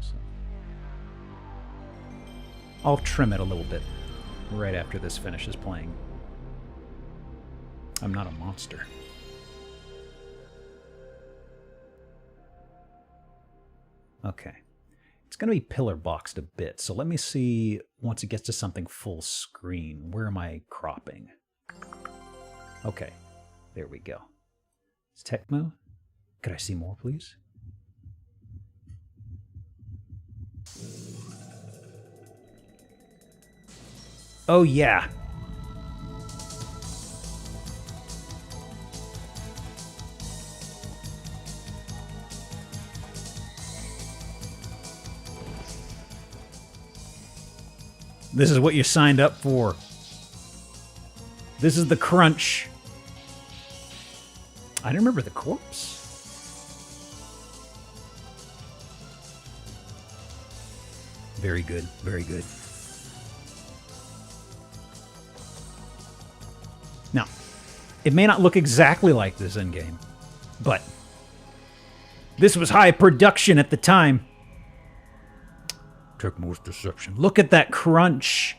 So I'll trim it a little bit right after this finishes playing. I'm not a monster. Okay. It's going to be pillar boxed a bit, so let me see once it gets to something full screen. Where am I cropping? Okay, there we go. It's Tecmo. Could I see more, please? Oh, yeah. This is what you signed up for. This is the crunch. I don't remember the corpse. Very good, very good. Now, it may not look exactly like this in game, but this was high production at the time. Tecmo's deception. Look at that crunch.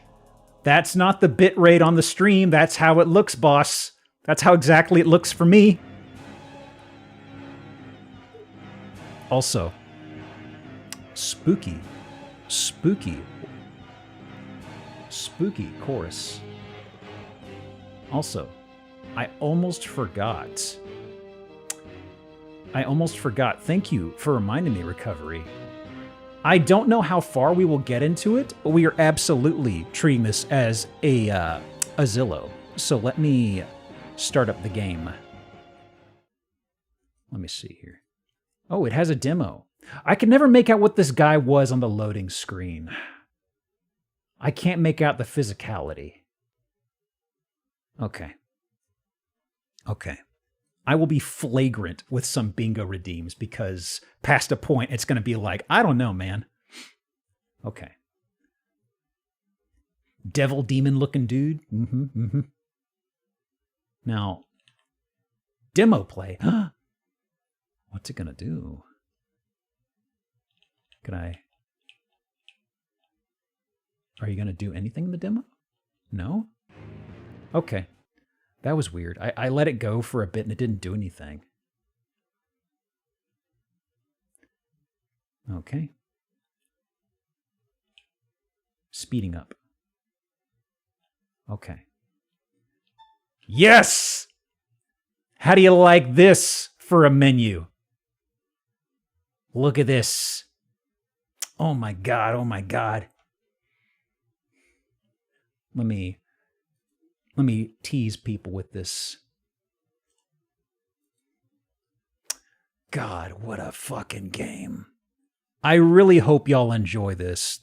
That's not the bit rate on the stream. That's how it looks, boss. That's how exactly it looks for me. Also, spooky chorus. Also, I almost forgot. Thank you for reminding me, Recovery. I don't know how far we will get into it, but we are absolutely treating this as a Zillow. So let me start up the game. Let me see here. Oh, it has a demo. I could never make out what this guy was on the loading screen. I can't make out the physicality. Okay. Okay. I will be flagrant with some bingo redeems because past a point, it's going to be like, I don't know, man. Okay. Devil demon looking dude. Now, demo play. What's it going to do? Are you going to do anything in the demo? No? Okay. That was weird. I let it go for a bit and it didn't do anything. Okay. Speeding up. Okay. Yes! How do you like this for a menu? Look at this. Oh my god, oh my god. Let me tease people with this. God, what a fucking game. I really hope y'all enjoy this.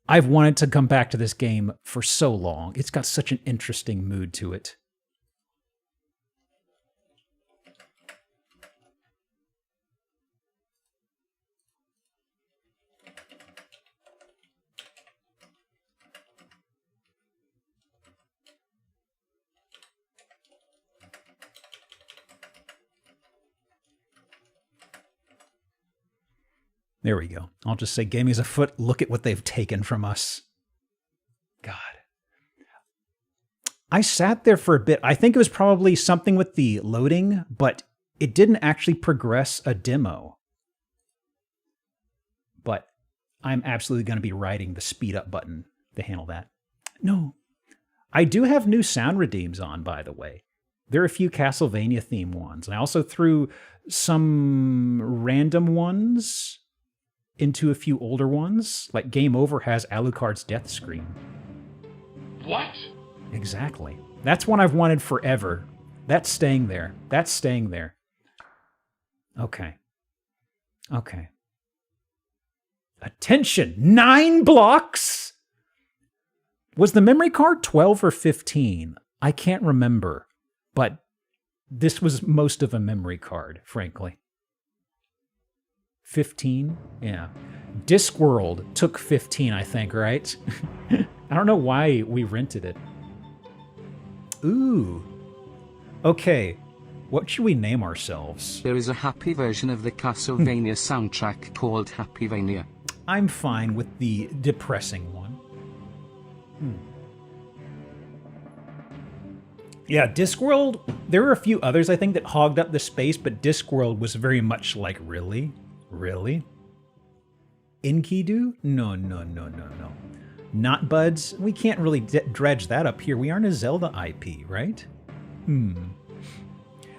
I've wanted to come back to this game for so long. It's got such an interesting mood to it. There we go. I'll just say gaming is afoot. Look at what they've taken from us. God. I sat there for a bit. I think it was probably something with the loading, but it didn't actually progress a demo. But I'm absolutely going to be writing the speed up button to handle that. No. I do have new sound redeems on, by the way. There are a few Castlevania theme ones. I also threw some random ones into a few older ones, like Game Over has Alucard's death scream. What? Exactly. That's one I've wanted forever. That's staying there. That's staying there. Okay. Okay. Attention! 9 blocks? Was the memory card 12 or 15? I can't remember, but this was most of a memory card, frankly. 15? Yeah. Discworld took 15, I think, right? I don't know why we rented it. Ooh. Okay. What should we name ourselves? There is a happy version of the Castlevania soundtrack called Happyvania. I'm fine with the depressing one. Yeah, Discworld, there were a few others, I think, that hogged up the space, but Discworld was very much like, really? Really? Enkidu? No. Not Buds? We can't really dredge that up here. We aren't a Zelda IP, right?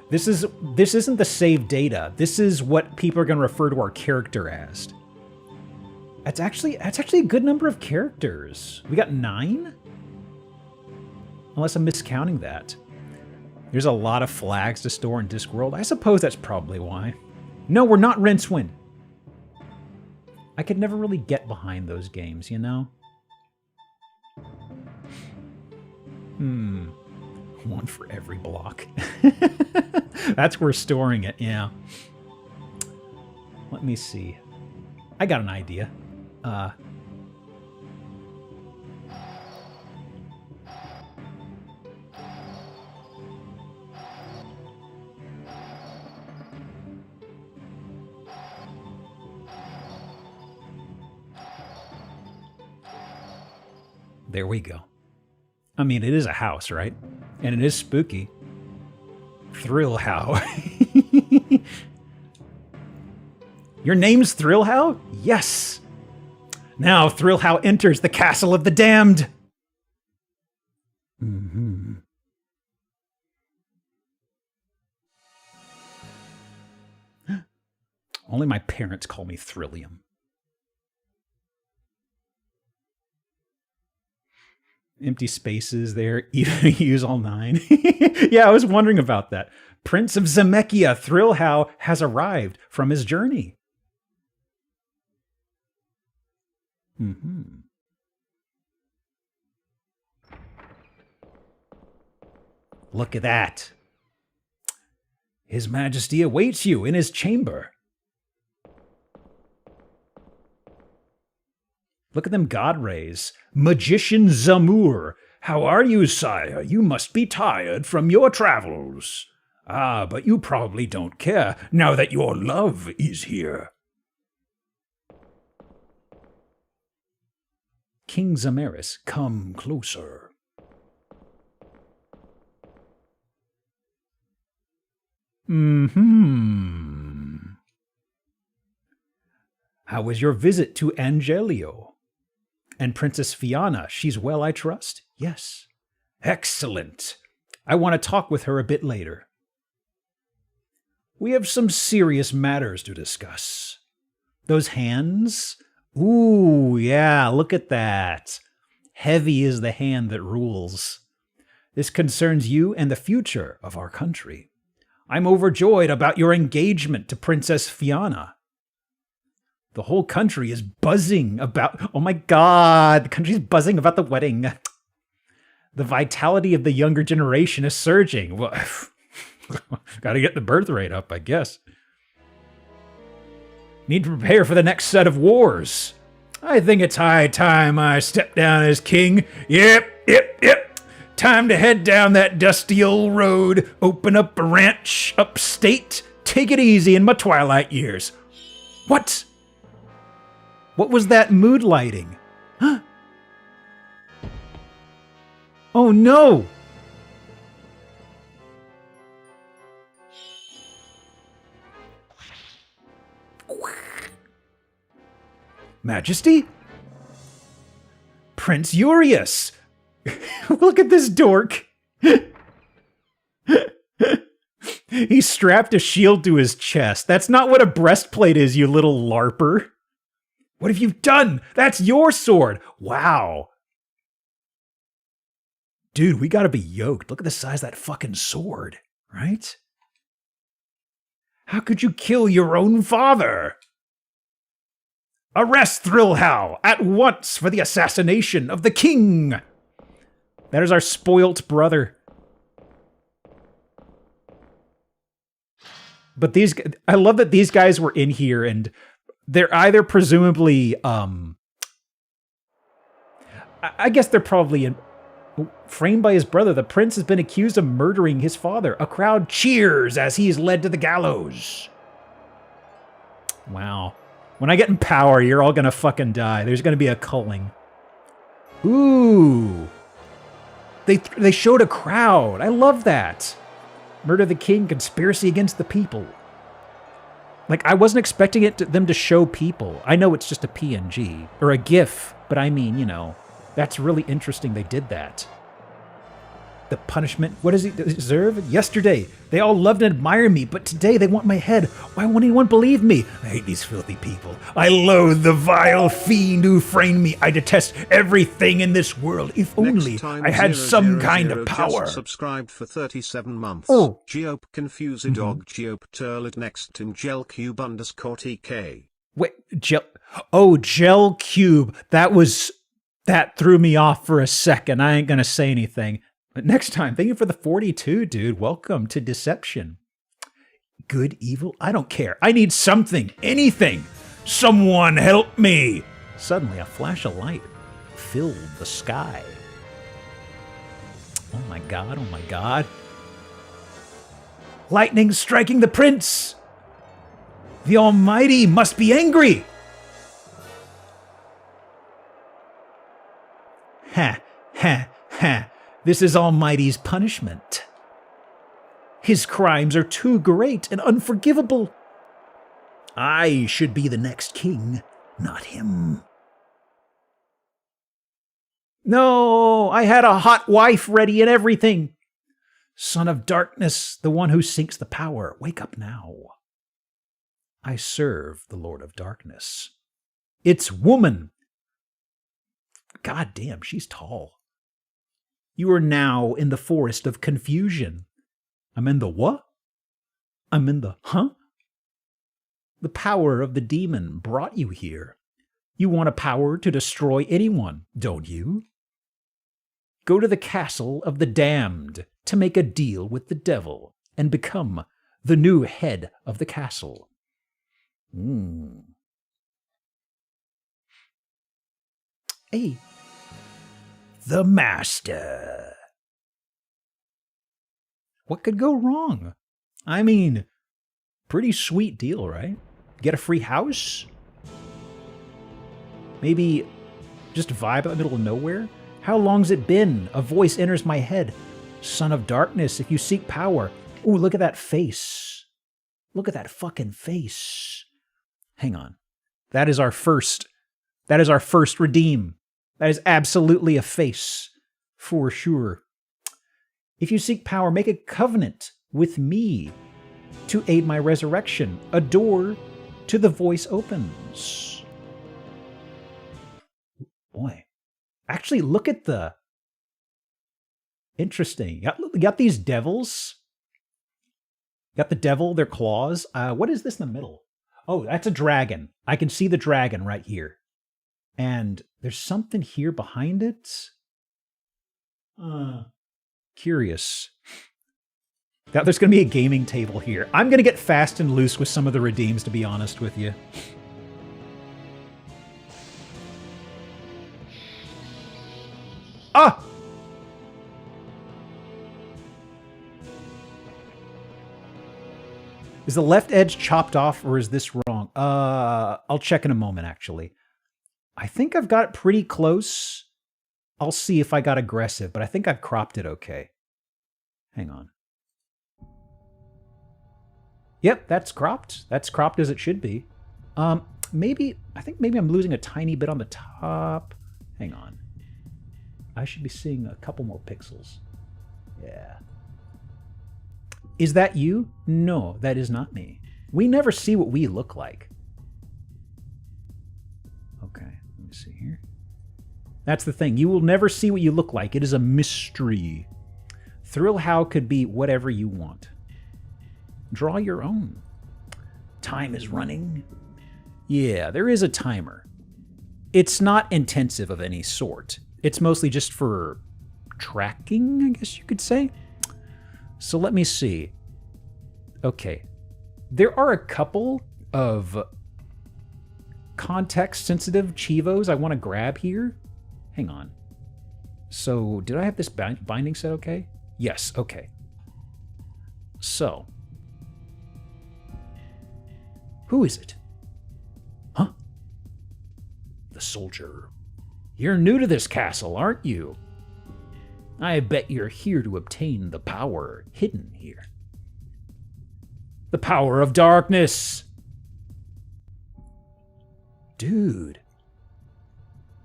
This isn't the save data. This is what people are going to refer to our character as. That's actually a good number of characters. We got 9? Unless I'm miscounting that. There's a lot of flags to store in Discworld. I suppose that's probably why. No, we're not Rincewind. I could never really get behind those games, you know? One for every block. That's where we're storing it, yeah. Let me see. I got an idea. There we go. I mean, it is a house, right? And it is spooky. Thrillhow. Your name's Thrillhow? Yes! Now Thrillhow enters the Castle of the Damned! Only my parents call me Thrillium. Empty spaces there. Even use all 9. Yeah, I was wondering about that. Prince of Zemeckia, Thrillhow, has arrived from his journey. Look at that. His Majesty awaits you in his chamber. Look at them god rays. Magician Zamur. How are you, sire? You must be tired from your travels. Ah, but you probably don't care now that your love is here. King Zamaris, come closer. How was your visit to Angelio? And Princess Fiona, she's well, I trust? Yes. Excellent. I want to talk with her a bit later. We have some serious matters to discuss. Those hands? Ooh, yeah, look at that. Heavy is the hand that rules. This concerns you and the future of our country. I'm overjoyed about your engagement to Princess Fiona. The whole country is buzzing about... Oh my God, the country's buzzing about the wedding. The vitality of the younger generation is surging. Well, gotta get the birth rate up, I guess. Need to prepare for the next set of wars. I think it's high time I step down as king. Yep. Time to head down that dusty old road, open up a ranch upstate, take it easy in my twilight years. What? What was that mood lighting? Huh? Oh no! Majesty? Prince Urius! Look at this dork! He strapped a shield to his chest. That's not what a breastplate is, you little larper. What have you done? That's your sword! Wow. Dude, we gotta be yoked. Look at the size of that fucking sword, right? How could you kill your own father? Arrest Thrillhow at once for the assassination of the king! That is our spoilt brother. But I love that these guys were in here and they're either presumably, I guess they're probably Framed by his brother, the prince has been accused of murdering his father. A crowd cheers as he is led to the gallows. Wow. When I get in power, you're all gonna fucking die. There's gonna be a culling. Ooh. They showed a crowd. I love that. Murder the king, conspiracy against the people. Like, I wasn't expecting them to show people. I know it's just a PNG or a GIF, but I mean, you know, that's really interesting they did that. The punishment, what does he deserve? Yesterday, they all loved and admired me, but today they want my head. Why won't anyone believe me? I hate these filthy people. I loathe the vile fiend who framed me. I detest everything in this world. If only I had some kind of power. Just subscribed for 37 months. Oh. Geop confuse a dog. Geop turlet next in gel cube underscore TK. Wait, gel cube. That threw me off for a second. I ain't gonna say anything. But next time, thank you for the 42, dude. Welcome to Deception. Good, evil, I don't care. I need something, anything. Someone help me. Suddenly, a flash of light filled the sky. Oh my god, oh my god. Lightning striking the prince. The Almighty must be angry. Ha, ha, ha. This is Almighty's punishment. His crimes are too great and unforgivable. I should be the next king, not him. No, I had a hot wife ready and everything. Son of darkness, the one who sinks the power, wake up now. I serve the Lord of Darkness. It's woman. God damn, she's tall. You are now in the forest of confusion. I'm in the what? I'm in the huh? The power of the demon brought you here. You want a power to destroy anyone, don't you? Go to the castle of the damned to make a deal with the devil and become the new head of the castle. Hey. The Master. What could go wrong? I mean, pretty sweet deal, right? Get a free house? Maybe just vibe out in the middle of nowhere? How long's it been? A voice enters my head. Son of darkness, if you seek power. Ooh, look at that face. Look at that fucking face. Hang on. That is our first redeem. That is absolutely a face, for sure. If you seek power, make a covenant with me to aid my resurrection. A door to the voice opens. Boy. Actually, look at the... Interesting. You got these devils. You got the devil, their claws. What is this in the middle? Oh, that's a dragon. I can see the dragon right here. And there's something here behind it. Curious. Now, there's going to be a gaming table here. I'm going to get fast and loose with some of the redeems, to be honest with you. Ah! Is the left edge chopped off, or is this wrong? I'll check in a moment, actually. I think I've got it pretty close. I'll see if I got aggressive, but I think I've cropped it okay. Hang on. Yep, that's cropped. That's cropped as it should be. I think maybe I'm losing a tiny bit on the top. Hang on. I should be seeing a couple more pixels. Yeah. Is that you? No, that is not me. We never see what we look like. Okay, let me see here. That's the thing. You will never see what you look like. It is a mystery. Thrill How could be whatever you want. Draw your own. Time is running. Yeah, there is a timer. It's not intensive of any sort. It's mostly just for tracking, I guess you could say. So let me see. Okay. There are a couple of context-sensitive chivos I want to grab here. Hang on. So, did I have this binding set okay? Yes, okay. So. Who is it? Huh? The soldier. You're new to this castle, aren't you? I bet you're here to obtain the power hidden here. The power of darkness! Dude.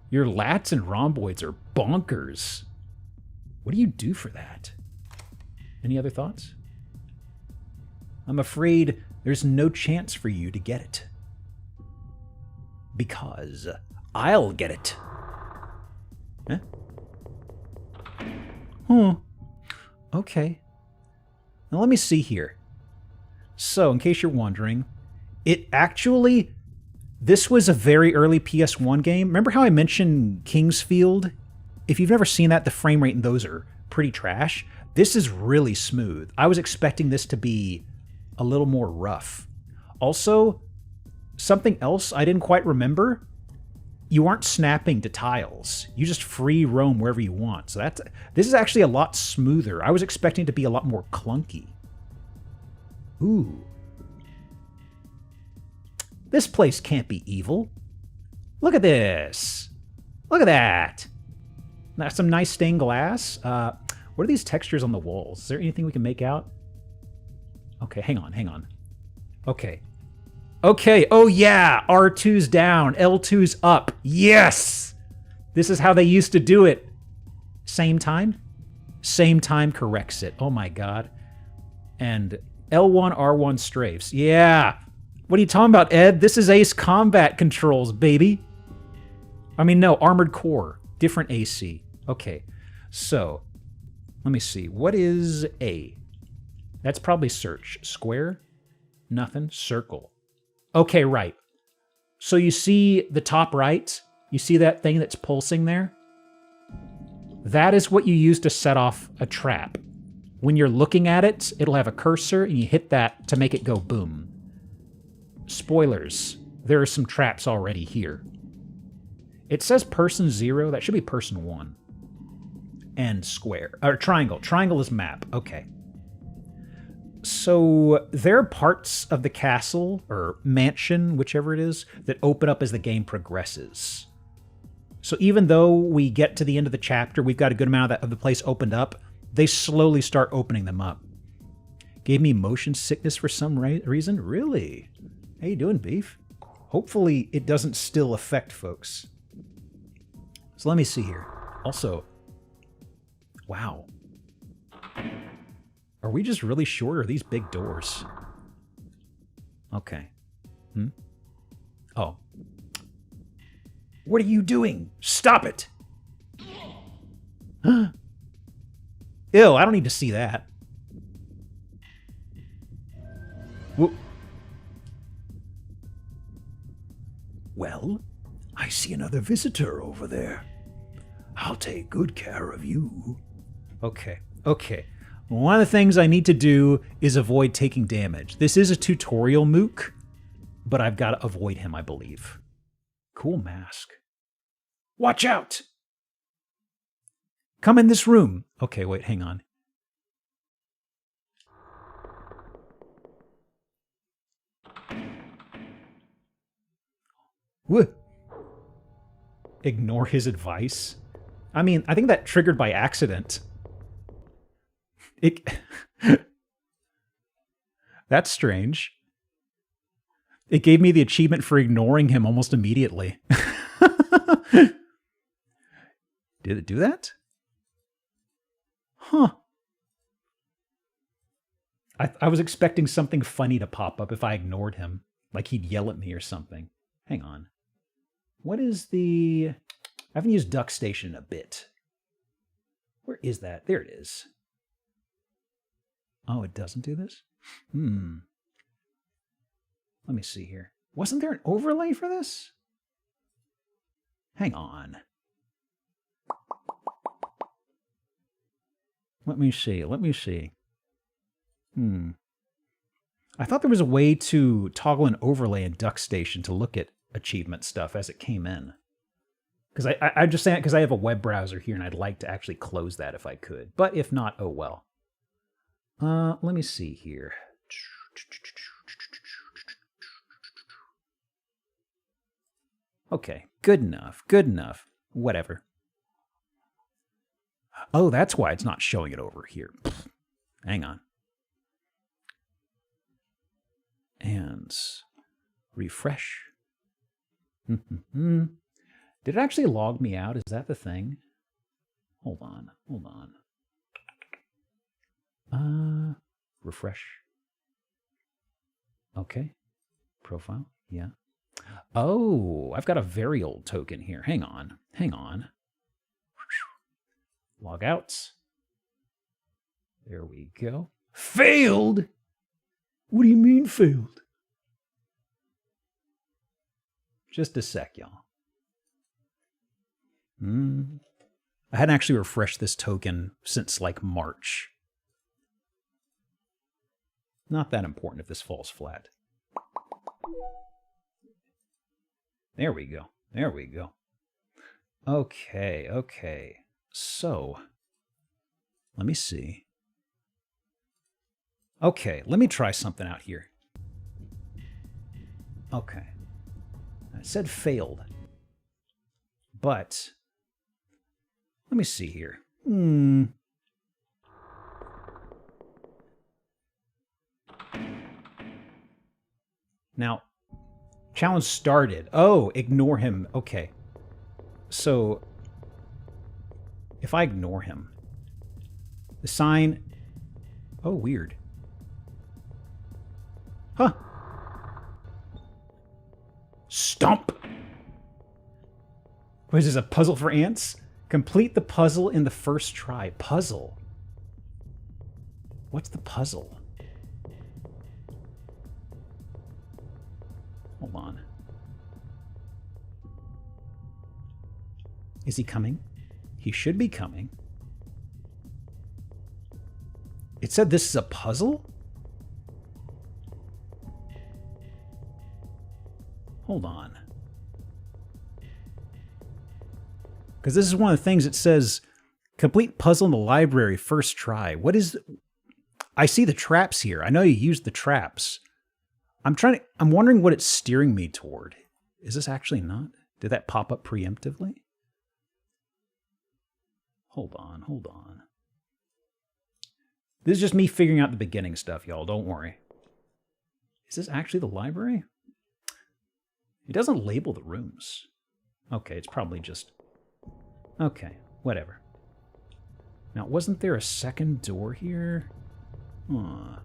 Your lats and rhomboids are bonkers. What do you do for that? Any other thoughts? I'm afraid there's no chance for you to get it. Because I'll get it. Huh? Okay. Now let me see here. So, in case you're wondering, it actually... This was a very early PS1 game. Remember how I mentioned Kingsfield? If you've never seen that, the frame rate in those are pretty trash. This is really smooth. I was expecting this to be a little more rough. Also, something else I didn't quite remember, you aren't snapping to tiles. You just free roam wherever you want. So this is actually a lot smoother. I was expecting it to be a lot more clunky. Ooh. This place can't be evil. Look at this. Look at that. That's some nice stained glass. What are these textures on the walls? Is there anything we can make out? Okay, hang on. Okay. Okay, oh yeah! R2's down, L2's up. Yes! This is how they used to do it. Same time? Same time corrects it. Oh my god. And L1, R1 strafes. Yeah! What are you talking about, Ed? This is Ace Combat controls, baby. I mean, no, Armored Core. Different AC. Okay, so, let me see. What is A? That's probably search. Square? Nothing. Circle. Okay, right. So you see the top right? You see that thing that's pulsing there? That is what you use to set off a trap. When you're looking at it, it'll have a cursor, and you hit that to make it go boom. Spoilers. There are some traps already here. It says person 0. That should be person 1. And square. Or triangle. Triangle is map. Okay. So there are parts of the castle, or mansion, whichever it is, that open up as the game progresses. So even though we get to the end of the chapter, we've got a good amount of the place opened up, they slowly start opening them up. Gave me motion sickness for some reason? Really? How you doing, Beef? Hopefully it doesn't still affect folks. So let me see here. Also, wow. Are we just really short, or are these big doors? Okay. Oh. What are you doing? Stop it! Ew, I don't need to see that. Well, I see another visitor over there. I'll take good care of you. Okay. One of the things I need to do is avoid taking damage. This is a tutorial mook, but I've got to avoid him, I believe. Cool mask. Watch out! Come in this room. Okay, wait, hang on. What? Ignore his advice? I mean, I think that triggered by accident. That's strange. It gave me the achievement for ignoring him almost immediately. Did it do that? Huh. I was expecting something funny to pop up if I ignored him. Like he'd yell at me or something. Hang on. What is the... I haven't used Duck Station in a bit. Where is that? There it is. Oh, it doesn't do this? Let me see here. Wasn't there an overlay for this? Hang on. Let me see. I thought there was a way to toggle an overlay in Duck Station to look at achievement stuff as it came in. Because I'm just saying because I have a web browser here and I'd like to actually close that if I could. But if not, oh well. Let me see here. Okay, good enough, good enough. Whatever. Oh, that's why it's not showing it over here. Pfft. Hang on. And refresh. Did it actually log me out? Is that the thing? Hold on, hold on. Refresh. Okay. Profile, yeah. Oh, I've got a very old token here. Hang on, hang on. Log out. There we go. Failed? What do you mean failed? Just a sec, y'all. I hadn't actually refreshed this token since like March. Not that important if this falls flat. There we go. There we go. Okay, okay. So, let me see. Okay, let me try something out here. Okay. I said failed. But, let me see here. Now, challenge started. Oh, ignore him. Okay. So, if I ignore him, the sign... Oh, weird. Huh. Stomp! What is this, a puzzle for ants? Complete the puzzle in the first try. Puzzle? What's the puzzle? Hold on. Is he coming? He should be coming. It said this is a puzzle? Hold on. Because this is one of the things it says, complete puzzle in the library, first try. What is... I see the traps here. I know you used the traps. I'm wondering what it's steering me toward. Is this actually not? Did that pop up preemptively? Hold on, hold on. This is just me figuring out the beginning stuff, y'all. Don't worry. Is this actually the library? It doesn't label the rooms. Okay, it's probably just... Okay, whatever. Now, wasn't there a second door here? Never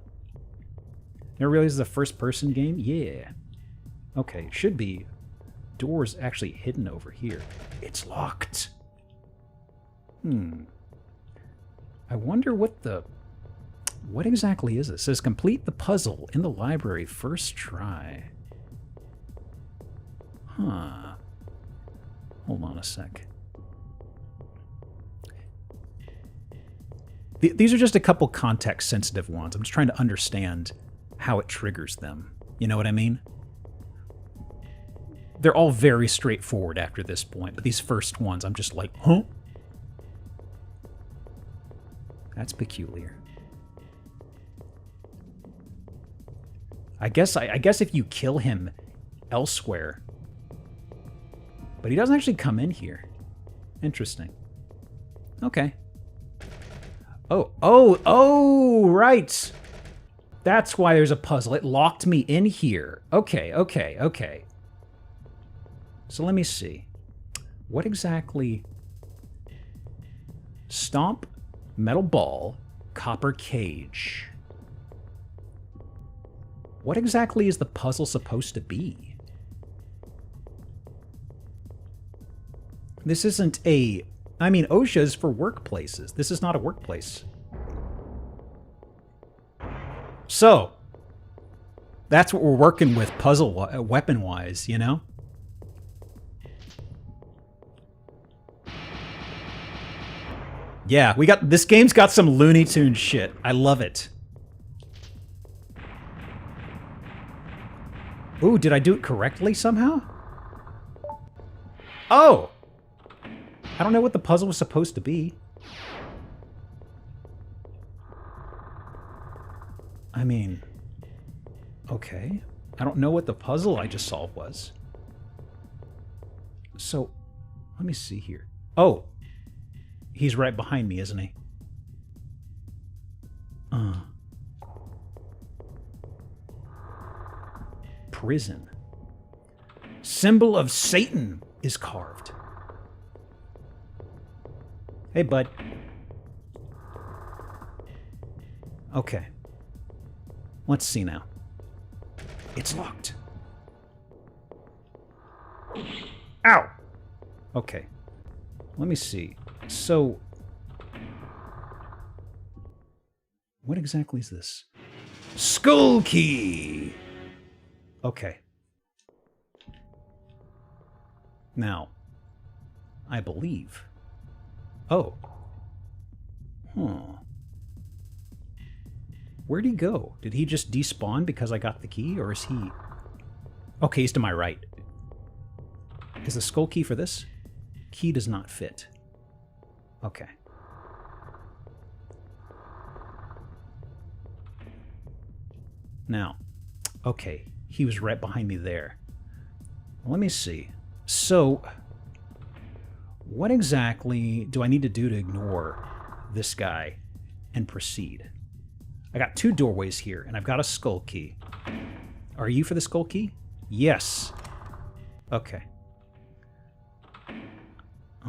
realized this is a first-person game? Yeah. Okay, it should be. Door's actually hidden over here. It's locked. I wonder what the... What exactly is this? It says complete the puzzle in the library first try. Huh. Hold on a sec. These are just a couple context-sensitive ones. I'm just trying to understand how it triggers them. You know what I mean? They're all very straightforward after this point, but these first ones, I'm just like, huh? That's peculiar. I guess if you kill him elsewhere, but he doesn't actually come in here. Interesting. Okay. Oh, right. That's why there's a puzzle. It locked me in here. Okay. So let me see. What exactly... Stomp, metal ball, copper cage. What exactly is the puzzle supposed to be? This isn't a... I mean, OSHA's for workplaces. This is not a workplace. So, that's what we're working with puzzle weapon-wise, you know? Yeah, this game's got some Looney Tunes shit. I love it. Ooh, did I do it correctly somehow? Oh! I don't know what the puzzle was supposed to be. I mean, okay. I don't know what the puzzle I just solved was. So, let me see here. Oh, he's right behind me, isn't he? Prison. Symbol of Satan is carved. Hey, bud. Okay. Let's see now. It's locked. Ow! Okay. Let me see. So, what exactly is this? Skull key! Okay. Now, I believe. Oh. Huh. Where'd he go? Did he just despawn because I got the key, or is he... Okay, he's to my right. Is the skull key for this? Key does not fit. Okay. Now, okay, he was right behind me there. Let me see. So, what exactly do I need to do to ignore this guy and proceed? I got 2 doorways here, and I've got a skull key. Are you for the skull key? Yes. Okay.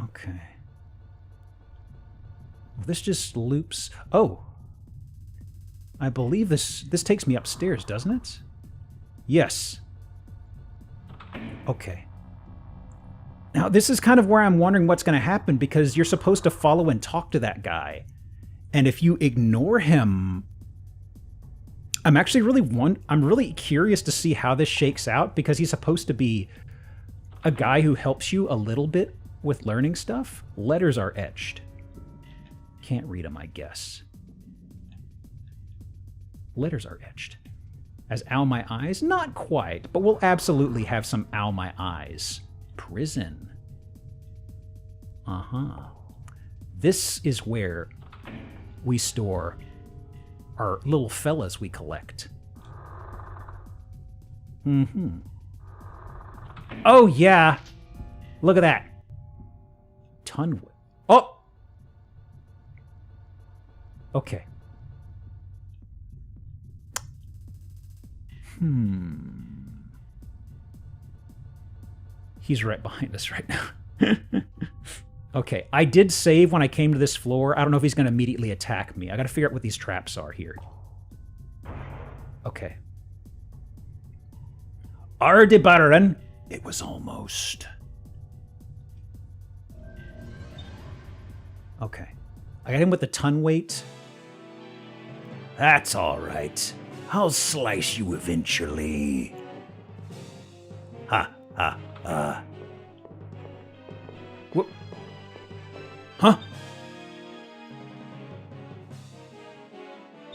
Okay. Well, this just loops... Oh! I believe this takes me upstairs, doesn't it? Yes. Okay. Now, this is kind of where I'm wondering what's going to happen, because you're supposed to follow and talk to that guy. And if you ignore him... I'm actually really curious to see how this shakes out, because he's supposed to be a guy who helps you a little bit with learning stuff. Letters are etched. Can't read them, I guess. Letters are etched. As ow my eyes? Not quite, but we'll absolutely have some ow my eyes. Prison. Uh-huh. This is where we store our little fellas we collect. Mm-hmm. Oh, yeah. Look at that. Tunwood. Oh! Okay. He's right behind us right now. Okay, I did save when I came to this floor. I don't know if he's going to immediately attack me. I got to figure out what these traps are here. Okay. Ardebaran. It was almost. Okay. I got him with the ton weight. That's all right. I'll slice you eventually. Ha, ha, ha. What? Huh?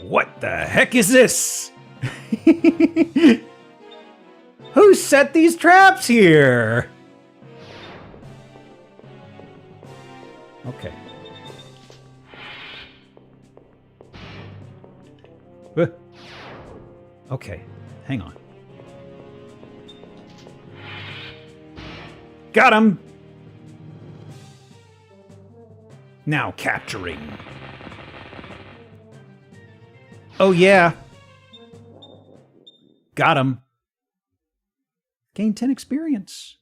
What the heck is this? Who set these traps here? Okay. Okay, hang on. Got him! Now capturing. Oh yeah. Got him. Gain 10 experience.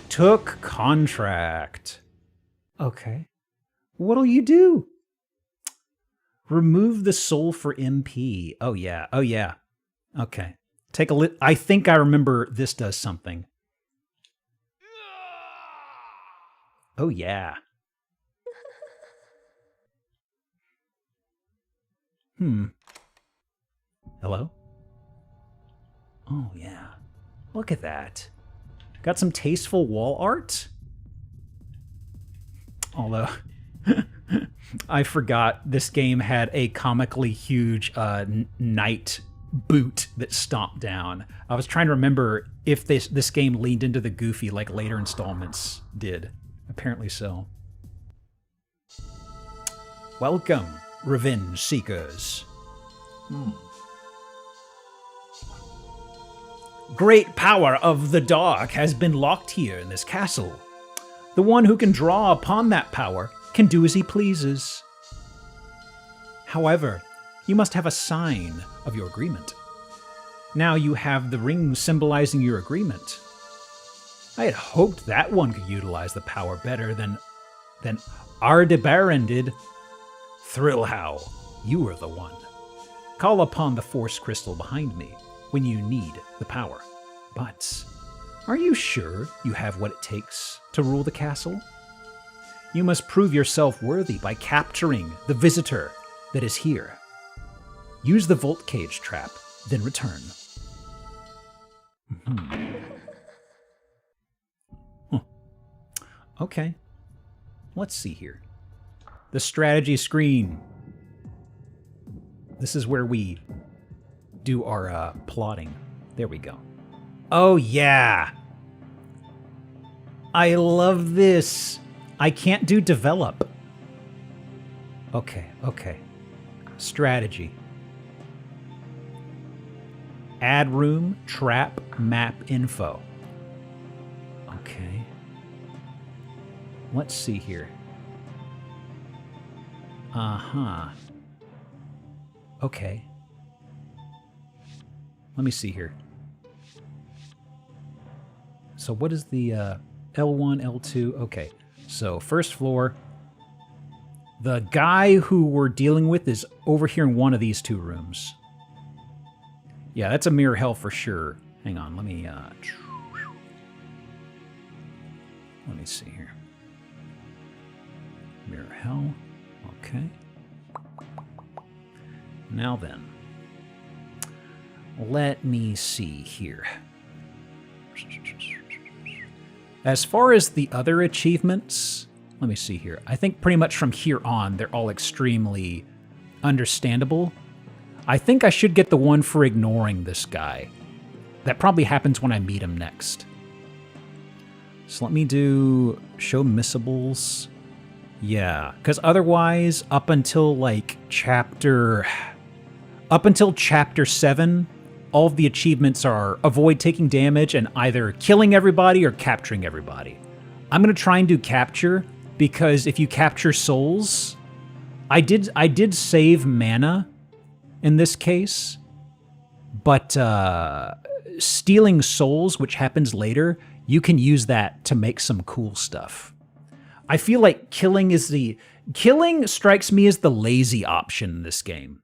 Took contract. Okay. What'll you do? Remove the soul for MP. Oh yeah. Oh yeah. Okay. Take a lit. I think I remember this does something. Oh yeah. Hello? Oh yeah. Look at that. Got some tasteful wall art. Although I forgot this game had a comically huge knight boot that stomped down. I was trying to remember if this game leaned into the goofy like later installments did. Apparently so. Welcome, revenge seekers. Great power of the dark has been locked here in this castle. The one who can draw upon that power can do as he pleases. However, you must have a sign of your agreement. Now you have the ring symbolizing your agreement. I had hoped that one could utilize the power better than Ardebaran did. Thrillhow, you are the one. Call upon the Force Crystal behind me when you need the power. But are you sure you have what it takes to rule the castle? You must prove yourself worthy by capturing the visitor that is here. Use the Volt Cage trap, then return. Okay. Let's see here. The strategy screen. This is where we do our plotting. There we go. Oh, yeah. I love this. I can't do develop. Okay. Strategy. Add room, trap, map info. Okay. Let's see here. Okay. Let me see here. So what is the L1, L2? Okay. So first floor. The guy who we're dealing with is over here in one of these two rooms. Yeah, that's a mirror hell for sure. Hang on, let me see here. Mirror hell. Okay. Now then. Let me see here. As far as the other achievements, let me see here. I think pretty much from here on, they're all extremely understandable. I think I should get the one for ignoring this guy. That probably happens when I meet him next. So let me do show missables. Yeah, because otherwise, up until chapter 7, all of the achievements are avoid taking damage and either killing everybody or capturing everybody. I'm going to try and do capture, because if you capture souls, I did save mana in this case, but stealing souls, which happens later, you can use that to make some cool stuff. I feel like killing strikes me as the lazy option in this game.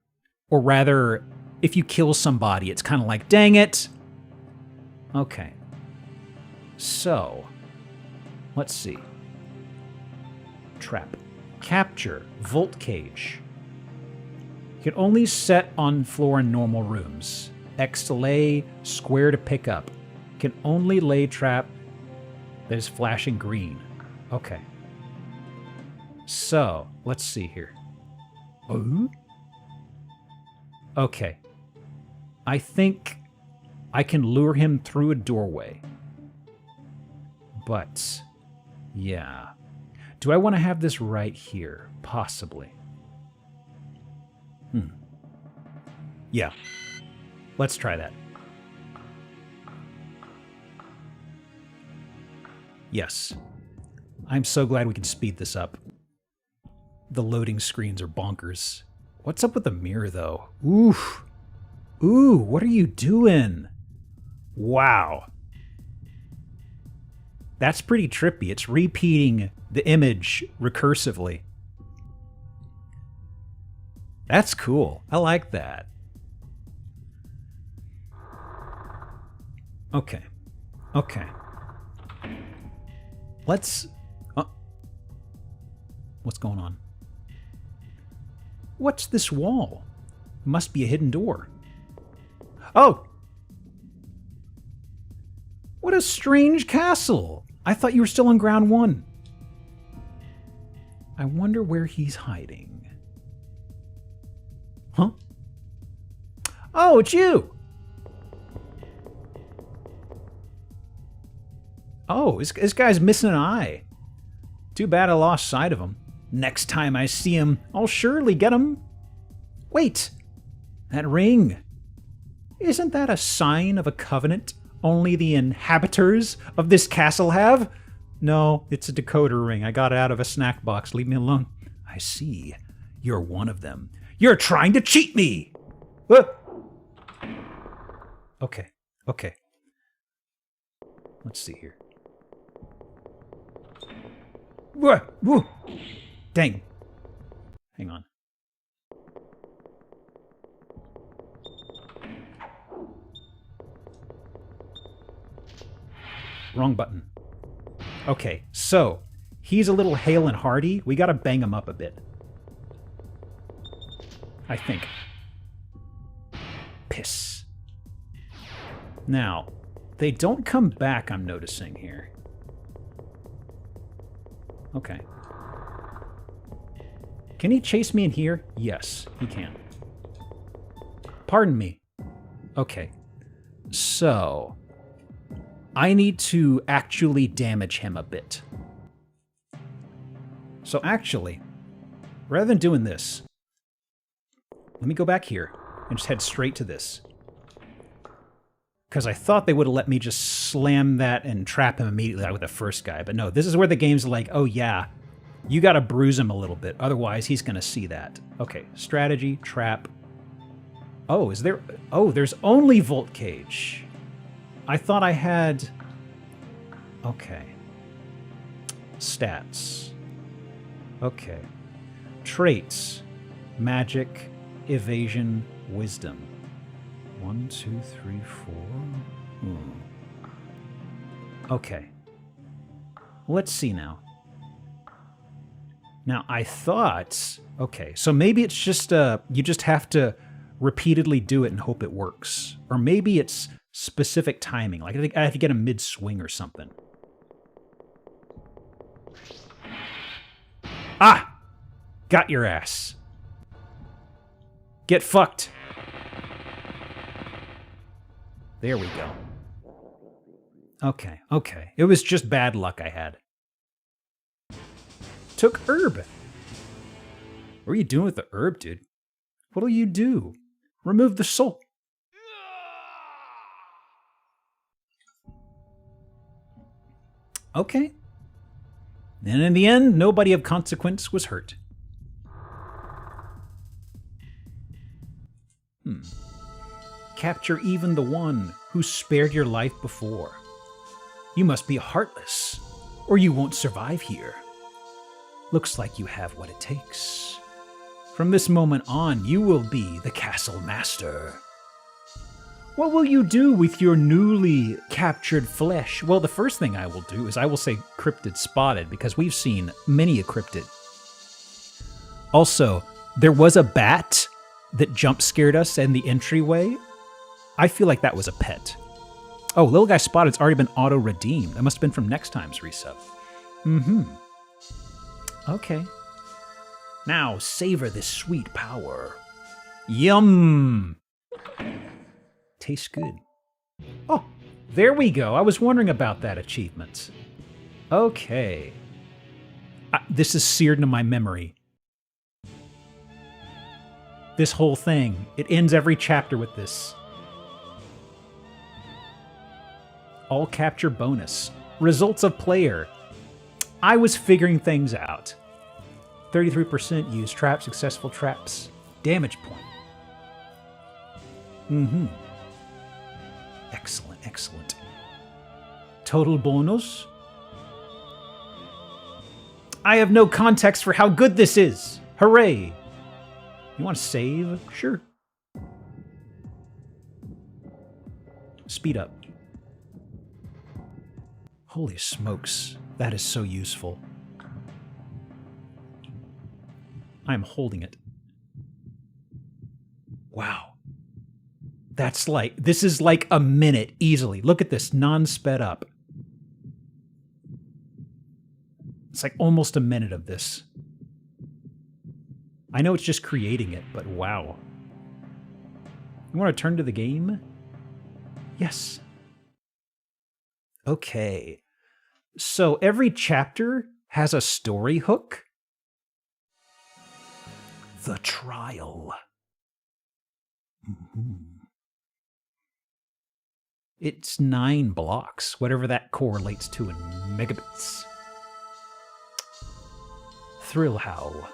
Or rather, if you kill somebody, it's kind of like, dang it. Okay. So, let's see. Trap. Capture. Volt Cage. You can only set on floor in normal rooms. X to lay, square to pick up. You can only lay trap that is flashing green. Okay. So, let's see here. Oh? Okay. I think I can lure him through a doorway. But, yeah. Do I want to have this right here? Possibly. Yeah. Let's try that. Yes. I'm so glad we can speed this up. The loading screens are bonkers. What's up with the mirror, though? Oof. Ooh, what are you doing? Wow. That's pretty trippy. It's repeating the image recursively. That's cool. I like that. Okay. Okay. Let's... what's going on? What's this wall? It must be a hidden door. Oh! What a strange castle! I thought you were still on ground 1. I wonder where he's hiding. Huh? Oh, it's you! Oh, this guy's missing an eye. Too bad I lost sight of him. Next time I see him, I'll surely get him. Wait! That ring! Isn't that a sign of a covenant only the inhabitants of this castle have? No, it's a decoder ring. I got it out of a snack box. Leave me alone. I see. You're one of them. You're trying to cheat me! Okay, okay. Let's see here. Dang. Hang on. Wrong button. Okay, so he's a little hale and hearty. We gotta bang him up a bit. I think. Piss. Now, they don't come back, I'm noticing here. Okay. Can he chase me in here? Yes, he can. Pardon me. Okay. So, I need to actually damage him a bit. So actually, rather than doing this, let me go back here and just head straight to this. Because I thought they would have let me just slam that and trap him immediately out with the first guy. But no, this is where the game's like, oh yeah, you gotta bruise him a little bit. Otherwise, he's gonna see that. Okay, strategy, trap. Oh, is there... Oh, there's only Volt Cage. I thought I had... Okay. Stats. Okay. Traits. Magic, evasion, wisdom. 1, 2, 3, 4. Okay. Let's see now. Now, I thought... Okay, so maybe it's just... you just have to repeatedly do it and hope it works. Or maybe it's specific timing. Like, I think I have to get a mid-swing or something. Ah! Got your ass. Get fucked. There we go. Okay, okay. It was just bad luck I had. Took herb. What are you doing with the herb, dude? What'll you do? Remove the soul. Okay. And in the end, nobody of consequence was hurt. Capture even the one who spared your life before. You must be heartless, or you won't survive here. Looks like you have what it takes. From this moment on, you will be the castle master. What will you do with your newly captured flesh? Well, the first thing I will do is I will say cryptid spotted, because we've seen many a cryptid. Also, there was a bat that jump scared us in the entryway. I feel like that was a pet. Oh, little guy spotted's already been auto-redeemed. That must have been from next time's resub. Okay. Now, savor this sweet power. Yum! Tastes good. Oh, there we go. I was wondering about that achievement. Okay. This is seared into my memory. This whole thing. It ends every chapter with this. All capture bonus. Results of player. I was figuring things out. 33% use trap, successful traps. Damage point. Excellent, excellent. Total bonus. I have no context for how good this is. Hooray. You want to save? Sure. Speed up. Holy smokes. That is so useful. I'm holding it. Wow. That's like, this is like a minute easily. Look at this, non-sped up. It's like almost a minute of this. I know it's just creating it, but wow. You want to turn to the game? Yes. Okay. So every chapter has a story hook. The Trial. It's 9 blocks, whatever that correlates to in megabits. Thrill How.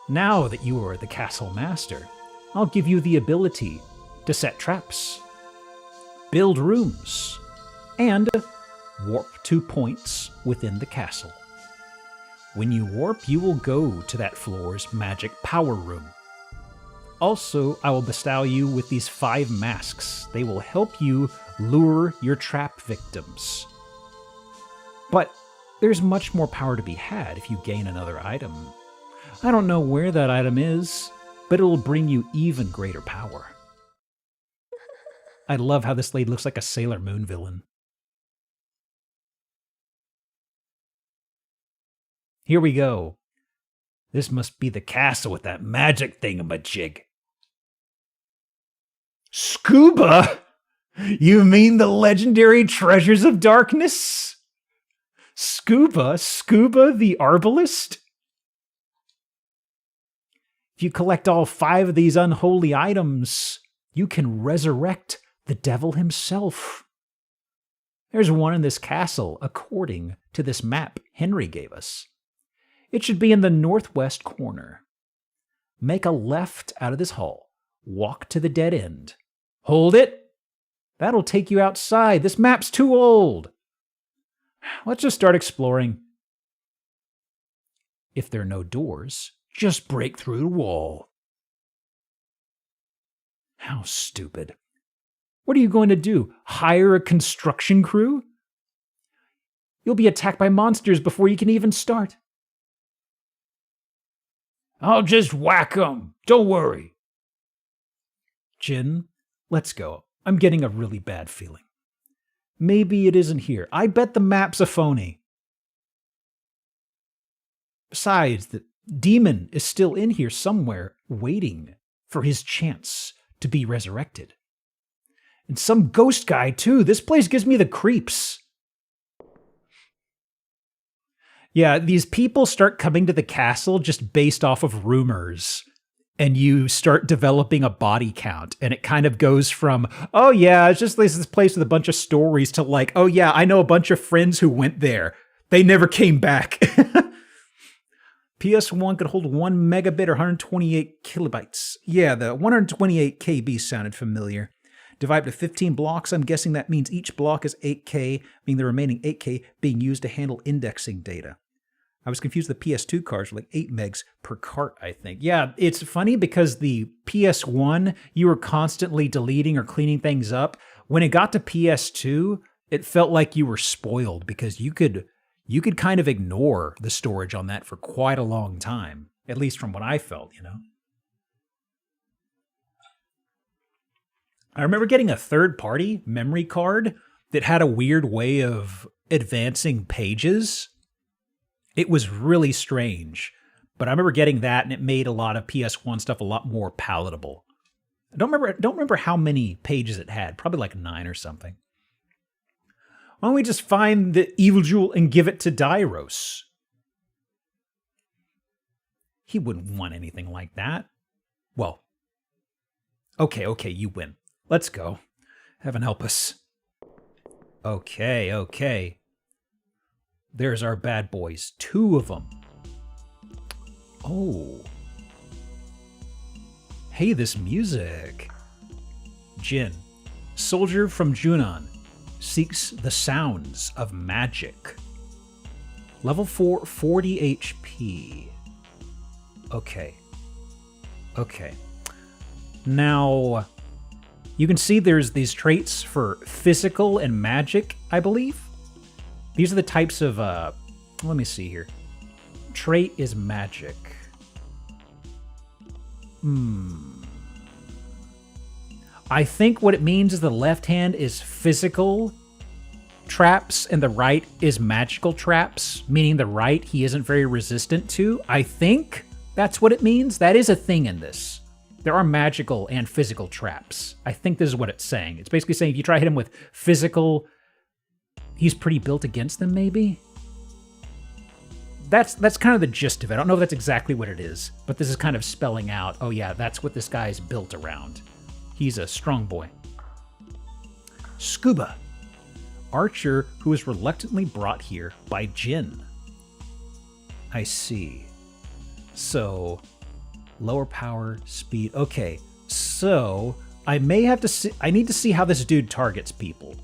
Now that you are the castle master, I'll give you the ability to set traps, build rooms, and warp to points within the castle. When you warp, you will go to that floor's magic power room. Also, I will bestow you with these 5 masks. They will help you lure your trap victims. But there's much more power to be had if you gain another item. I don't know where that item is, but it'll bring you even greater power. I love how this lady looks like a Sailor Moon villain. Here we go. This must be the castle with that magic thingamajig. Scuba? You mean the legendary treasures of darkness? Scuba the arbalist? If you collect all 5 of these unholy items, you can resurrect the devil himself. There's one in this castle, according to this map Henry gave us. It should be in the northwest corner. Make a left out of this hall. Walk to the dead end. Hold it. That'll take you outside. This map's too old. Let's just start exploring. If there are no doors, just break through the wall. How stupid. What are you going to do? Hire a construction crew? You'll be attacked by monsters before you can even start. I'll just whack 'em. Don't worry. Jin, let's go. I'm getting a really bad feeling. Maybe it isn't here. I bet the map's a phony. Besides, the demon is still in here somewhere, waiting for his chance to be resurrected. And some ghost guy, too. This place gives me the creeps. Yeah, these people start coming to the castle just based off of rumors. And you start developing a body count. And it kind of goes from, oh yeah, it's just this place with a bunch of stories to like, oh yeah, I know a bunch of friends who went there. They never came back. PS1 could hold 1 megabit or 128 kilobytes. Yeah, the 128 KB sounded familiar. Divide to 15 blocks. I'm guessing that means each block is 8K, meaning the remaining 8K being used to handle indexing data. I was confused. The PS2 cards were like 8 megs per cart, I think. Yeah, it's funny because the PS1, you were constantly deleting or cleaning things up. When it got to PS2, it felt like you were spoiled because you could kind of ignore the storage on that for quite a long time, at least from what I felt, you know? I remember getting a third-party memory card that had a weird way of advancing pages. It was really strange, but I remember getting that, and it made a lot of PS1 stuff a lot more palatable. I don't remember how many pages it had. Probably like 9 or something. Why don't we just find the evil jewel and give it to Dairos? He wouldn't want anything like that. Well, okay, you win. Let's go. Heaven help us. Okay. There's our bad boys. 2 of them. Oh. Hey, this music. Jin, soldier from Junon, seeks the sounds of magic. Level 4, 40 HP. Okay. Now, you can see there's these traits for physical and magic, I believe. These are the types of, let me see here. Trait is magic. I think what it means is the left hand is physical traps and the right is magical traps, meaning the right he isn't very resistant to. I think that's what it means. That is a thing in this. There are magical and physical traps. I think this is what it's saying. It's basically saying if you try to hit him with physical, he's pretty built against them, maybe? that's kind of the gist of it. I don't know if that's exactly what it is, but this is kind of spelling out, oh yeah, that's what this guy's built around. He's a strong boy. Scuba. Archer who was reluctantly brought here by Jin. I see. So, lower power, speed. Okay, so I may have to see, I need to see how this dude targets people.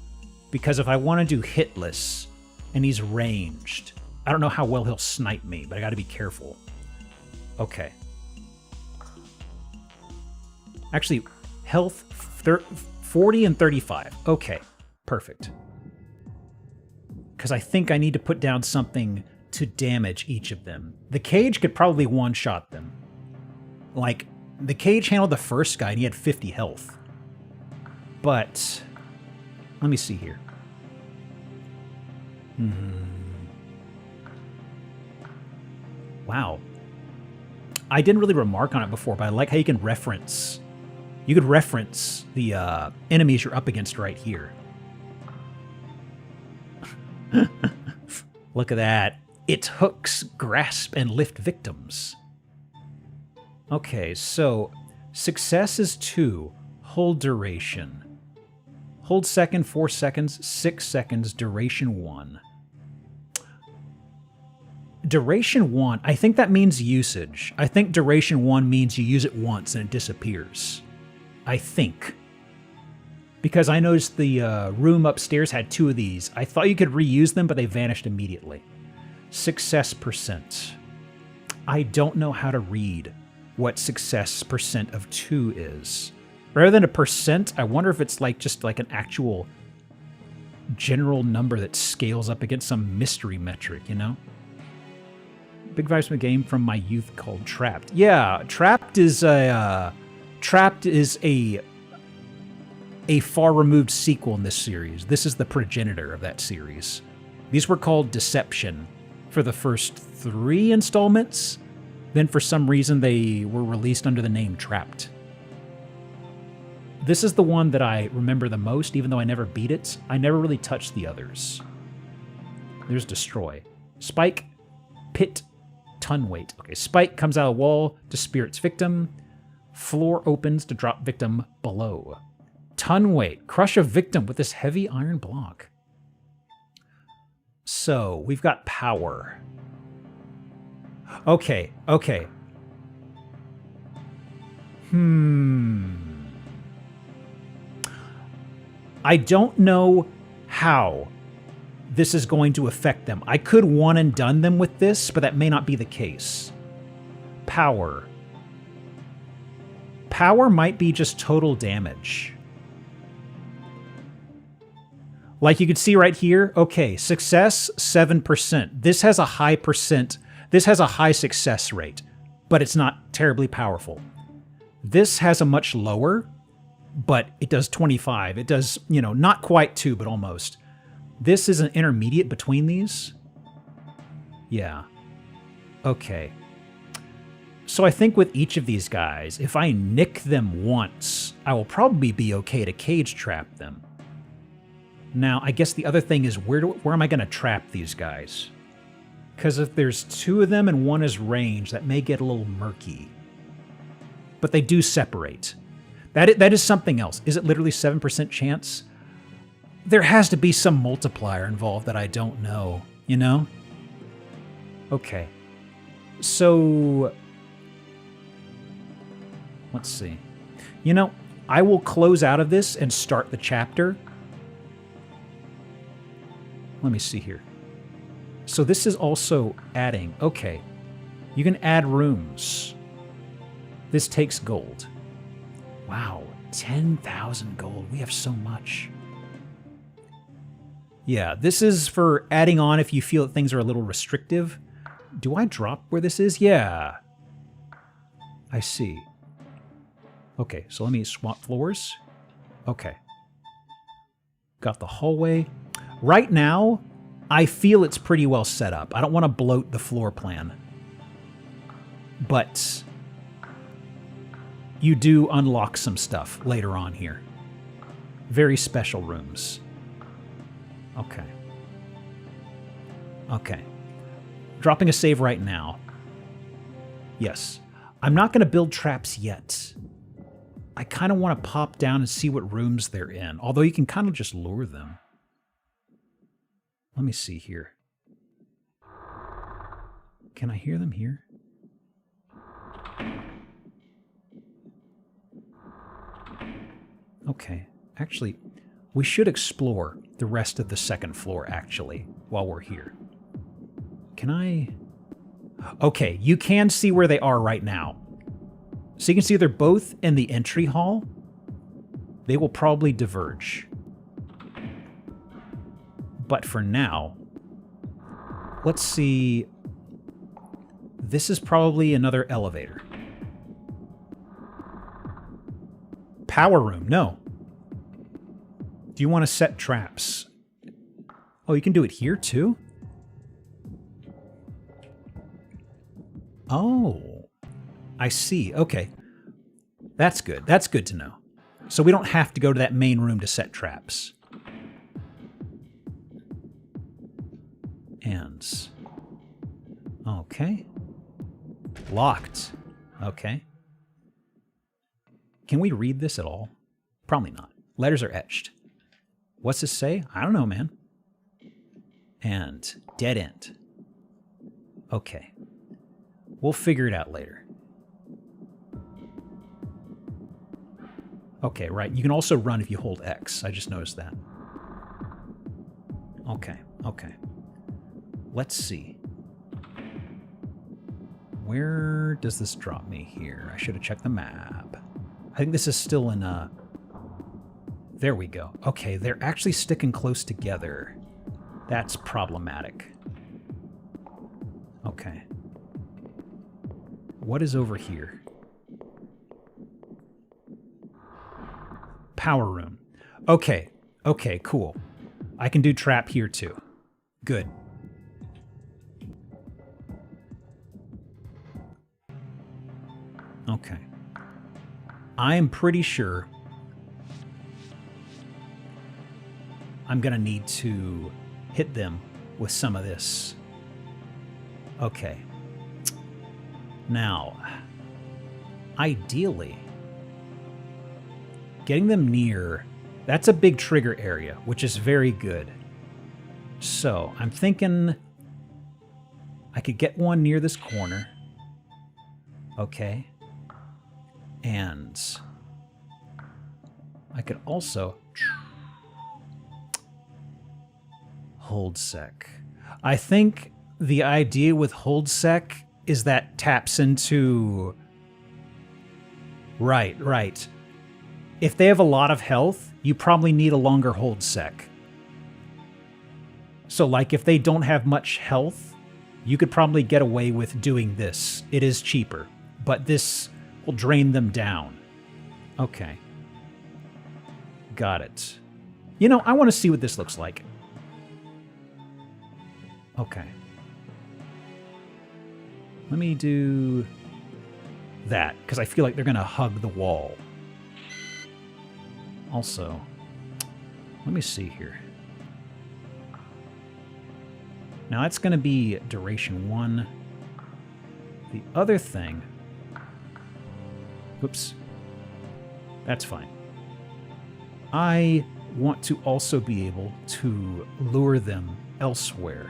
Because if I want to do hitless and he's ranged, I don't know how well he'll snipe me, but I got to be careful. Okay. Actually, health 40 and 35. Okay, perfect. Because I think I need to put down something to damage each of them. The cage could probably one-shot them. Like, the cage handled the first guy and he had 50 health. But, let me see here. Wow. I didn't really remark on it before, but I like how you can reference... You could reference the enemies you're up against right here. Look at that. Its hooks grasp and lift victims. Okay, so success is 2. Hold duration. Hold second, 4 seconds, 6 seconds, duration 1. Duration 1, I think that means usage. I think duration 1 means you use it once and it disappears. I think. Because I noticed the room upstairs had 2 of these. I thought you could reuse them, but they vanished immediately. Success percent. I don't know how to read what success percent of 2 is. Rather than a percent, I wonder if it's like just like an actual general number that scales up against some mystery metric, you know? Big vibes from a game from my youth called Trapped. Yeah, Trapped is a far removed sequel in this series. This is the progenitor of that series. These were called Deception for the first 3 installments. Then for some reason they were released under the name Trapped. This is the one that I remember the most, even though I never beat it. I never really touched the others. There's Destroy. Spike, Pit, Ton Weight. Okay, Spike comes out of the wall to spear its victim. Floor opens to drop victim below. Ton Weight. Crush a victim with this heavy iron block. So, we've got power. Okay. I don't know how this is going to affect them. I could one and done them with this, but that may not be the case. Power. Power might be just total damage. Like you can see right here, okay, success, 7%. This has a high percent. This has a high success rate, but it's not terribly powerful. This has a much lower, but it does 25. It does, you know, not quite 2, but almost. This is an intermediate between these. Yeah. Okay. So I think with each of these guys, if I nick them once, I will probably be okay to cage trap them. Now, I guess the other thing is, where am I going to trap these guys? Because if there's 2 of them and 1 is range, that may get a little murky. But they do separate. That is something else. Is it literally 7% chance? There has to be some multiplier involved that I don't know, you know? Okay. So, let's see. You know, I will close out of this and start the chapter. Let me see here. So this is also adding. Okay. You can add rooms. This takes gold. Wow. 10,000 gold. We have so much. Yeah, this is for adding on if you feel that things are a little restrictive. Do I drop where this is? Yeah. I see. Okay, so let me swap floors. Okay. Got the hallway. Right now, I feel it's pretty well set up. I don't want to bloat the floor plan. But you do unlock some stuff later on here. Very special rooms. Okay. Okay. Dropping a save right now. Yes. I'm not going to build traps yet. I kind of want to pop down and see what rooms they're in, although you can kind of just lure them. Let me see here. Can I hear them here? Okay. Actually, we should explore the rest of the second floor, actually, while we're here. Can I... Okay, you can see where they are right now. So you can see they're both in the entry hall. They will probably diverge. But for now, let's see. This is probably another elevator. Power room, no. Do you want to set traps? Oh, you can do it here too? Oh, I see. Okay. That's good. That's good to know. So we don't have to go to that main room to set traps. Ends. Okay. Locked. Okay. Can we read this at all? Probably not. Letters are etched. What's this say? I don't know, man. And dead end. Okay. We'll figure it out later. Okay, right. You can also run if you hold X. I just noticed that. Okay, okay. Let's see. Where does this drop me here? I should have checked the map. I think this is still in a... There we go. Okay, they're actually sticking close together. That's problematic. Okay. What is over here? Power room. Okay. Okay, cool. I can do trap here too. Good. Okay. I am pretty sure I'm gonna need to hit them with some of this. Okay. Now, ideally, getting them near, that's a big trigger area, which is very good. So, I'm thinking I could get one near this corner. Okay. And I could also hold sec. I think the idea with hold sec is that taps into... Right, right. If they have a lot of health, you probably need a longer hold sec. So like if they don't have much health, you could probably get away with doing this. It is cheaper, but this will drain them down. Okay. Got it. You know, I want to see what this looks like. Okay. Let me do that, because I feel like they're going to hug the wall. Also, let me see here. Now that's going to be duration 1. The other thing... Oops. That's fine. I want to also be able to lure them elsewhere.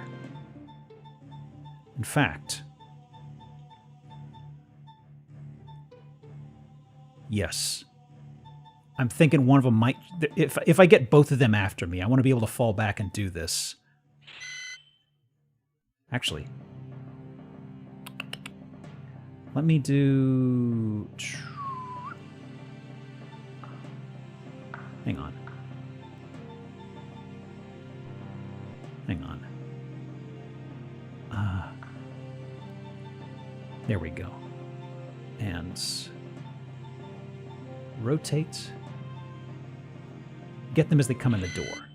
In fact... Yes. I'm thinking one of them might... If I get both of them after me, I want to be able to fall back and do this. Actually. Let me do... Hang on. Hang on. There we go. And... rotate. Get them as they come in the door.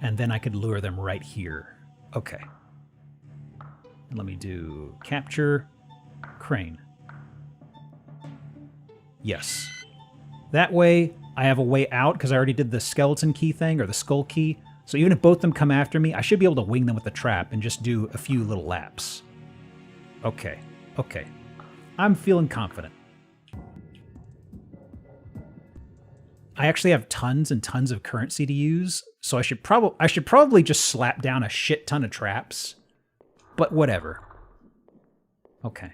And then I could lure them right here. Okay. And let me do capture, crane. Yes. That way, I have a way out, because I already did the skeleton key thing, or the skull key, So even if both of them come after me, I should be able to wing them with the trap and just do a few little laps. Okay, okay. I'm feeling confident. I actually have tons and tons of currency to use, so I should probably just slap down a shit ton of traps. But whatever. Okay.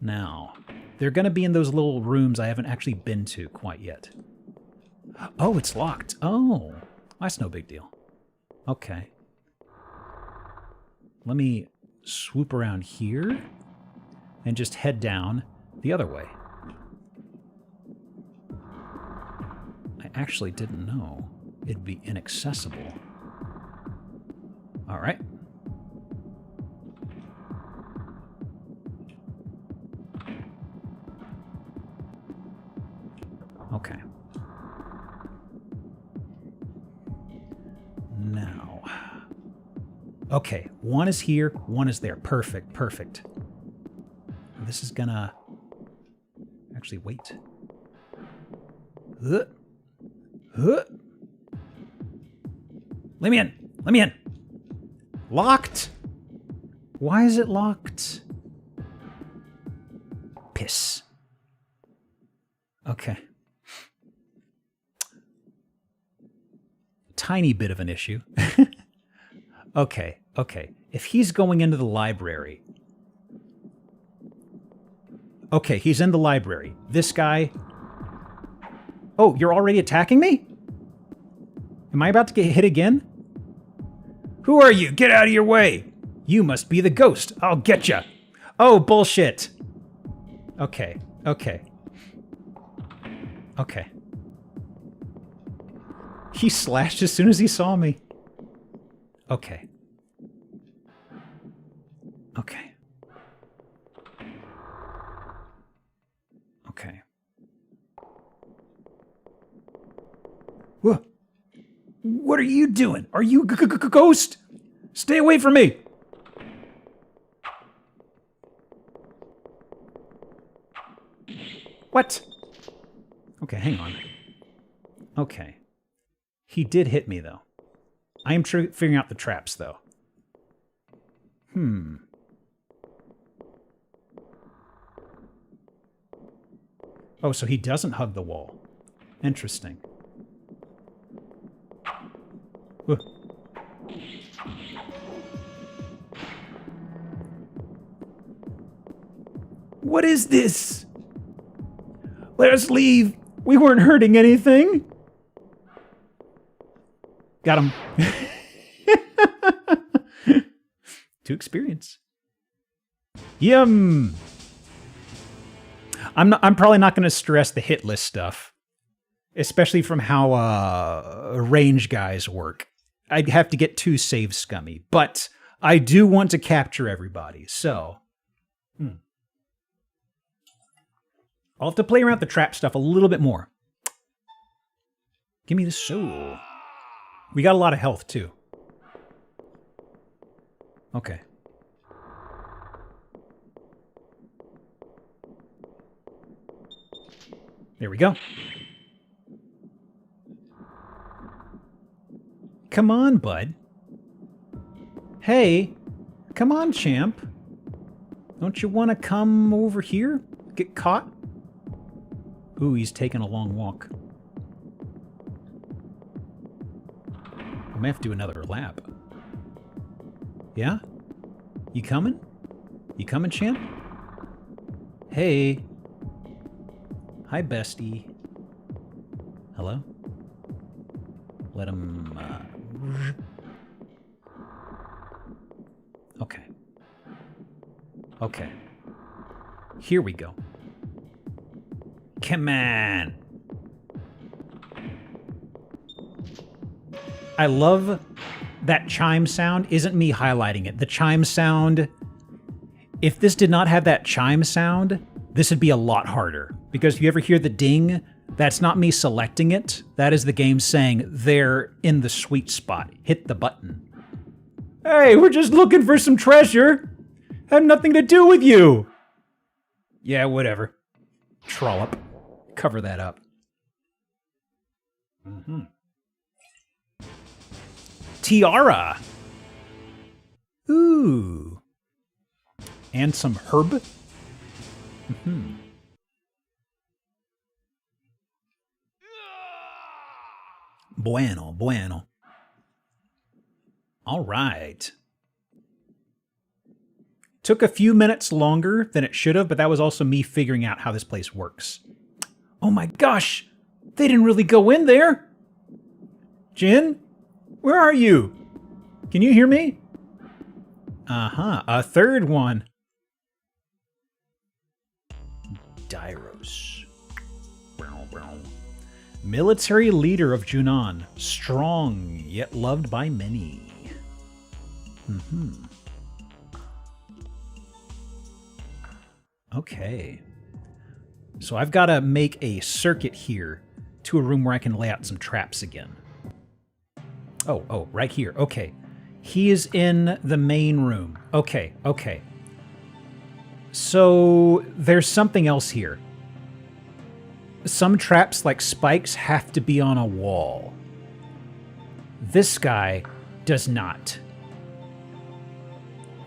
Now, they're going to be in those little rooms I haven't actually been to quite yet. Oh, it's locked. Oh, that's no big deal. Okay. Let me swoop around here and just head down the other way. I actually didn't know it'd be inaccessible. All right. Okay. Now. Okay, one is here, one is there. Perfect, perfect. This is gonna... Actually, wait. Let me in! Let me in! Locked! Why is it locked? Piss. Okay. Tiny bit of an issue. Okay, okay. If he's going into the library... Okay, he's in the library. This guy... Oh, you're already attacking me? Am I about to get hit again? Who are you? Get out of your way! You must be the ghost. I'll get ya! Oh, bullshit! Okay, okay. Okay. He slashed as soon as he saw me. Okay. Okay. Okay. What are you doing? Are you a ghost? Stay away from me! What? Okay, hang on. Okay. He did hit me, though. I am figuring out the traps, though. Oh, so he doesn't hug the wall. Interesting. What is this? Let us leave. We weren't hurting anything. Got him. To experience. Yum. I'm probably not going to stress the hit list stuff, especially from how range guys work. I'd have to get too save scummy, but I do want to capture everybody, so I'll have to play around with the trap stuff a little bit more. Give me the soul. We got a lot of health, too. Okay. There we go. Come on, bud. Hey, come on, champ. Don't you want to come over here? Get caught? Ooh, he's taking a long walk. I may have to do another lap. Yeah? You coming? You coming, champ? Hey. Hi, bestie. Hello? Let him, Okay. Okay. Here we go. Come on! I love that chime sound. Isn't me highlighting it. The chime sound, if this did not have that chime sound, this would be a lot harder. Because if you ever hear the ding, that's not me selecting it. That is the game saying they're in the sweet spot. Hit the button. Hey, we're just looking for some treasure. Had nothing to do with you. Yeah, whatever. Trollop. Cover that up. tiara. Ooh. And some herb. Bueno, bueno. All right. Took a few minutes longer than it should have, but that was also me figuring out how this place works. Oh my gosh! They didn't really go in there! Jin? Where are you? Can you hear me? Uh-huh, a third one. Dairos. Military leader of Junon. Strong, yet loved by many. Okay. So I've got to make a circuit here to a room where I can lay out some traps again. Oh, right here. Okay. He is in the main room. Okay. So there's something else here. Some traps, like spikes, have to be on a wall. This guy does not.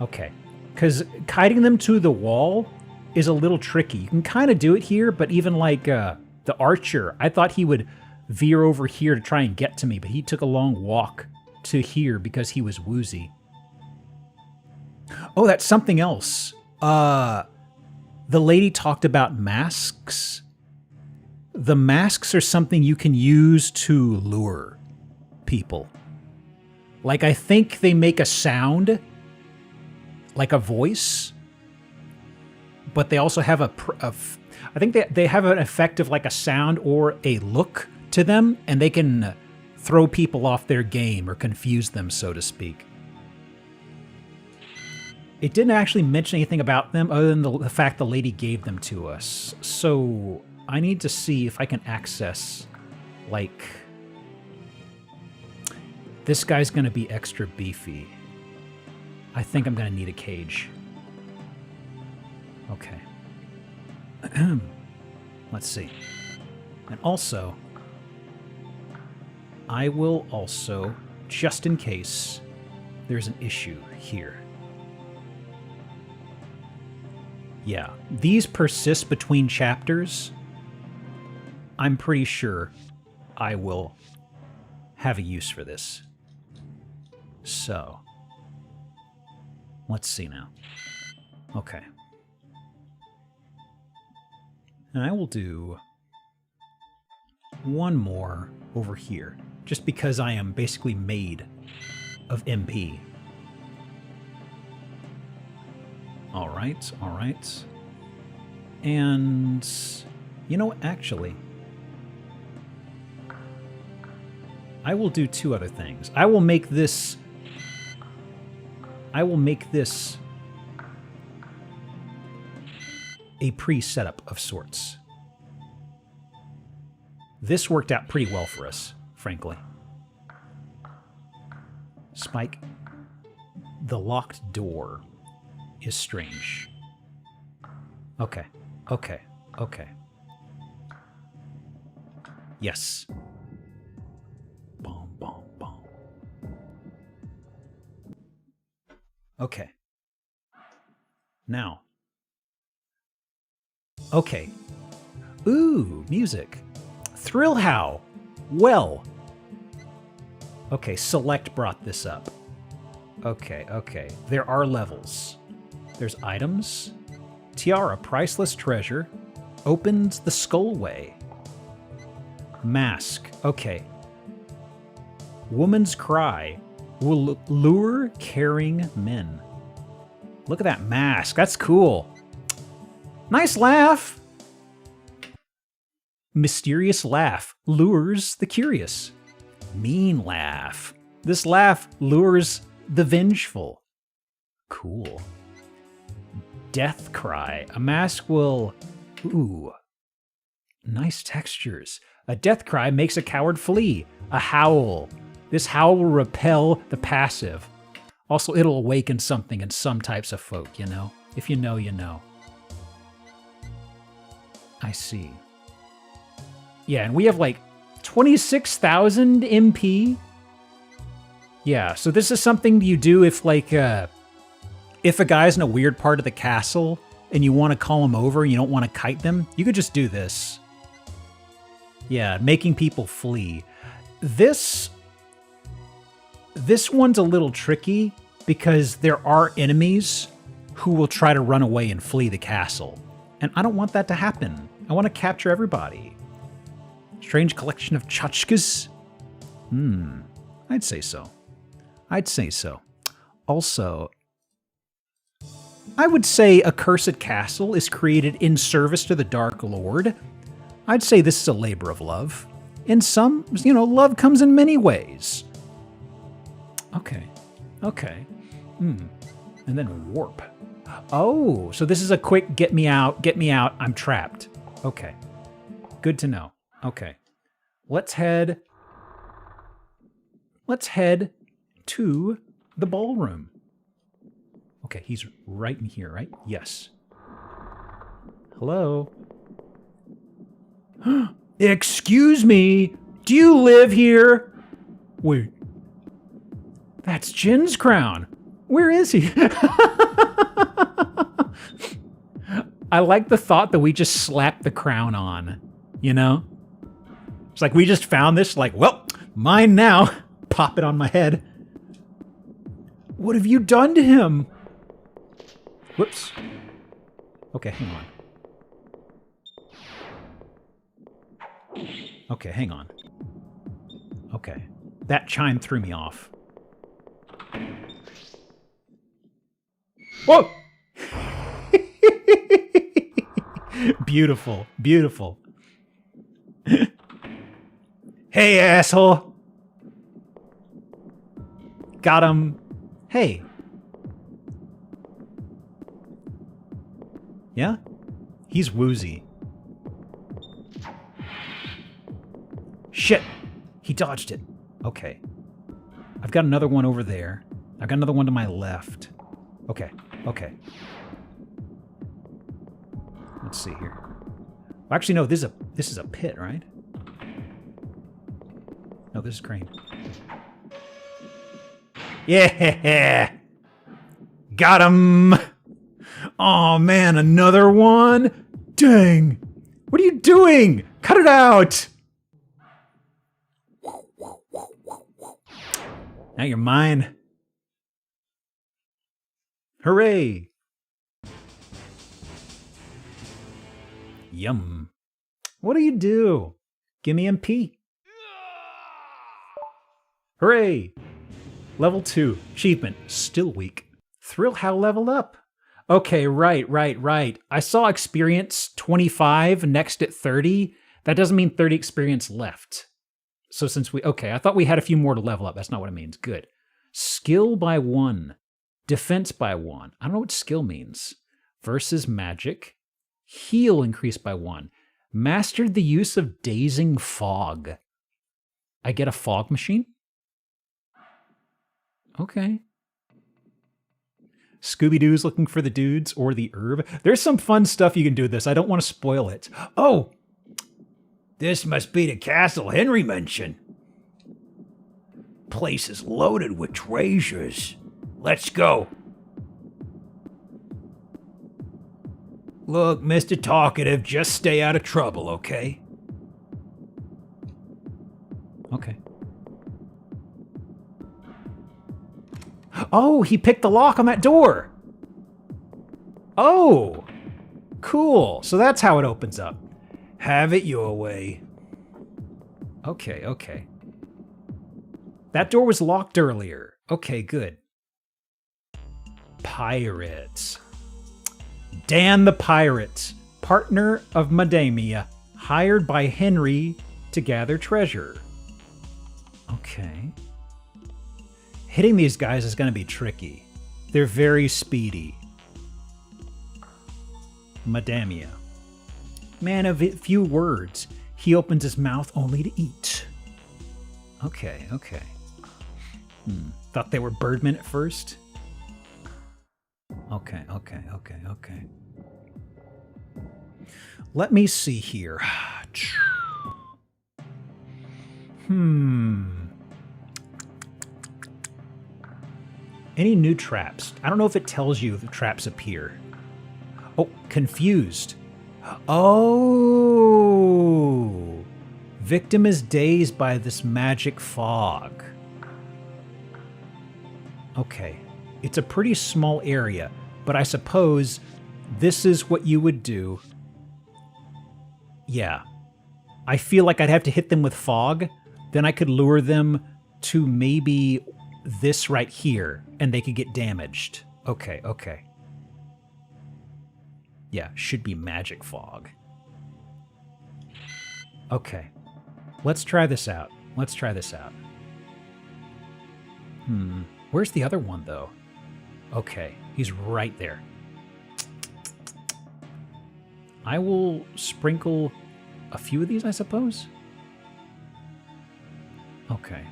Okay. Because kiting them to the wall is a little tricky. You can kind of do it here, but even like the archer, I thought he would veer over here to try and get to me, but he took a long walk to here because he was woozy. Oh, that's something else. The lady talked about masks. The masks are something you can use to lure people. Like, I think they make a sound, like a voice, but they also have I think they have an effect of like a sound or a look to them, and they can throw people off their game or confuse them, so to speak. It didn't actually mention anything about them other than the fact the lady gave them to us. So I need to see if I can access, like... This guy's going to be extra beefy. I think I'm going to need a cage. Okay. Let's see. And also, I will also, just in case there's an issue here. Yeah, these persist between chapters. I'm pretty sure I will have a use for this. So, let's see now. Okay. And I will do one more over here, just because I am basically made of MP. All right. And, you know, actually, I will do two other things. I will make this a pre-setup of sorts. This worked out pretty well for us, frankly. Spike. The locked door is strange. Okay. Yes. Boom. Okay. Now. Okay. Ooh, music. Thrill How. Well. Okay, Select brought this up. Okay. There are levels. There's items. Tiara, priceless treasure. Opens the Skullway. Mask. Okay. Woman's Cry. Will lure caring men. Look at that mask. That's cool. Nice laugh. Mysterious laugh lures the curious. Mean laugh. This laugh lures the vengeful. Cool. Death cry. A mask will... Ooh. Nice textures. A death cry makes a coward flee. A howl. This howl will repel the passive. Also, it'll awaken something in some types of folk, you know? If you know, you know. I see. Yeah, and we have like 26,000 MP. Yeah, so this is something you do if, like, if a guy's in a weird part of the castle and you want to call him over and you don't want to kite them, you could just do this. Yeah, making people flee. This one's a little tricky because there are enemies who will try to run away and flee the castle. And I don't want that to happen. I want to capture everybody. Strange collection of tchotchkes? I'd say so. I'd say so. Also, I would say a cursed castle is created in service to the Dark Lord. I'd say this is a labor of love. In some, love comes in many ways. Okay. Okay. And then warp. Oh, so this is a quick get me out, I'm trapped. Okay. Good to know. Okay. Let's head to the ballroom. Okay, he's right in here, right? Yes. Hello? Excuse me, do you live here? Wait. That's Jin's crown. Where is he? I like the thought that we just slapped the crown on, you know? It's like we just found this, like, well, mine now. Pop it on my head. What have you done to him? Whoops. Okay, hang on. Okay, hang on. Okay. That chime threw me off. Whoa! Beautiful, beautiful. Hey, asshole! Got him. Hey. Yeah? He's woozy. Shit! He dodged it. Okay. I've got another one over there. I've got another one to my left. Okay, okay. Let's see here. Well, actually, no, this is a pit, right? No, this is crane. Yeah! Got him! Oh man, another one? Dang! What are you doing? Cut it out! Now you're mine. Hooray! Yum. What do you do? Give me MP. Hooray! Level 2. Achievement. Still weak. Thrill how leveled up. Okay, right. I saw experience 25 next at 30. That doesn't mean 30 experience left. So since okay, I thought we had a few more to level up. That's not what it means. Good. Skill by 1. Defense by 1. I don't know what skill means. Versus magic. Heal increased by 1. Mastered the use of dazing fog. I get a fog machine? Okay. Scooby-Doo's looking for the dudes or the herb. There's some fun stuff you can do with this. I don't want to spoil it. Oh! This must be the castle Henry mentioned. Place is loaded with treasures. Let's go. Look, Mr. Talkative, just stay out of trouble, okay? Okay. Oh, he picked the lock on that door. Oh, cool. So that's how it opens up. Have it your way. Okay. That door was locked earlier. Okay, good. Pirates. Dan the Pirate, partner of Madamia, hired by Henry to gather treasure. Okay. Hitting these guys is going to be tricky. They're very speedy. Madamia. Man of few words. He opens his mouth only to eat. Okay. Thought they were birdmen at first. Okay. Let me see here. Any new traps? I don't know if it tells you if the traps appear. Oh, confused. Oh! Victim is dazed by this magic fog. Okay. It's a pretty small area, but I suppose this is what you would do. Yeah. I feel like I'd have to hit them with fog. Then I could lure them to maybe this right here, and they could get damaged. Okay, okay. Yeah, should be magic fog. Okay. Let's try this out. Let's try this out. Where's the other one, though? Okay, he's right there. I will sprinkle a few of these, I suppose? Okay.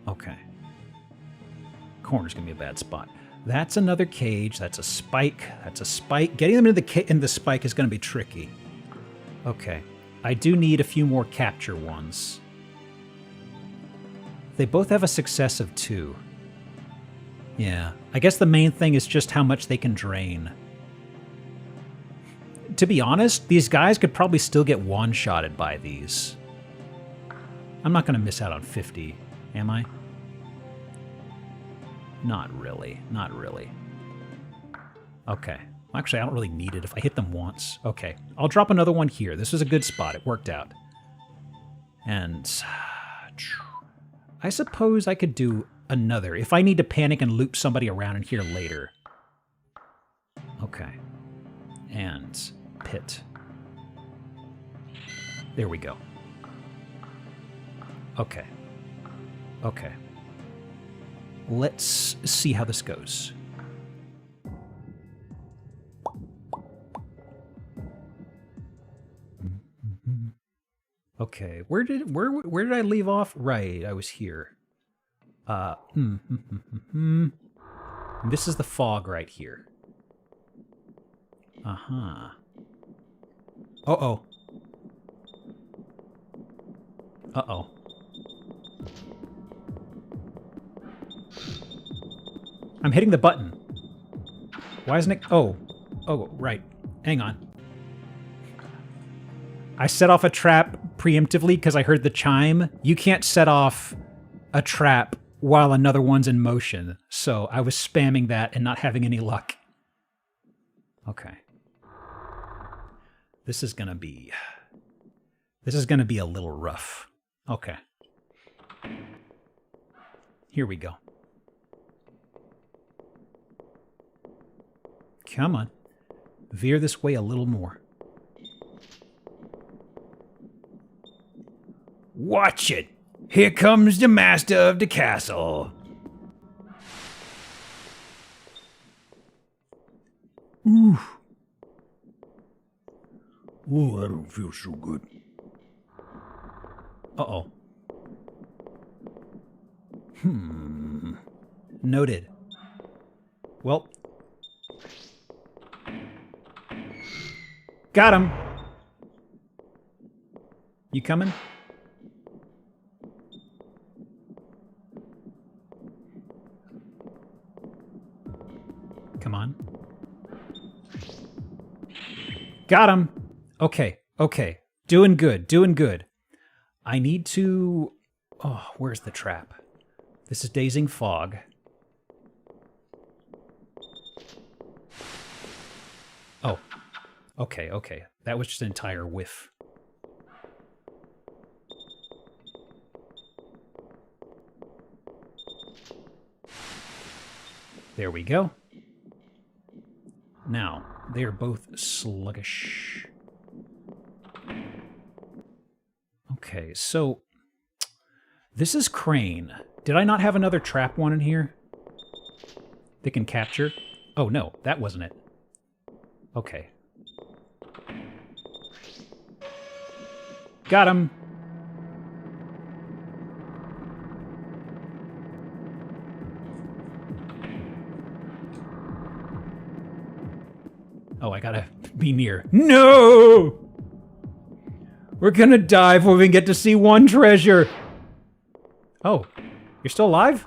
Okay. Corner's gonna be a bad spot. That's another cage. That's a spike. That's a spike. Getting them in the spike is gonna be tricky. Okay. I do need a few more capture ones. They both have a success of 2. Yeah. I guess the main thing is just how much they can drain. To be honest, these guys could probably still get one-shotted by these. I'm not going to miss out on 50, am I? Not really. Not really. Okay. Actually, I don't really need it if I hit them once. Okay. I'll drop another one here. This was a good spot. It worked out. And I suppose I could do another if I need to panic and loop somebody around in here later. Okay. And pit. There we go. Okay. Okay. Let's see how this goes. Okay, where did I leave off? Right, I was here. This is the fog right here. Uh-huh. Uh-oh. Uh-oh. I'm hitting the button. Why isn't it? Oh. Oh, right. Hang on. I set off a trap preemptively because I heard the chime. You can't set off a trap while another one's in motion. So I was spamming that and not having any luck. Okay. This is gonna be a little rough. Okay. Here we go. Come on. Veer this way a little more. Watch it! Here comes the master of the castle. Ooh. Ooh, I don't feel so good. Uh-oh. Noted. Well. Got him! You coming? Come on. Got him! Okay, okay. Doing good, doing good. I need to... Oh, where's the trap? This is Dazing Fog. Oh. Okay, okay. That was just an entire whiff. There we go. Now, they are both sluggish. Okay, so... This is Crane. Did I not have another trap one in here? They can capture? Oh, no, that wasn't it. Okay. Got him! Oh, I gotta be near. No! We're gonna die before we get to see one treasure! Oh, you're still alive?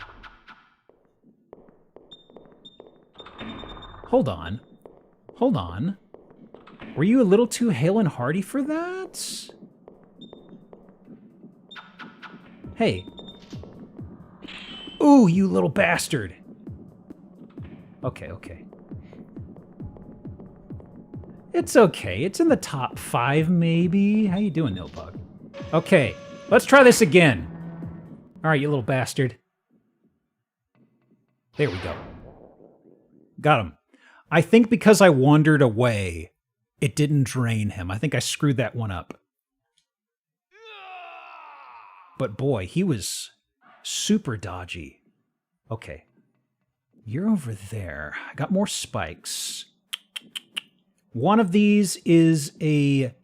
Hold on. Hold on. Were you a little too hale and hearty for that? Hey. Ooh, you little bastard. Okay, okay. It's okay. It's in the top 5, maybe. How you doing, Nilbug? Okay, let's try this again. All right, you little bastard. There we go. Got him. I think because I wandered away, it didn't drain him. I think I screwed that one up. But boy, he was super dodgy. Okay. You're over there. I got more spikes. One of these is a...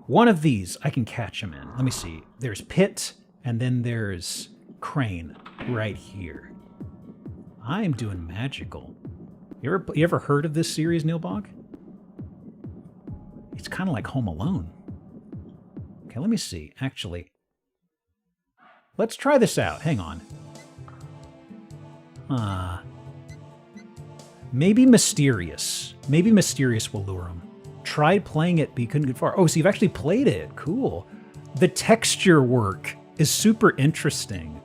One of these I can catch him in. Let me see. There's Pit, and then there's Crane right here. I'm doing magical. You ever heard of this series, Nilbog? It's kind of like Home Alone. Okay, let me see. Actually, let's try this out. Hang on. Maybe Mysterious. Maybe Mysterious will lure him. Tried playing it, but you couldn't get far. Oh, so you've actually played it. Cool. The texture work is super interesting.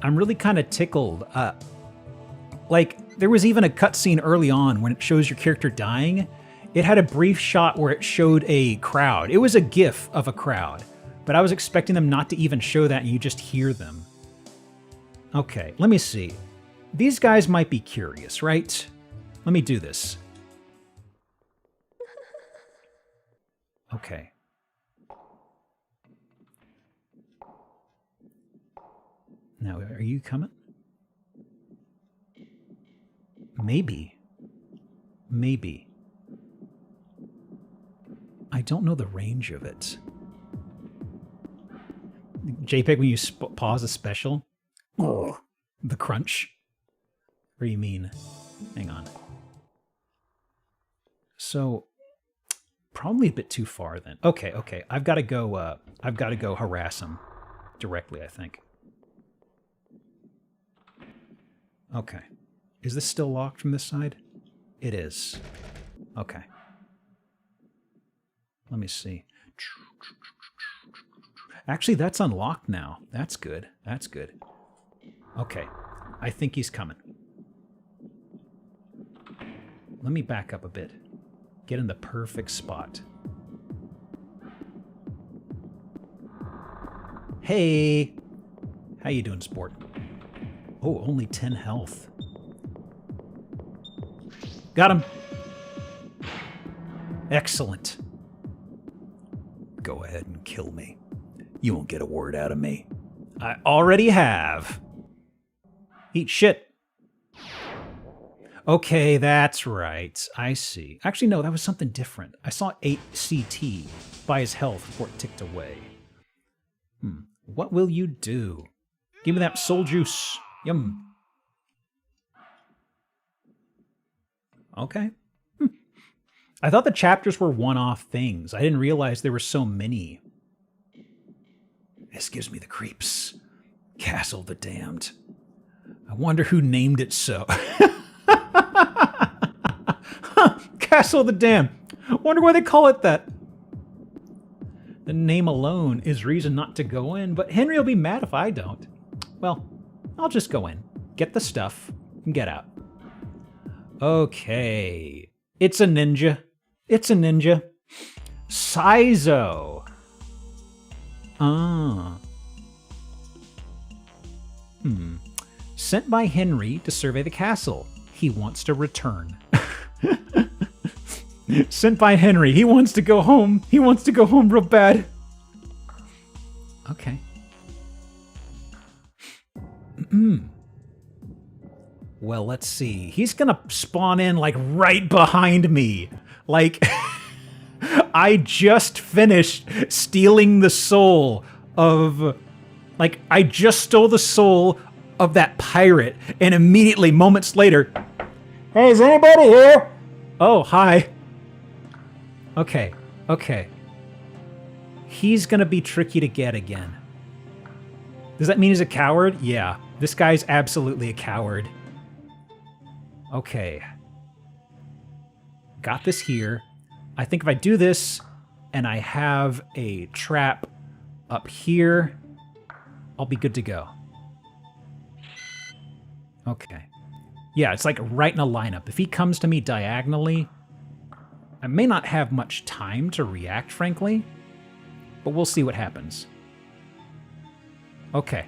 I'm really kind of tickled. Like, there was even a cutscene early on when it shows your character dying. It had a brief shot where it showed a crowd. It was a GIF of a crowd, but I was expecting them not to even show that and you just hear them. Okay, let me see. These guys might be curious, right? Let me do this. Okay. Now, are you coming? Maybe. Maybe. I don't know the range of it. JPEG, when you pause a special? Oh. The crunch? Or you mean? Hang on. So, probably a bit too far then. Okay, okay. I've got to go harass him directly, I think. Okay. Is this still locked from this side? It is. Okay. Let me see. Actually, that's unlocked now. That's good. That's good. Okay. I think he's coming. Let me back up a bit. Get in the perfect spot. Hey! How you doing, sport? Oh, only 10 health. Got him. Excellent. Go ahead and kill me. You won't get a word out of me. I already have. Eat shit. Okay, that's right. I see. Actually, no, that was something different. I saw 8 CT by his health before it ticked away. What will you do? Give me that soul juice. Yum. Okay. I thought the chapters were one-off things. I didn't realize there were so many. This gives me the creeps. Castle the Damned. I wonder who named it so. Castle the Damned. Wonder why they call it that. The name alone is reason not to go in, but Henry will be mad if I don't. Well, I'll just go in, get the stuff, and get out. Okay. It's a ninja. It's a ninja. Sizo. Sent by Henry to survey the castle. He wants to return. Sent by Henry. He wants to go home. He wants to go home real bad. Okay. Well, let's see. He's gonna spawn in, like, right behind me. Like, I just finished stealing the soul of... Like, I just stole the soul of that pirate, and immediately, moments later... Hey, is anybody here? Oh, hi. Okay, okay. He's gonna be tricky to get again. Does that mean he's a coward? Yeah. This guy's absolutely a coward. Okay. Got this here. I think if I do this and I have a trap up here, I'll be good to go. Okay. Yeah, it's like right in a lineup. If he comes to me diagonally, I may not have much time to react, frankly, but we'll see what happens. Okay.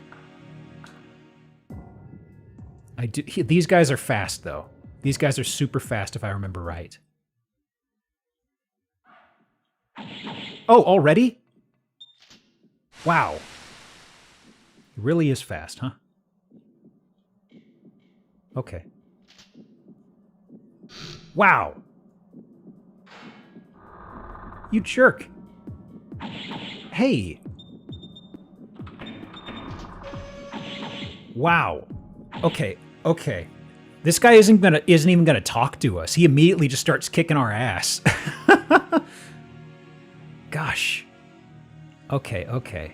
These guys are fast, though. These guys are super fast, if I remember right. Oh, already? Wow. He really is fast, huh? Okay. Wow. You jerk. Hey. Wow. Okay, okay. This guy isn't even gonna talk to us. He immediately just starts kicking our ass. Gosh. Okay, okay.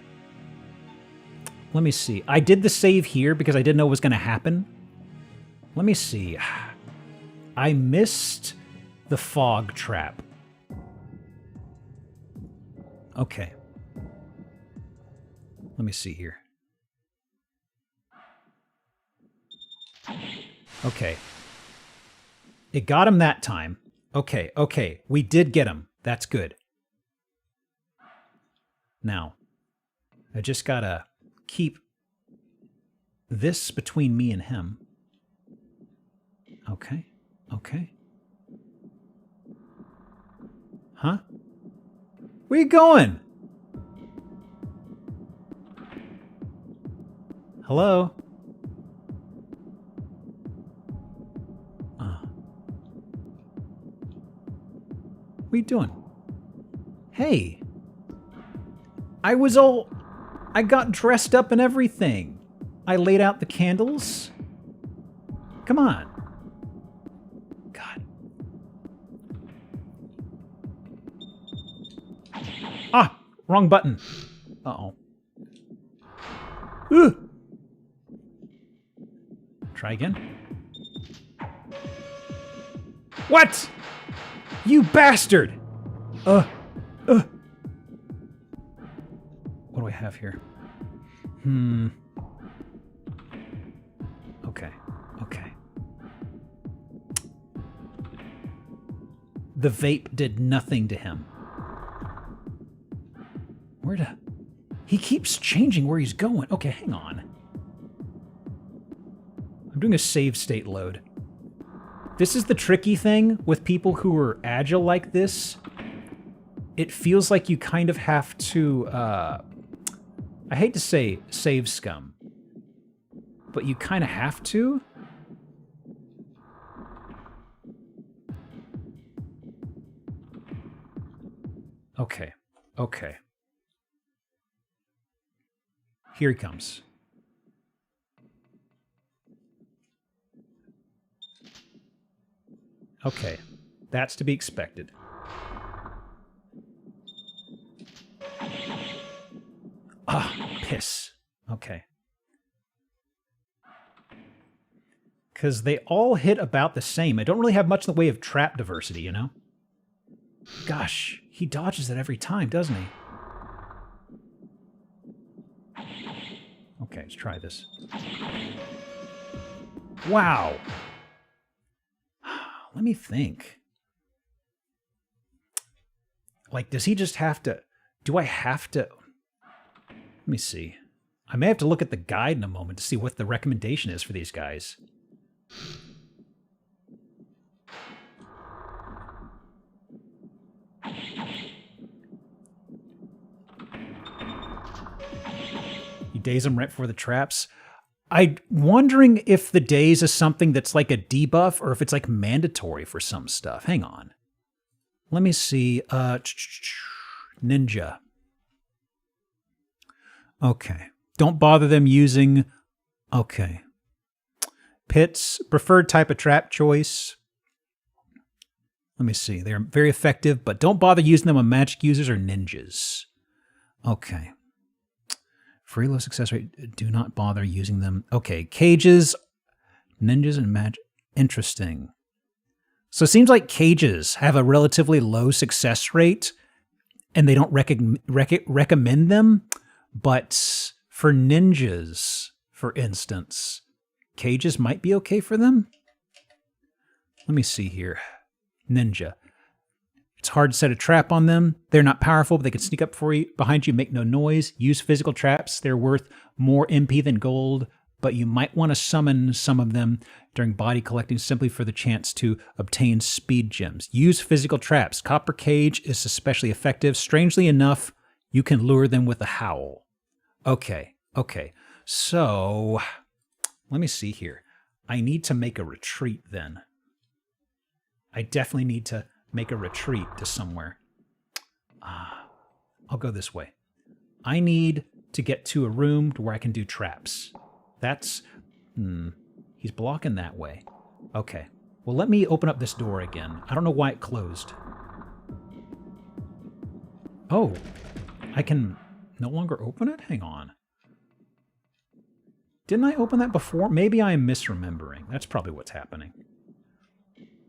Let me see. I did the save here because I didn't know what was gonna happen. Let me see. I missed the fog trap. Okay. Let me see here. Okay. It got him that time. Okay, okay. We did get him. That's good. Now, I just gotta keep this between me and him. Okay, okay. Huh? Where you going? Hello? What are you doing? Hey. I got dressed up and everything. I laid out the candles. Come on. God. Ah, wrong button. Uh-oh. Ugh. Try again. What? You bastard! What do I have here? Okay, okay. The vape did nothing to him. He keeps changing where he's going. Okay, hang on. I'm doing a save state load. This is the tricky thing with people who are agile like this. It feels like you kind of have to, I hate to say save scum, but you kind of have to. Okay, okay. Here he comes. Okay, that's to be expected. Ah, piss. Okay. Because they all hit about the same. I don't really have much in the way of trap diversity, you know? Gosh, he dodges it every time, doesn't he? Okay, let's try this. Wow. Let me think. Like, does he just have to... Do I have to... Let me see. I may have to look at the guide in a moment to see what the recommendation is for these guys. You daze them right before the traps. I'm wondering if the daze is something that's like a debuff or if it's like mandatory for some stuff. Hang on. Let me see. Ninja. Okay. Don't bother them using... Okay. Pits. Preferred type of trap choice. Let me see. They're very effective, but don't bother using them on magic users or ninjas. Okay. Very low success rate. Do not bother using them. Okay, cages, ninjas, and magic. Interesting. So it seems like cages have a relatively low success rate, and they don't recommend them. But for ninjas, for instance, cages might be okay for them. Let me see here. Ninja. It's hard to set a trap on them. They're not powerful, but they can sneak up behind you, make no noise. Use physical traps. They're worth more MP than gold, but you might want to summon some of them during body collecting simply for the chance to obtain speed gems. Use physical traps. Copper cage is especially effective. Strangely enough, you can lure them with a howl. Okay. So, let me see here. I need to make a retreat then. I definitely need to make a retreat to somewhere. I'll go this way. I need to get to a room where I can do traps. That's... he's blocking that way. Okay. Well, let me open up this door again. I don't know why it closed. Oh. I can no longer open it? Hang on. Didn't I open that before? Maybe I am misremembering. That's probably what's happening.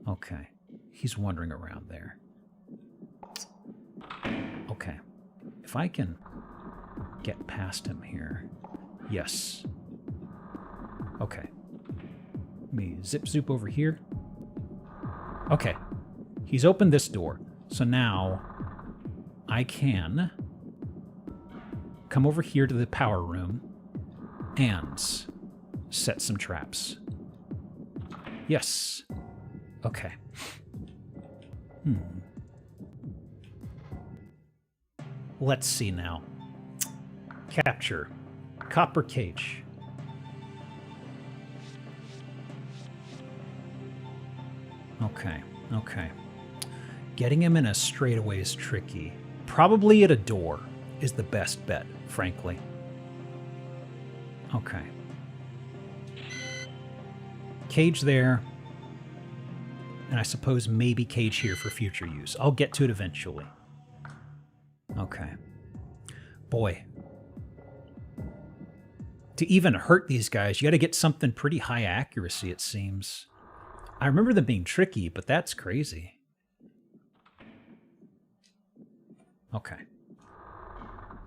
Okay. He's wandering around there. Okay. If I can get past him here. Yes. Okay. Let me zip-zoop over here. Okay. He's opened this door. So now I can come over here to the power room and set some traps. Yes. Okay. Let's see now. Capture. Copper cage. Okay. Getting him in a straightaway is tricky. Probably at a door is the best bet, frankly. Okay. Cage there. And I suppose maybe cage here for future use. I'll get to it eventually. Okay. Boy. To even hurt these guys, you got to get something pretty high accuracy, it seems. I remember them being tricky, but that's crazy. Okay.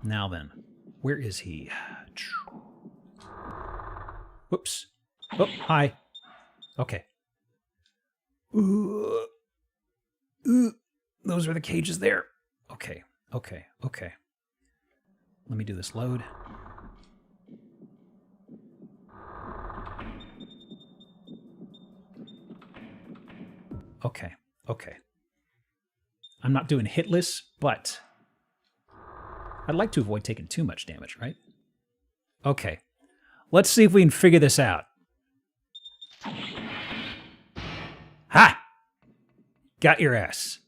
Now then, where is he? Whoops. Oh, hi. Okay. Those are the cages there. Okay. Let me do this load. Okay. I'm not doing hitless, but I'd like to avoid taking too much damage, right? Okay. Let's see if we can figure this out. Ha! Got your ass.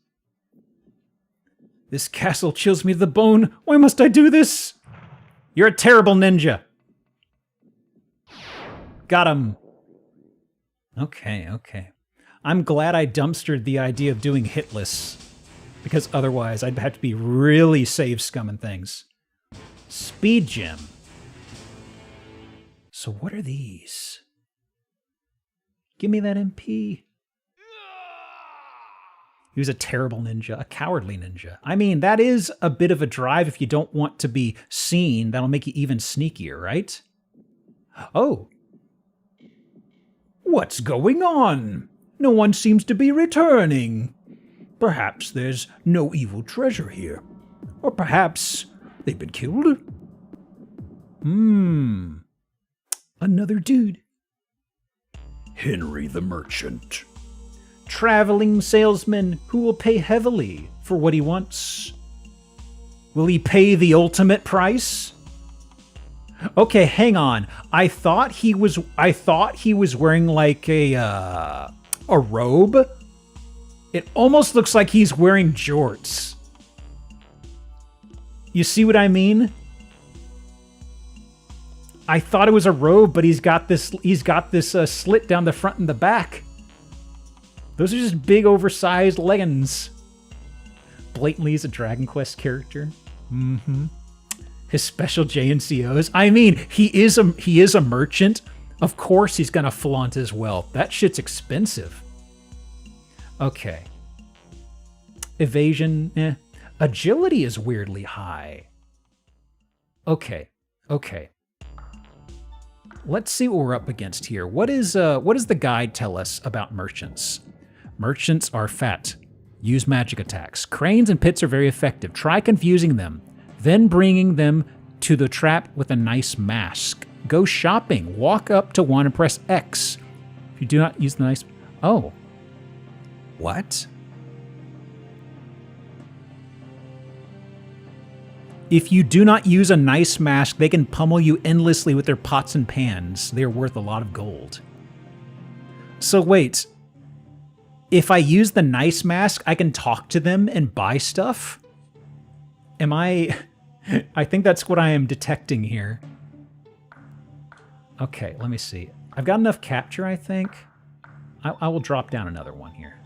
This castle chills me to the bone. Why must I do this? You're a terrible ninja. Got him. Okay. I'm glad I dumpstered the idea of doing hitless, because otherwise I'd have to be really save scumming things. Speed gem. So what are these? Give me that MP. He was a terrible ninja, a cowardly ninja. I mean, that is a bit of a drive if you don't want to be seen. That'll make you even sneakier, right? Oh. What's going on? No one seems to be returning. Perhaps there's no evil treasure here. Or perhaps they've been killed? Another dude. Henry the Merchant. Traveling salesman who will pay heavily for what he wants. Will he pay the ultimate price? Okay, hang on. I thought he was wearing like a robe. It almost looks like he's wearing jorts. You see what I mean? I thought it was a robe, but he's got this slit down the front and the back. Those are just big, oversized leggings. Blatantly is a Dragon Quest character. His special JNCOs. I mean, he is a merchant. Of course he's gonna flaunt his wealth. That shit's expensive. Okay. Evasion, eh. Agility is weirdly high. Okay. Okay. Let's see what we're up against here. What does the guide tell us about merchants? Merchants are fat. Use magic attacks. Cranes and pits are very effective. Try confusing them, then bringing them to the trap with a nice mask. Go shopping. Walk up to one and press X. If you do not use the nice... Oh. What? If you do not use a nice mask, they can pummel you endlessly with their pots and pans. They're worth a lot of gold. So wait, if I use the nice mask, I can talk to them and buy stuff? Am I... I think that's what I am detecting here. Okay, let me see. I've got enough capture, I think. I will drop down another one here.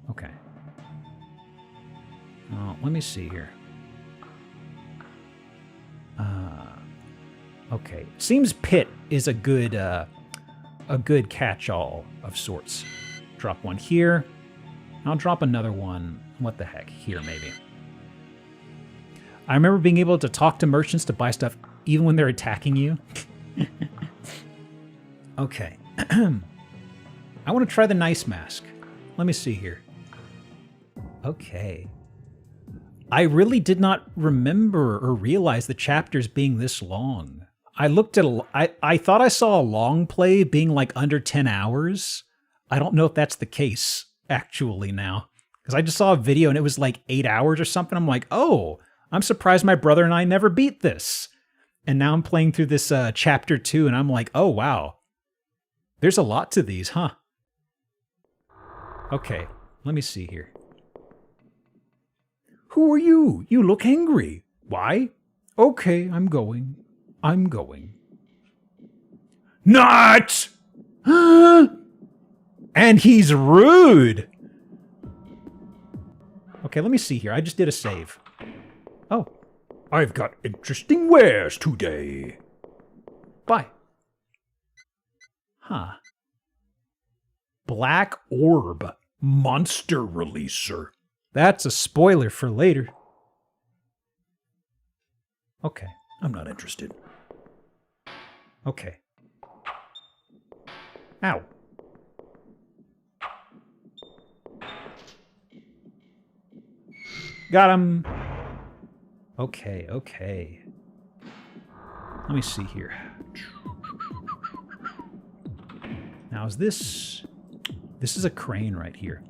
Okay. Let me see here. Okay. Seems pit is a good catch-all of sorts. Drop one here. I'll drop another one. What the heck? Here, maybe. I remember being able to talk to merchants to buy stuff even when they're attacking you. Okay. I want to try the nice mask. Let me see here. Okay. I really did not remember or realize the chapters being this long. I looked at I thought I saw a long play being like under 10 hours. I don't know if that's the case actually now. Because I just saw a video and it was like 8 hours or something. I'm like, oh, I'm surprised my brother and I never beat this. And now I'm playing through this chapter 2 and I'm like, oh wow. There's a lot to these, huh? Okay, let me see here. Who are you? You look angry. Why? Okay, I'm going. I'm going. Not! And he's rude! Okay, let me see here. I just did a save. Oh. I've got interesting wares today. Bye. Huh. Black Orb. Monster Releaser. That's a spoiler for later. Okay. I'm not interested. Okay. Ow. Got him. Okay, okay. Let me see here. Now is this... This is a crane right here.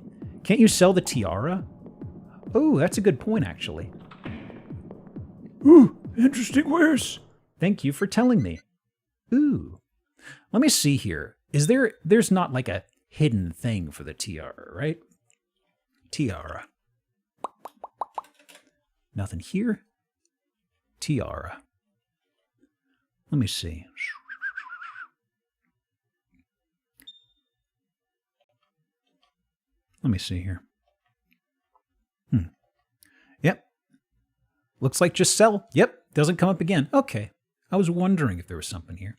Can't you sell the tiara? Oh, that's a good point, actually. Ooh, interesting wares. Thank you for telling me. Ooh. Let me see here. Is there's not like a hidden thing for the tiara, right? Tiara. Nothing here. Tiara. Let me see. Let me see here. Yep. Looks like just sell. Yep. Doesn't come up again. Okay. I was wondering if there was something here.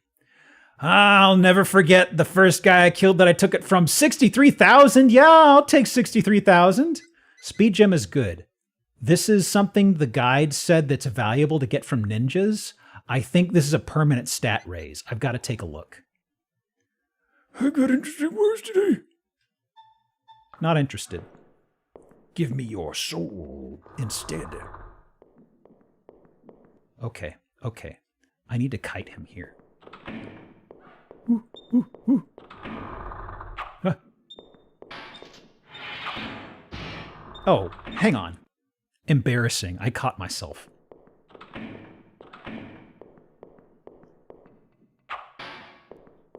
I'll never forget the first guy I killed that I took it from. 63,000. Yeah, I'll take 63,000. Speed gem is good. This is something the guide said that's valuable to get from ninjas. I think this is a permanent stat raise. I've got to take a look. I got interesting words today. Not interested. Give me your soul instead. Okay, okay. I need to kite him here. Ooh, ooh, ooh. Huh. Oh, hang on. Embarrassing. I caught myself.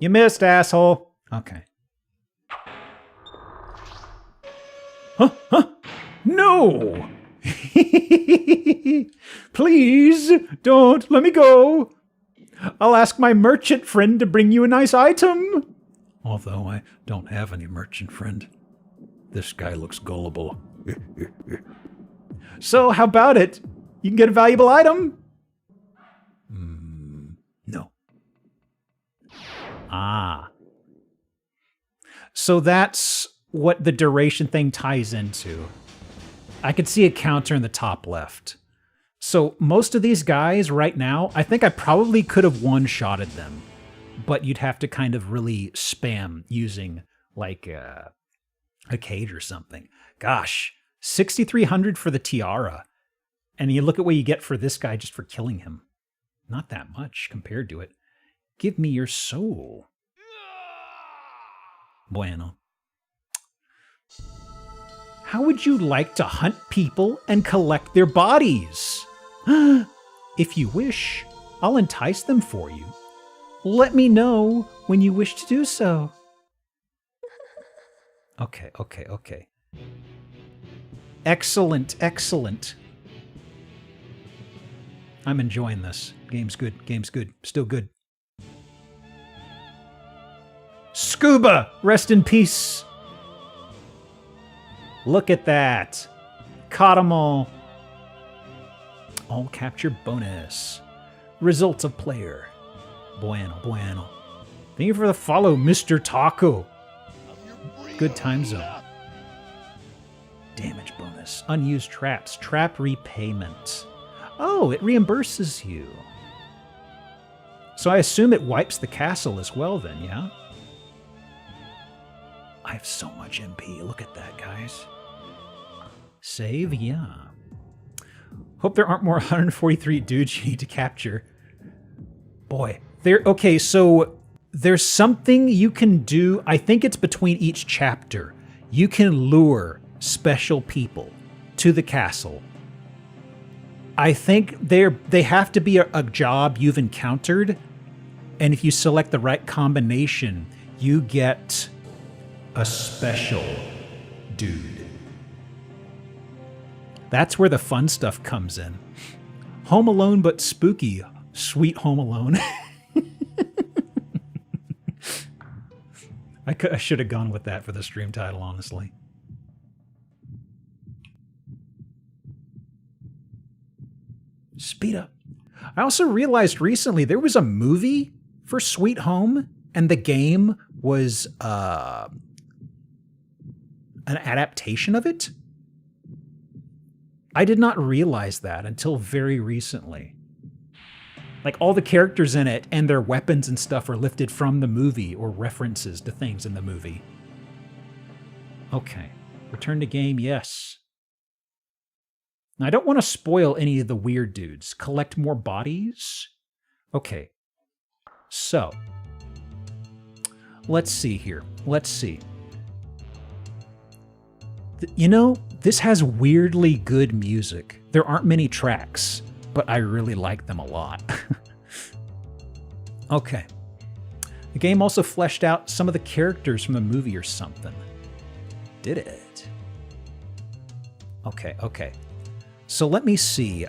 You missed, asshole. Okay. Huh? Huh? No! Please, don't let me go. I'll ask my merchant friend to bring you a nice item. Although I don't have any merchant friend. This guy looks gullible. So, how about it? You can get a valuable item. No. Ah. So that's what the duration thing ties into. I could see a counter in the top left. So most of these guys right now, I think I probably could have one-shotted them, but you'd have to kind of really spam using like a cage or something. Gosh, 6,300 for the tiara. And you look at what you get for this guy just for killing him. Not that much compared to it. Give me your soul. Bueno. How would you like to hunt people and collect their bodies? If you wish, I'll entice them for you. Let me know when you wish to do so. Okay. Excellent. I'm enjoying this. Game's good. Still good. Scuba! Rest in peace. Look at that. Caught them all. All capture bonus. Results of player. Bueno. Thank you for the follow, Mr. Taco. Good time zone. Damage bonus. Unused traps. Trap repayment. Oh, it reimburses you. So I assume it wipes the castle as well then, yeah? I have so much MP. Look at that, guys. Save, yeah. Hope there aren't more 143 dudes you need to capture. Boy, okay, so there's something you can do. I think it's between each chapter. You can lure special people to the castle. I think they have to be a job you've encountered, and if you select the right combination, you get a special dude. That's where the fun stuff comes in. Home Alone but spooky. Sweet Home Alone. I should have gone with that for the stream title, honestly. Speed up. I also realized recently there was a movie for Sweet Home, and the game was an adaptation of it. I did not realize that until very recently. Like all the characters in it and their weapons and stuff are lifted from the movie or references to things in the movie. Okay. Return to game, yes. Now, I don't want to spoil any of the weird dudes. Collect more bodies? Okay. So, let's see here. Let's see. You know, this has weirdly good music. There aren't many tracks, but I really like them a lot. Okay. The game also fleshed out some of the characters from the movie or something. Did it? Okay. So let me see.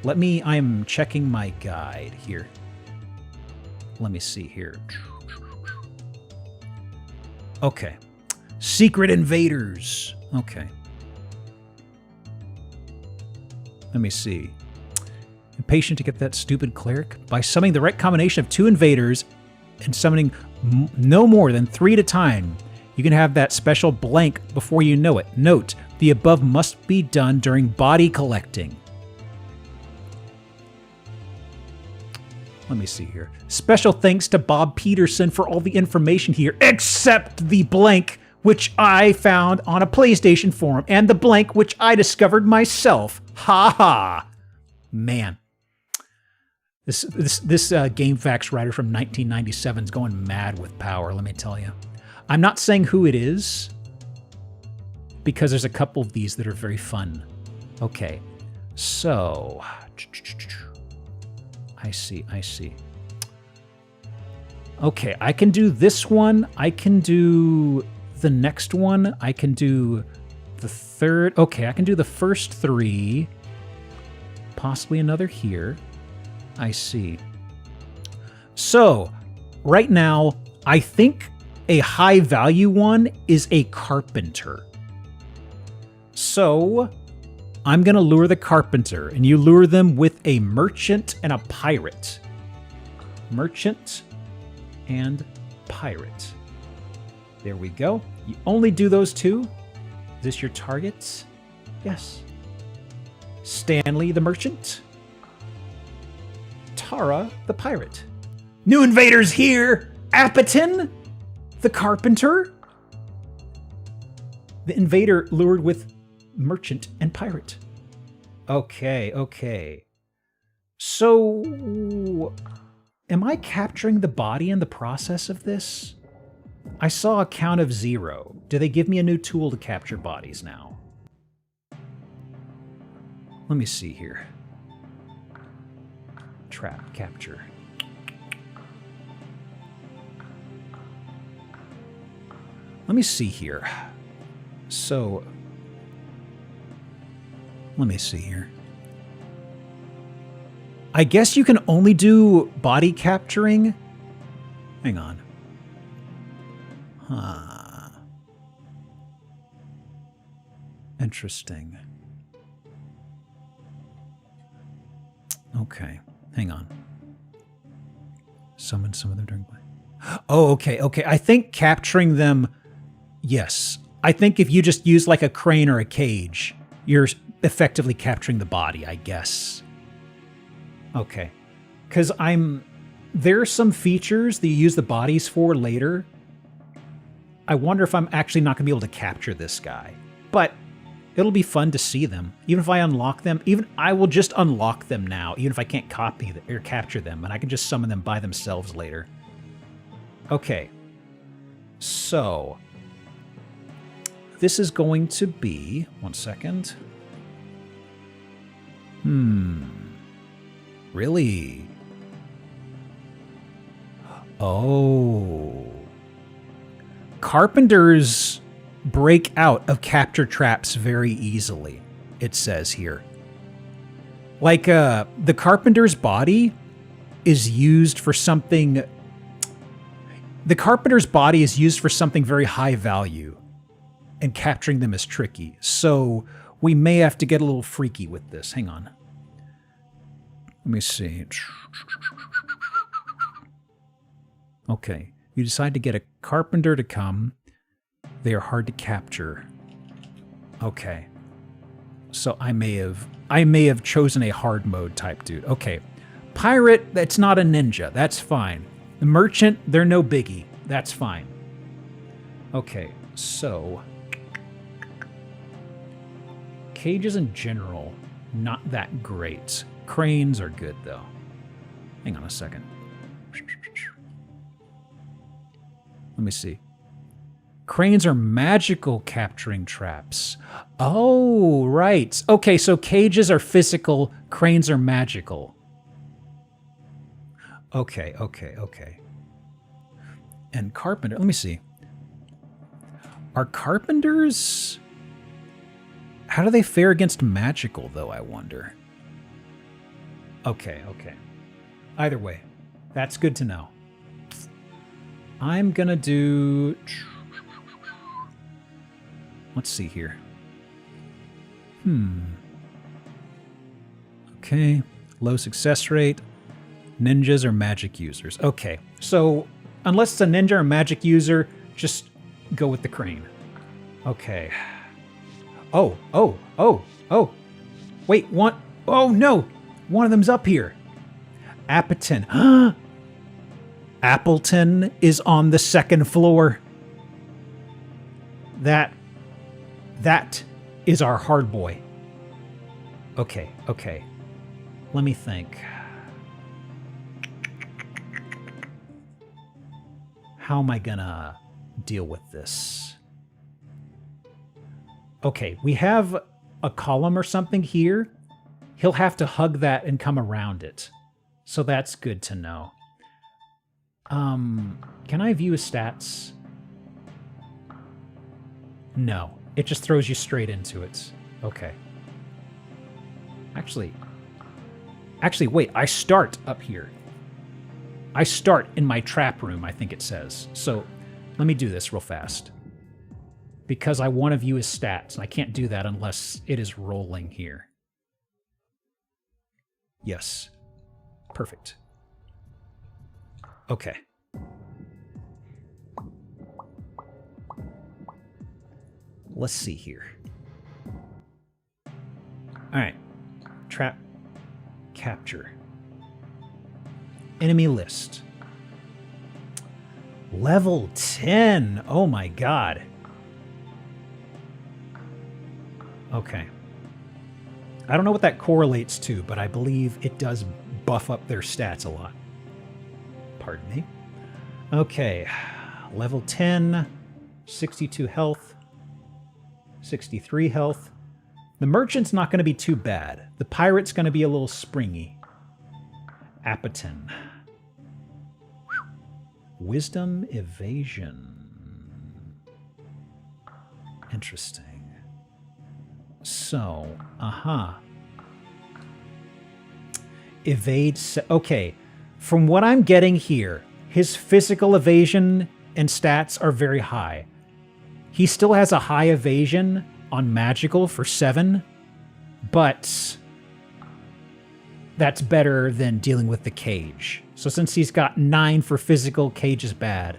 I'm checking my guide here. Let me see here. Okay. Secret invaders. Okay. Let me see. Impatient to get that stupid cleric? By summoning the right combination of 2 invaders and summoning no more than 3 at a time, you can have that special blank before you know it. Note, the above must be done during body collecting. Let me see here. Special thanks to Bob Peterson for all the information here, except the blank which I found on a PlayStation forum and the blank which I discovered myself. Ha ha. Man. This GameFAQs writer from 1997 is going mad with power, let me tell you. I'm not saying who it is, because there's a couple of these that are very fun. Okay, so... I see. Okay, I can do this one. I can do the next one. I can do the third. Okay, I can do the first 3. Possibly another here. I see. So, right now, I think a high value one is a carpenter. So, I'm going to lure the carpenter, and you lure them with a merchant and a pirate. Merchant and pirate. There we go. You only do those two. Is this your target? Yes. Stanley the merchant. Tara the pirate. New invaders here! Appetin the carpenter. The invader lured with merchant and pirate. Okay, okay. So, am I capturing the body in the process of this? I saw a count of 0. Do they give me a new tool to capture bodies now? Let me see here. Trap capture. Let me see here. So, let me see here. I guess you can only do body capturing. Hang on. Huh. Interesting. Okay, hang on. Summon some of them during play. Oh, okay, okay. I think capturing them, yes. I think if you just use like a crane or a cage, you're effectively capturing the body, I guess. Okay. Because there are some features that you use the bodies for later. I wonder if I'm actually not going to be able to capture this guy. But it'll be fun to see them. Even if I unlock them, I will just unlock them now, even if I can't copy or capture them, and I can just summon them by themselves later. Okay. So, this is going to be, one second. Really? Oh. Carpenters break out of capture traps very easily, it says here. Like, the carpenter's body is used for something... The carpenter's body is used for something very high value, and capturing them is tricky. So we may have to get a little freaky with this. Hang on. Let me see. Okay. You decide to get a carpenter to come. They are hard to capture. Okay. So I may have chosen a hard mode type dude. Okay. Pirate, that's not a ninja. That's fine. The merchant, they're no biggie. That's fine. Okay. So cages in general, not that great. Cranes are good though. Hang on a second. Let me see. Cranes are magical capturing traps. Oh, right. Okay, so cages are physical, cranes are magical. Okay, okay, okay. And carpenter, let me see. Are carpenters... How do they fare against magical, though, I wonder? Okay, okay. Either way, that's good to know. I'm gonna do... Let's see here. Okay, low success rate. Ninjas or magic users. Okay, so unless it's a ninja or magic user, just go with the crane. Okay. Oh. Wait, one. Oh no! One of them's up here. Appetin. Appleton is on the second floor. That is our hard boy. Okay, okay. Let me think. How am I gonna deal with this? Okay, we have a column or something here. He'll have to hug that and come around it. So that's good to know. Can I view his stats? No, it just throws you straight into it. Okay. Actually, wait, I start up here. I start in my trap room, I think it says. So let me do this real fast. because I want to view his stats, and I can't do that unless it is rolling here. Yes. Perfect. Okay. Let's see here. All right. Trap. Capture. Enemy list. Level 10. Oh my god. Okay. I don't know what that correlates to, but I believe it does buff up their stats a lot. Pardon me. Okay. Level 10. 62 health. 63 health. The merchant's not going to be too bad. The pirate's going to be a little springy. Apatin. Wisdom evasion. Interesting. So, Evade. Okay. From what I'm getting here, his physical evasion and stats are very high. He still has a high evasion on magical for 7, but that's better than dealing with the cage. So since he's got 9 for physical, cage is bad.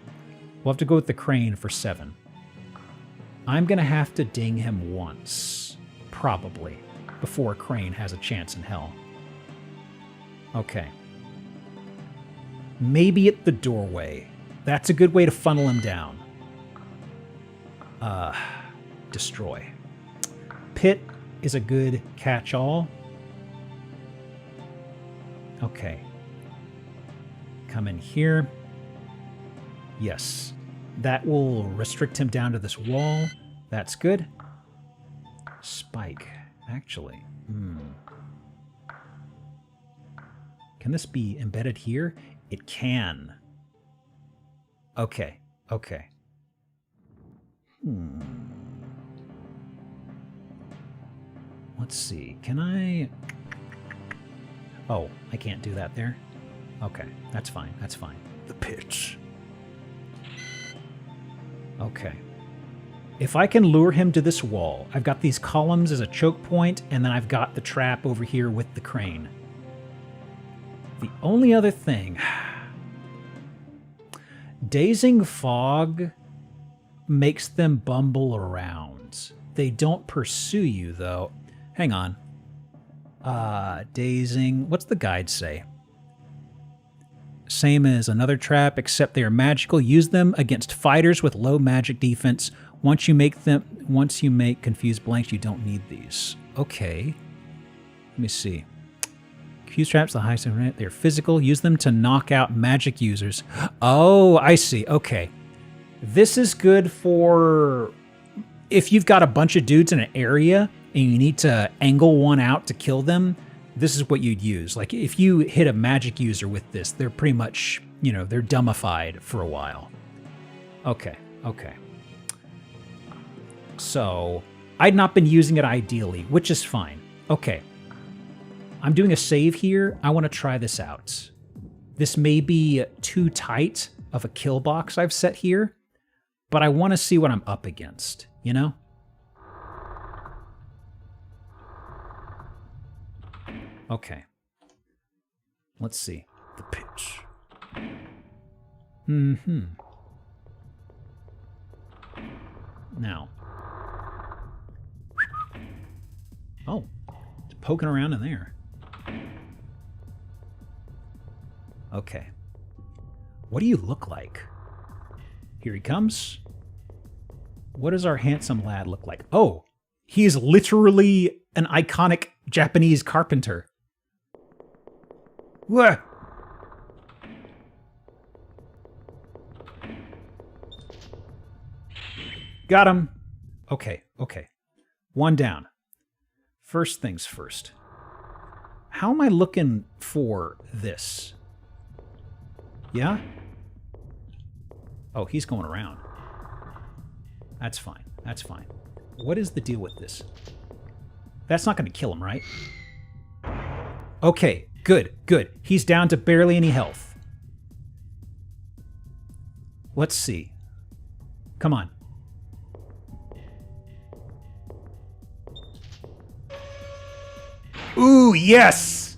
We'll have to go with the crane for 7. I'm going to have to ding him once, probably, before crane has a chance in hell. Okay. Maybe at the doorway. That's a good way to funnel him down. Destroy. Pit is a good catch-all. Okay. Come in here. Yes. That will restrict him down to this wall. That's good. Spike, actually. Can this be embedded here? It can. Okay, okay. Let's see. Can I... Oh, I can't do that there. Okay, that's fine. That's fine. The pitch. Okay. If I can lure him to this wall, I've got these columns as a choke point, and then I've got the trap over here with the crane. The only other thing... Dazing Fog makes them bumble around. They don't pursue you, though. Hang on. Dazing... What's the guide say? Same as another trap, except they are magical. Use them against fighters with low magic defense. Once you make confused blanks, you don't need these. Okay. Let me see. Confuse traps, the highest rate. They're physical. Use them to knock out magic users. Oh, I see. Okay. This is good for if you've got a bunch of dudes in an area and you need to angle one out to kill them. This is what you'd use. Like, if you hit a magic user with this, they're pretty much, you know, they're dumbified for a while. Okay, okay. So, I'd not been using it ideally, which is fine. Okay. I'm doing a save here. I want to try this out. This may be too tight of a kill box I've set here, but I want to see what I'm up against, you know? Okay. Let's see. The pitch. Now. Oh. It's poking around in there. Okay. What do you look like? Here he comes. What does our handsome lad look like? Oh, he is literally an iconic Japanese carpenter. Wah! Got him. Okay, okay. One down. First things first. How am I looking for this? Yeah? Oh, he's going around. That's fine. That's fine. What is the deal with this? That's not going to kill him, right? Okay, good, good. He's down to barely any health. Let's see. Come on. Ooh, yes!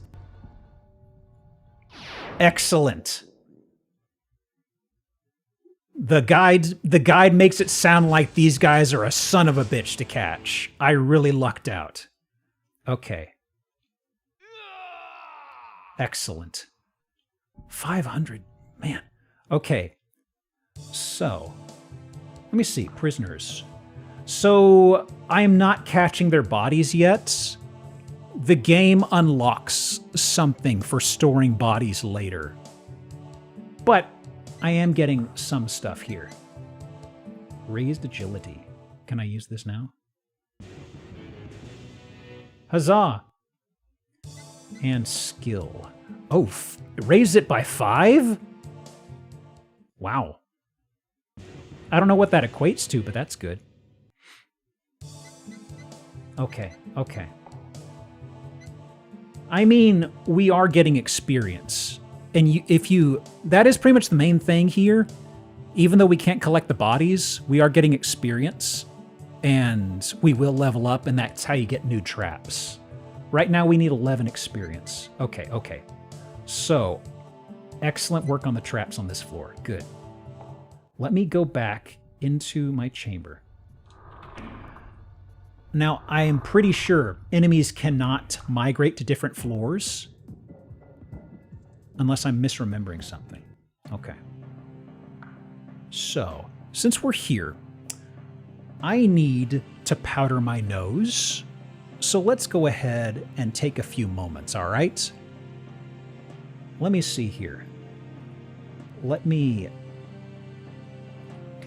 Excellent. The guide makes it sound like these guys are a son of a bitch to catch. I really lucked out. Okay. Excellent. 500. Man. Okay. So, let me see. Prisoners. So, I am not catching their bodies yet. The game unlocks something for storing bodies later. But I am getting some stuff here. Raised agility. Can I use this now? Huzzah! And skill. Oh, raise it by 5? Wow. I don't know what that equates to, but that's good. Okay, okay. I mean, we are getting experience. And that is pretty much the main thing here. Even though we can't collect the bodies, we are getting experience. And we will level up, and that's how you get new traps. Right now, we need 11 experience. Okay, okay. So, excellent work on the traps on this floor. Good. Let me go back into my chamber. Now, I am pretty sure enemies cannot migrate to different floors. Unless I'm misremembering something. Okay. So, since we're here, I need to powder my nose. So let's go ahead and take a few moments, all right? Let me see here. Let me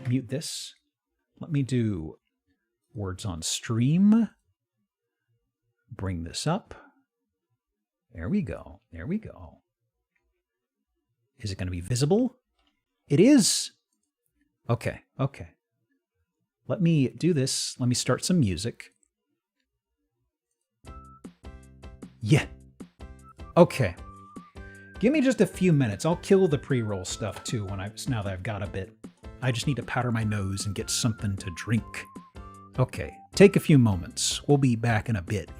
mute this. Let me do words on stream. Bring this up. There we go. There we go. Is it going to be visible? It is. Okay, okay. Let me do this. Let me start some music. Yeah. Okay. Give me just a few minutes. I'll kill the pre-roll stuff too now that I've got a bit. I just need to powder my nose and get something to drink. Okay. Take a few moments. We'll be back in a bit.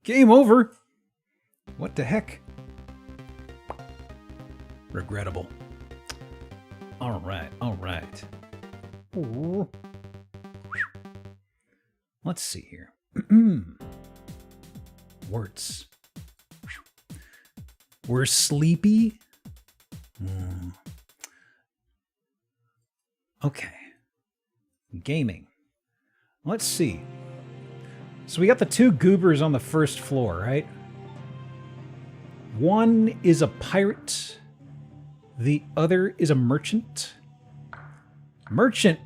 Game over. What the heck? Regrettable. All right, all right. Ooh. Let's see here. Words. We're sleepy. Okay. Gaming. Let's see. So we got the two goobers on the first floor, right? One is a pirate. The other is a merchant. Merchant,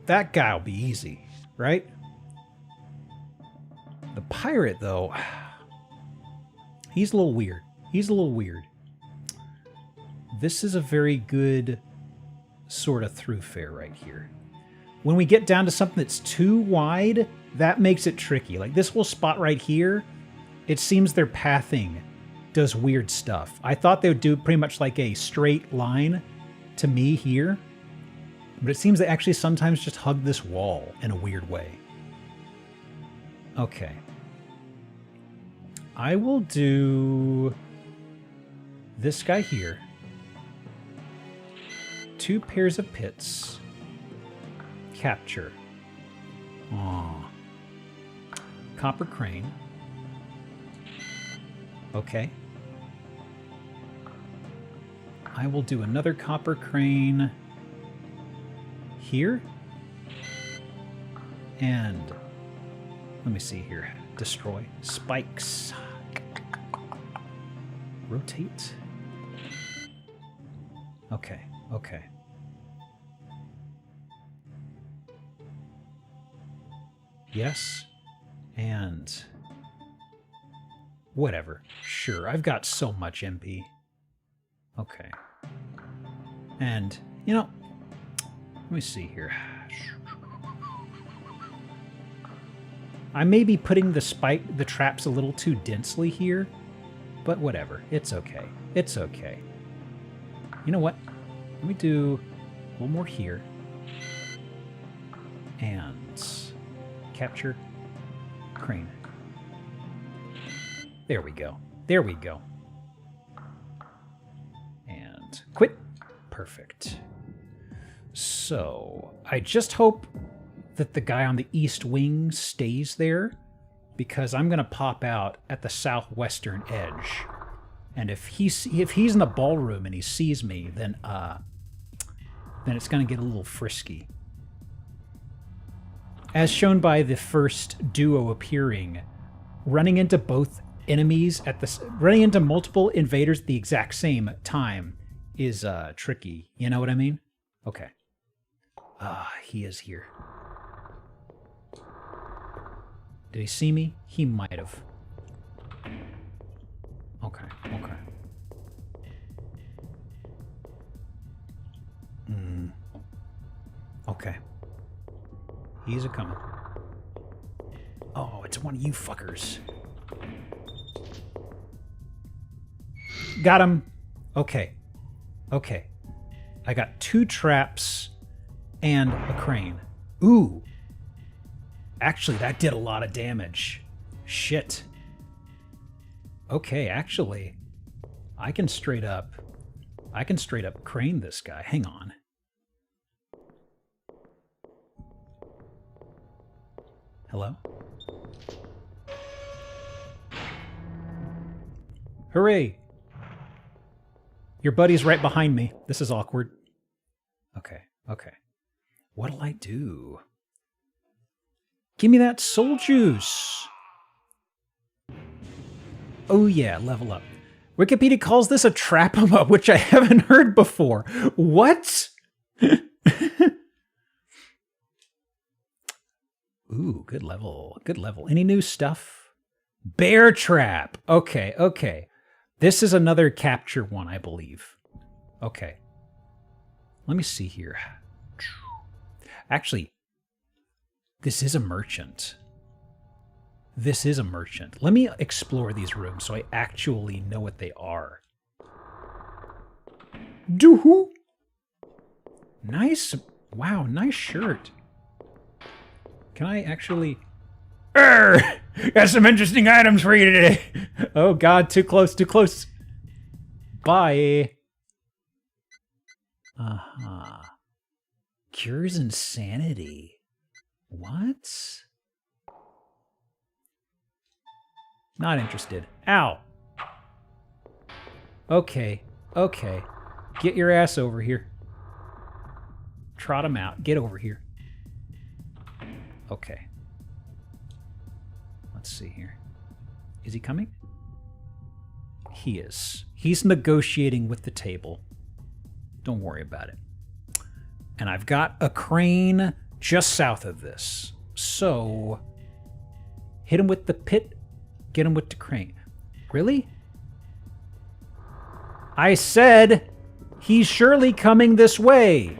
that guy'll be easy, right? The pirate, though, he's a little weird. He's a little weird. This is a very good sort of throughfare right here. When we get down to something that's too wide, that makes it tricky. Like this little spot right here, it seems their pathing does weird stuff. I thought they would do pretty much like a straight line to me here, but it seems they actually sometimes just hug this wall in a weird way. Okay. I will do this guy here. 2 pairs of pits. Capture. Aww. Copper crane. Okay. I will do another copper crane here. And let me see here. Destroy. Spikes. Rotate. Okay, okay. Yes. And whatever. Sure, I've got so much MP. Okay. And, you know, let me see here. I may be putting the traps a little too densely here, but whatever. It's okay. It's okay. You know what? Let me do a little more here. And capture crane. There we go. There we go. And quit. Perfect. So, I just hope that the guy on the east wing stays there, because I'm going to pop out at the southwestern edge. And if he's in the ballroom and he sees me, then it's going to get a little frisky. As shown by the first duo appearing, running into both enemies running into multiple invaders at the exact same time is tricky. You know what I mean? Okay. He is here. Did he see me? He might have. Okay, okay. Okay. He's a-coming. Oh, it's one of you fuckers. Got him. Okay. Okay. I got 2 traps and a crane. Ooh. Actually, that did a lot of damage. Shit. Okay, actually, I can straight up crane this guy. Hang on. Hello? Hooray! Your buddy's right behind me. This is awkward. Okay, okay. What'll I do? Give me that soul juice! Oh yeah, level up. Wikipedia calls this a trap-em-up, which I haven't heard before. What? Ooh, good level. Good level. Any new stuff? Bear trap. Okay, okay. This is another capture one, I believe. Okay. Let me see here. Actually, this is a merchant. This is a merchant. Let me explore these rooms so I actually know what they are. Doohoo! Nice. Wow, nice shirt. Can I actually... Got some interesting items for you today. Oh God, too close, too close. Bye. Uh-huh. Cures insanity. What? Not interested. Ow. Okay, okay. Get your ass over here. Trot him out. Get over here. Okay. Let's see here. Is he coming? He is. He's negotiating with the table. Don't worry about it. And I've got a crane just south of this. So, hit him with the pit, get him with the crane. Really? I said he's surely coming this way.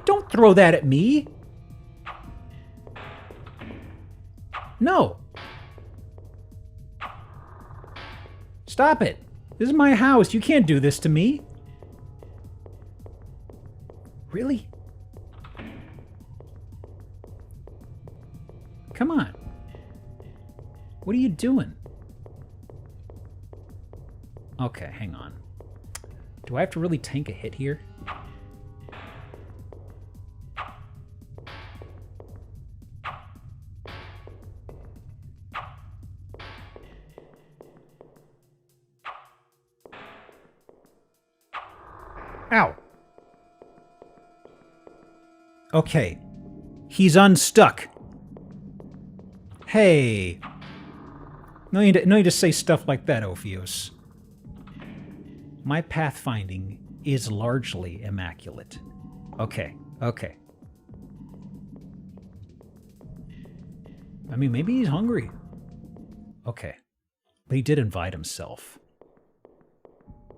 Don't throw that at me. No. Stop it. This is my house. You can't do this to me. Really? Come on. What are you doing? Okay, hang on. Do I have to really tank a hit here? Ow. Okay. He's unstuck. Hey. No need to say stuff like that, Ophios. My pathfinding is largely immaculate. Okay, okay. I mean, maybe he's hungry. Okay. But he did invite himself.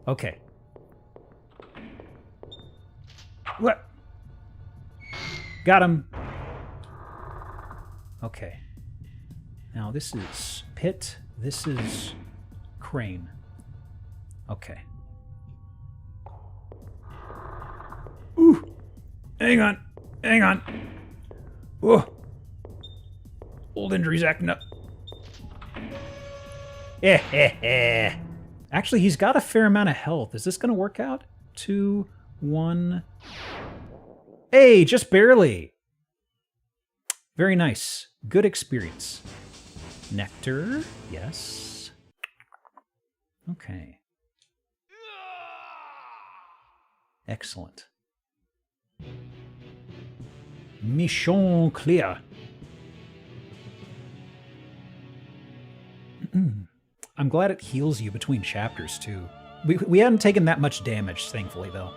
Okay. What? Got him. Okay. Now this is pit. This is crane. Okay. Ooh. Hang on. Hang on. Whoa. Old injuries acting up. Actually, he's got a fair amount of health. Is this going to work out? 2, 1. Hey, just barely. Very nice. Good experience. Nectar. Yes. Okay. Excellent. Mission clear. I'm glad it heals you between chapters, too. We hadn't taken that much damage, thankfully, though.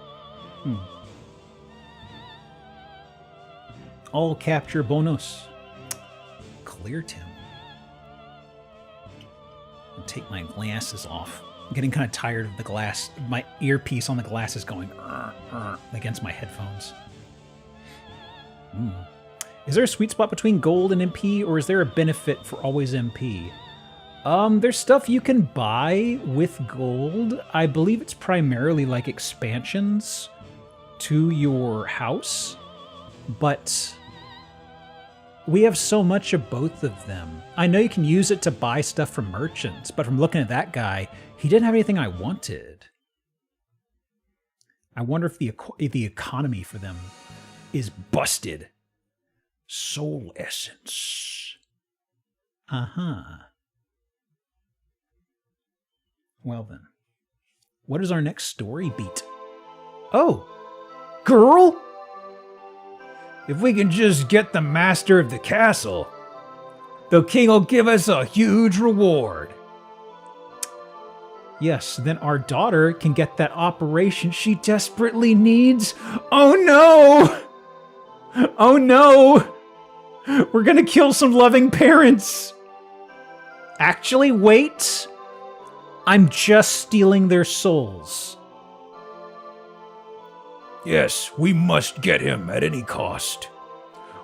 All capture bonus. Cleared him. I'll take my glasses off. I'm getting kind of tired of the glass. My earpiece on the glasses going against my headphones. Is there a sweet spot between gold and MP, or is there a benefit for always MP? There's stuff you can buy with gold. I believe it's primarily like expansions to your house, but we have so much of both of them. I know you can use it to buy stuff from merchants, but from looking at that guy, he didn't have anything I wanted. I wonder if the economy for them is busted. Soul essence. Uh-huh. Well then, what is our next story beat? Oh, girl? If we can just get the master of the castle, the king will give us a huge reward. Yes, then our daughter can get that operation she desperately needs. Oh no! Oh no! We're gonna kill some loving parents! Actually, wait! I'm just stealing their souls. Yes, we must get him at any cost.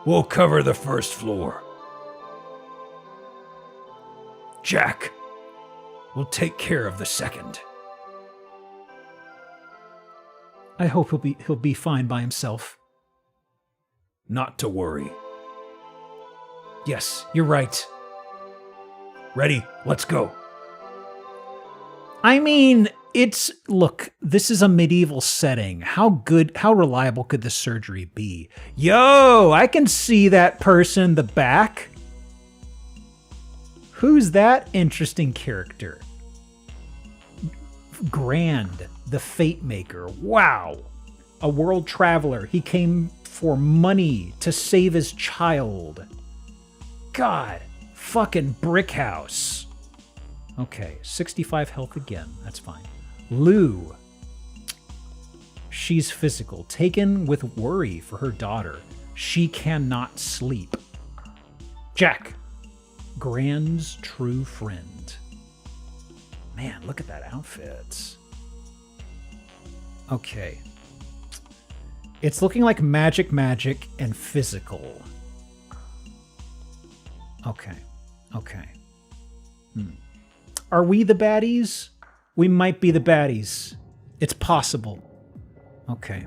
We'll cover the first floor. Jack will take care of the second. I hope he'll be fine by himself. Not to worry. Yes, you're right. Ready? Let's go. I mean, look, this is a medieval setting. How reliable could the surgery be? Yo, I can see that person in the back. Who's that interesting character? Grand, the Fate Maker. Wow. A world traveler. He came for money to save his child. God, fucking brick house. Okay, 65 health again. That's fine. Lou. She's physical, taken with worry for her daughter. She cannot sleep. Jack. Grand's true friend. Man, look at that outfit. Okay. It's looking like magic, and physical. Okay. Are we the baddies? We might be the baddies. It's possible. Okay.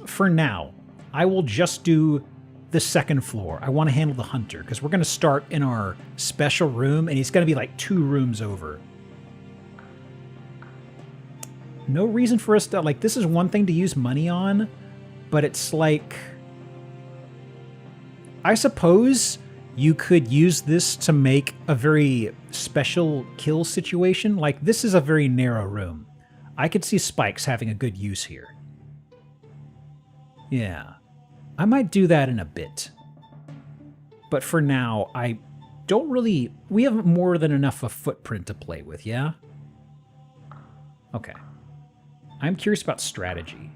For now, I will just do the second floor. I want to handle the hunter because we're going to start in our special room and he's going to be like 2 rooms over. No reason for us to, like, this is one thing to use money on, but it's like, I suppose you could use this to make a very special kill situation. Like, this is a very narrow room. I could see spikes having a good use here. Yeah. I might do that in a bit. But for now, I don't really... We have more than enough of a footprint to play with, yeah? Okay. I'm curious about strategy.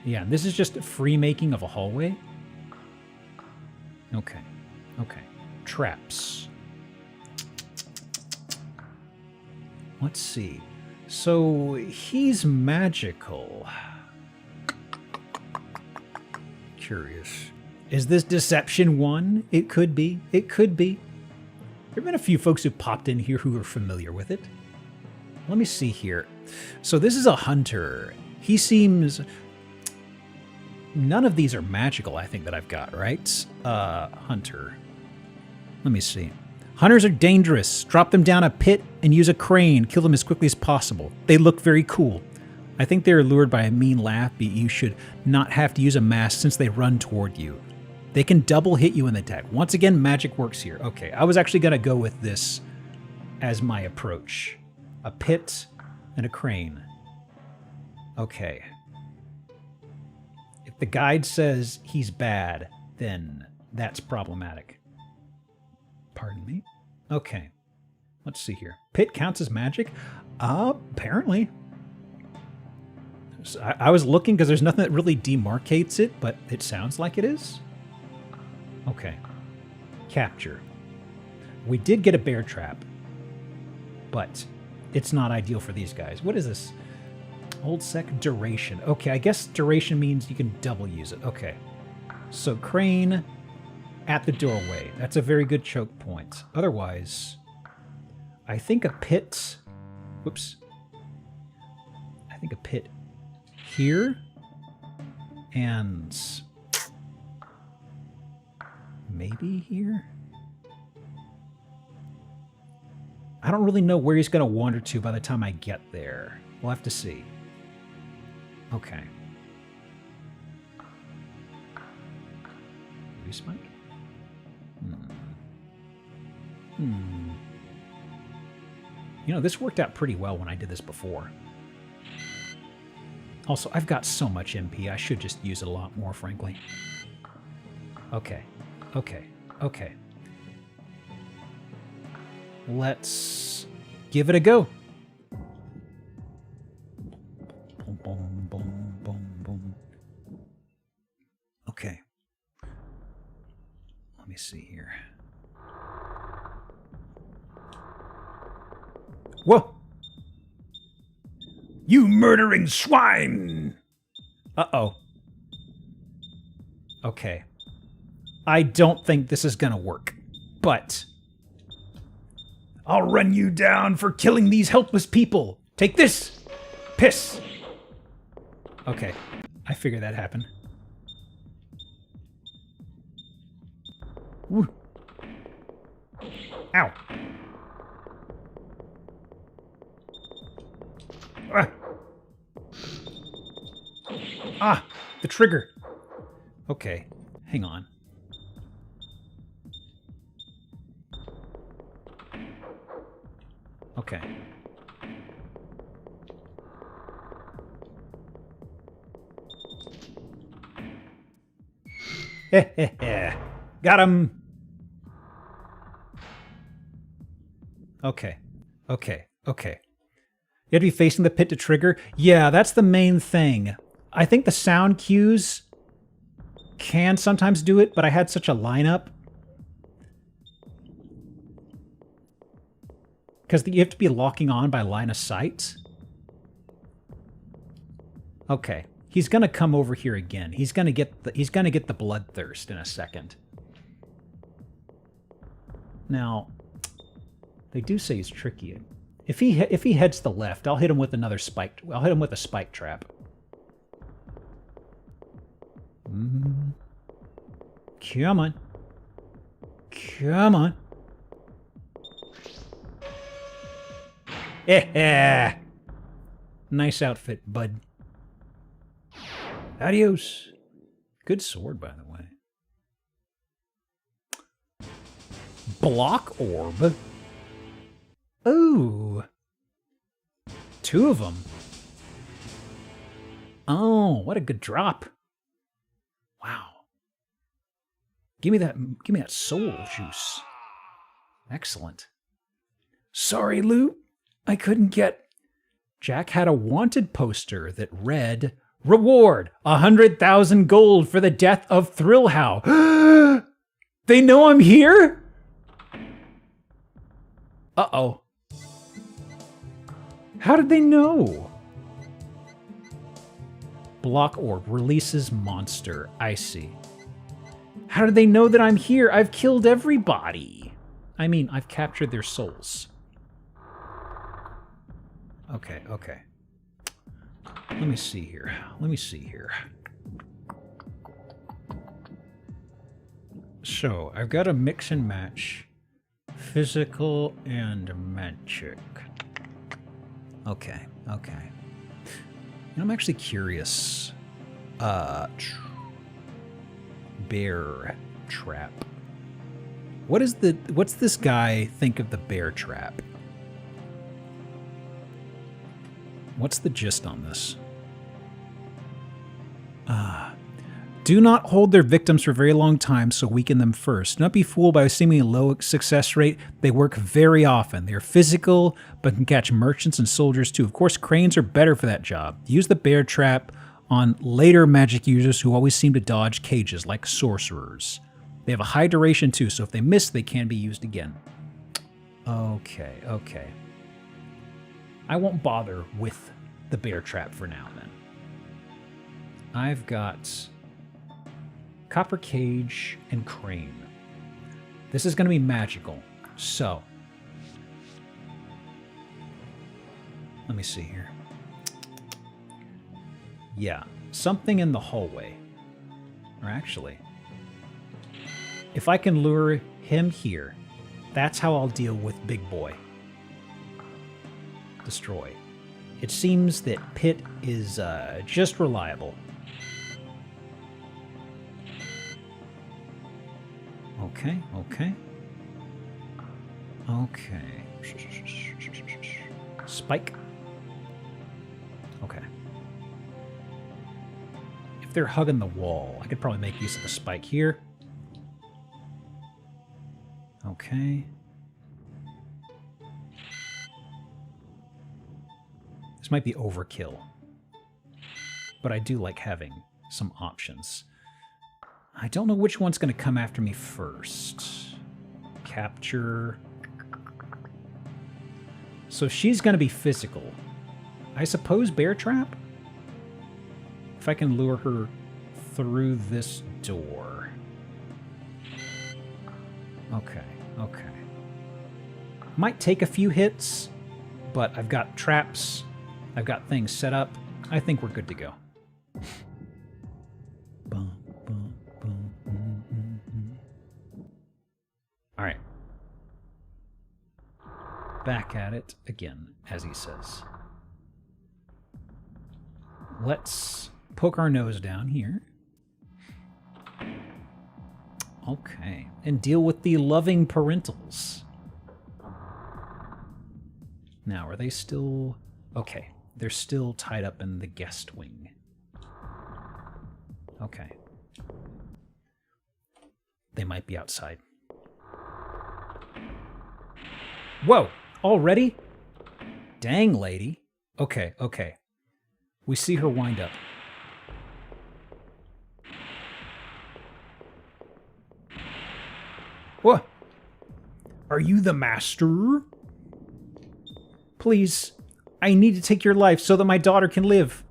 Yeah, this is just free making of a hallway. Okay. Traps. Let's see. So, he's magical. Curious. Is this Deception 1? It could be. There have been a few folks who popped in here who are familiar with it. Let me see here. So this is a hunter. He seems... None of these are magical, I think, that I've got, right? Hunter. Let me see. Hunters are dangerous. Drop them down a pit and use a crane. Kill them as quickly as possible. They look very cool. I think they're lured by a mean laugh, but you should not have to use a mask since they run toward you. They can double hit you in the attack. Once again, magic works here. Okay, I was actually going to go with this as my approach. A pit and a crane. Okay. If the guide says he's bad, then that's problematic. Pardon me? Okay. Let's see here. Pit counts as magic? Apparently. So I was looking because there's nothing that really demarcates it, but it sounds like it is. Okay. Capture. We did get a bear trap, but it's not ideal for these guys. What is this? Hold sec duration. Okay, I guess duration means you can double use it. Okay. So crane at the doorway. That's a very good choke point. Otherwise, I think a pit... Whoops. I think a pit here and maybe here. I don't really know where he's going to wander to by the time I get there. We'll have to see. Okay. Maybe spike? You know, this worked out pretty well when I did this before. Also, I've got so much MP, I should just use it a lot more, frankly. Okay. Let's give it a go. Boom, boom, boom, boom. Okay. Let me see here. Whoa! You murdering swine! Uh-oh. Okay. I don't think this is gonna work, but... I'll run you down for killing these helpless people. Take this! Piss! Okay, I figured that happened. Woo. Ow. Ah. Ah, the trigger. Okay, hang on. Okay. Got him. Okay. Okay. Okay. You have to be facing the pit to trigger? Yeah, that's the main thing. I think the sound cues can sometimes do it, but I had such a lineup. Because you have to be locking on by line of sight. Okay. He's gonna come over here again. He's gonna get the bloodthirst in a second. Now, they do say he's tricky. If he heads to the left, I'll hit him with another spike. I'll hit him with a spike trap. Come on. Come on. Nice outfit, bud. Adios. Good sword, by the way. Block orb. Ooh. 2 of them. Oh, what a good drop. Wow. Give me that soul juice. Excellent. Sorry, Lou. I couldn't get... Jack had a wanted poster that read, "Reward, 100,000 gold for the death of Thrillhow." They know I'm here? Uh-oh. How did they know? Block orb releases monster. I see. How did they know that I'm here? I've killed everybody. I mean, I've captured their souls. Okay, okay. Let me see here. Let me see here. So, I've got to mix and match physical and magic. Okay, okay. You know, I'm actually curious. Bear trap. What's this guy think of the bear trap? What's the gist on this? Do not hold their victims for a very long time, so weaken them first. Do not be fooled by a seemingly low success rate. They work very often. They are physical, but can catch merchants and soldiers too. Of course, cranes are better for that job. Use the bear trap on later magic users who always seem to dodge cages, like sorcerers. They have a high duration too, so if they miss, they can be used again. Okay, okay. I won't bother with the bear trap for now, then. I've got copper cage and crane. This is going to be magical, so let me see here. Yeah, something in the hallway. Or actually, if I can lure him here, that's how I'll deal with Big Boy. Destroy. It seems that Pit is just reliable. Okay, okay. Okay. Spike. Okay. If they're hugging the wall, I could probably make use of the spike here. Okay. This might be overkill, but I do like having some options. I don't know which one's going to come after me first. Capture. So she's going to be physical. I suppose bear trap? If I can lure her through this door. Okay, okay. Might take a few hits, but I've got traps I've got things set up. I think we're good to go. Bum, bum, bum, All right. Back at it again, as he says. Let's poke our nose down here. Okay. And deal with the loving parentals. Now, are they still... Okay. They're still tied up in the guest wing. Okay. They might be outside. Whoa! Already? Dang, lady. Okay, okay. We see her wind up. What? Are you the master? Please, I need to take your life so that my daughter can live.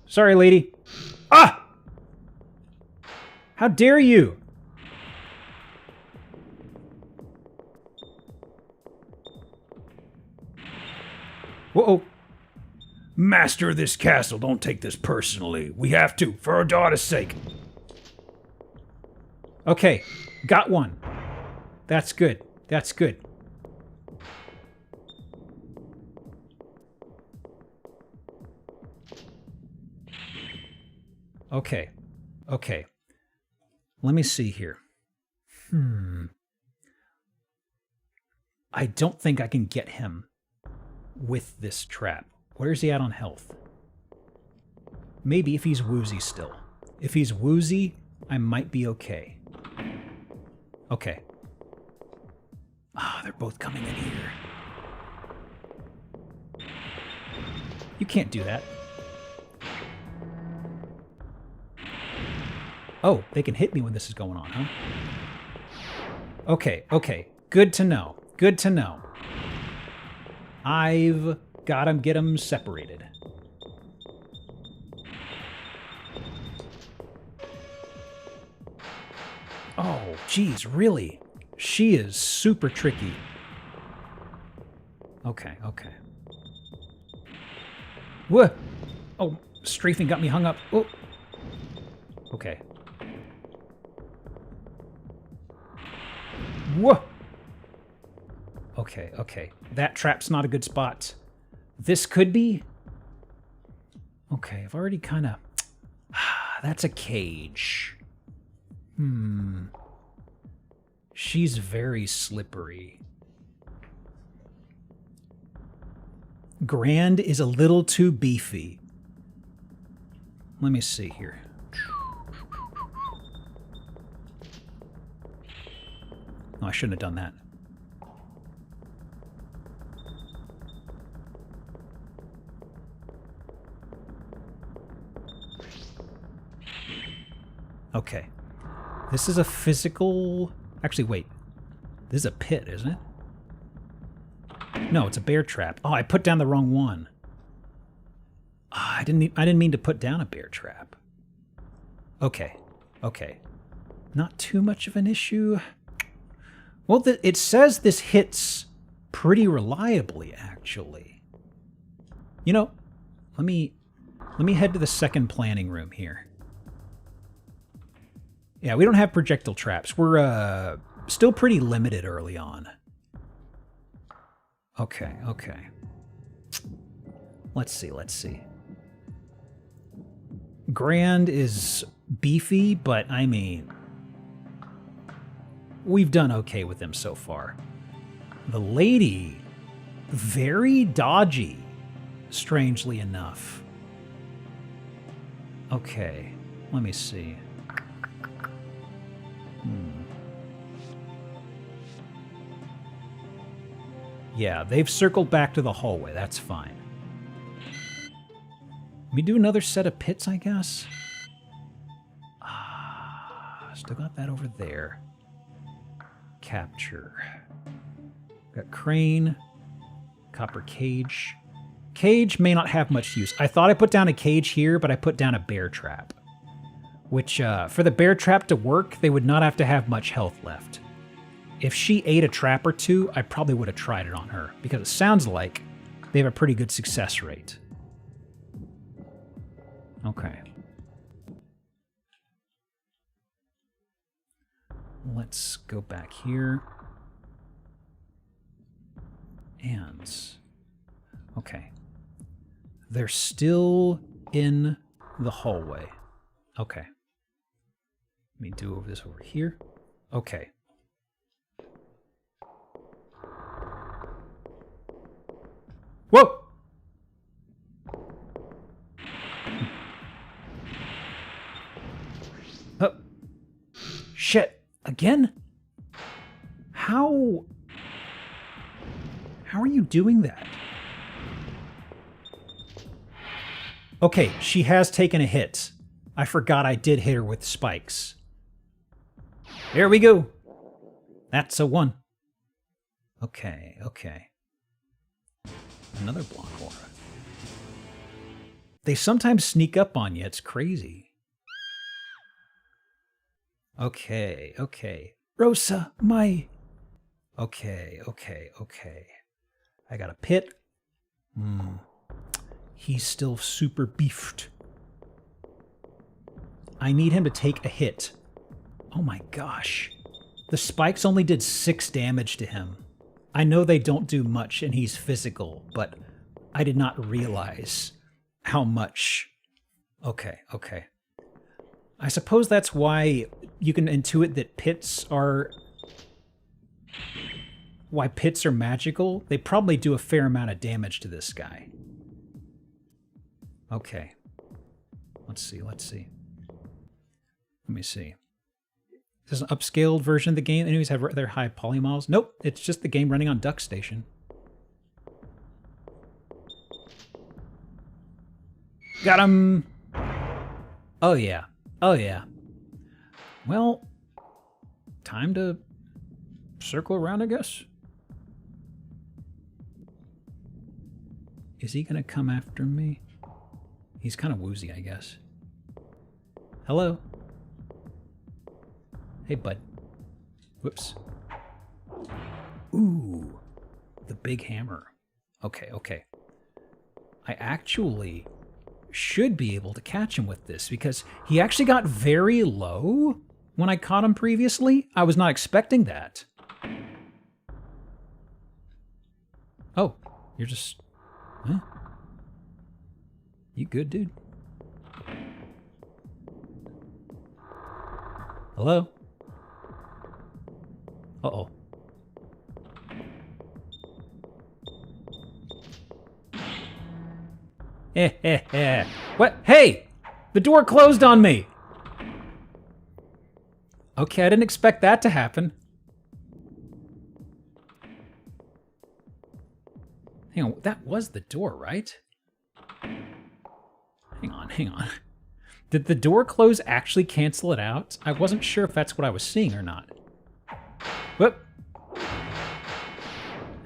Sorry, lady. Ah! How dare you? Whoa. Master of this castle, don't take this personally. We have to, for our daughter's sake. Okay, got one. That's good. That's good. Okay. Okay. Let me see here. I don't think I can get him with this trap. Where's he at on health? Maybe if he's woozy still. If he's woozy, I might be okay. Okay. Ah, they're both coming in here. You can't do that. Oh, they can hit me when this is going on, huh? Okay, okay. Good to know. Good to know. I've got to get them separated. Oh, geez, really? She is super tricky. Okay, okay. What? Oh, strafing got me hung up. Oh. Okay. Whoa! Okay, okay. That trap's not a good spot. This could be... Okay, I've already kind of... That's a cage. She's very slippery. Grand is a little too beefy. Let me see here. Oh, I shouldn't have done that. Okay. This is a physical... Actually, wait. This is a pit, isn't it? No, it's a bear trap. Oh, I put down the wrong one. I didn't mean to put down a bear trap. Okay. Okay. Not too much of an issue. Well, it says this hits pretty reliably, actually. You know, let me head to the second planning room here. Yeah, we don't have projectile traps. We're still pretty limited early on. Okay, okay. Let's see, let's see. Grand is beefy, but I mean... We've done okay with them so far. The lady, very dodgy, strangely enough. Okay, let me see. Yeah, they've circled back to the hallway. That's fine. Let me do another set of pits, I guess. Still got that over there. Capture. Got crane. Copper cage. Cage may not have much use. I thought I put down a cage here, but I put down a bear trap. Which, for the bear trap to work, they would not have to have much health left. If she ate a trap or two, I probably would have tried it on her, because it sounds like They have a pretty good success rate. Okay. Let's go back here. And... okay. They're still in the hallway. Okay. Let me do this over here. Okay. Whoa! Oh. Shit. Again? How are you doing that? Okay, she has taken a hit. I forgot I did hit her with spikes. There we go. That's a 1. Okay, okay. Another block aura. They sometimes sneak up on you. It's crazy. Okay, okay. Rosa, my... okay, okay, okay. I got a pit. He's still super beefed. I need him to take a hit. Oh my gosh. The spikes only did 6 damage to him. I know they don't do much and he's physical, but I did not realize how much. Okay, okay. I suppose that's why you can intuit that pits are... why pits are magical. They probably do a fair amount of damage to this guy. Okay. Let's see, let's see. Let me see. Is this an upscaled version of the game? Enemies have their high polymols? Nope, it's just the game running on Duck Station. Got him! Oh yeah, oh yeah. Well, time to circle around, I guess. Is he gonna come after me? He's kind of woozy, I guess. Hello? Hey, bud. Whoops. Ooh, the big hammer. Okay, okay. I actually should be able to catch him with this because he actually got very low when I caught him previously. I was not expecting that. Oh, you're just... huh? You good, dude? Hello? Uh-oh. What? Hey! The door closed on me! Okay, I didn't expect that to happen. Hang on, that was the door, right? Hang on, hang on. Did the door close actually cancel it out? I wasn't sure if that's what I was seeing or not. Whoop!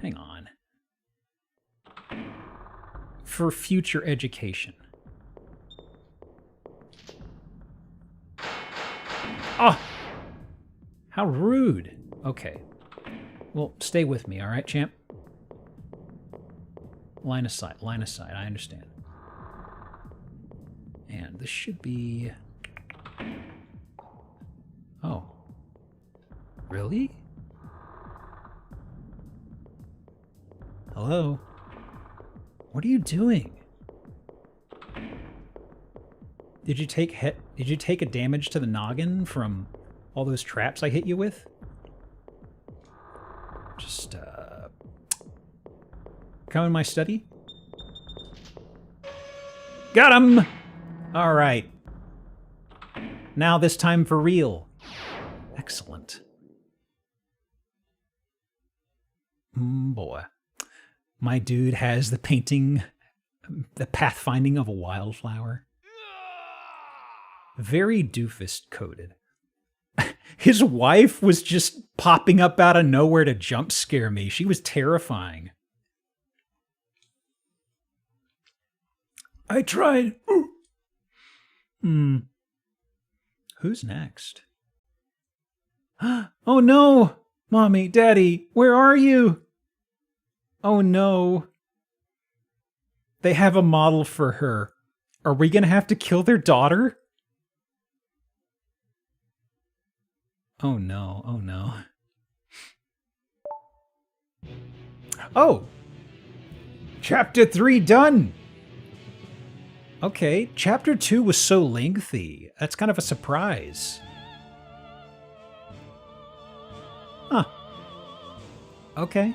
Hang on. For future education. Ah! How rude. Okay. Well, stay with me, alright, champ? Line of sight, I understand. And this should be... oh. Really? Hello? What are you doing? Did you take a damage to the noggin from all those traps I hit you with? Just, come in my study? Got him! Alright. Now this time for real. Excellent. Boy. My dude has the painting, the pathfinding of a wildflower. Very doofus-coded. His wife was just popping up out of nowhere to jump scare me. She was terrifying. I tried. Who's next? Oh no! Mommy, Daddy, where are you? Oh no. They have a model for her. Are we going to have to kill their daughter? Oh no, oh no. Oh! Chapter 3 done! Okay, Chapter 2 was so lengthy. That's kind of a surprise. Huh. Okay.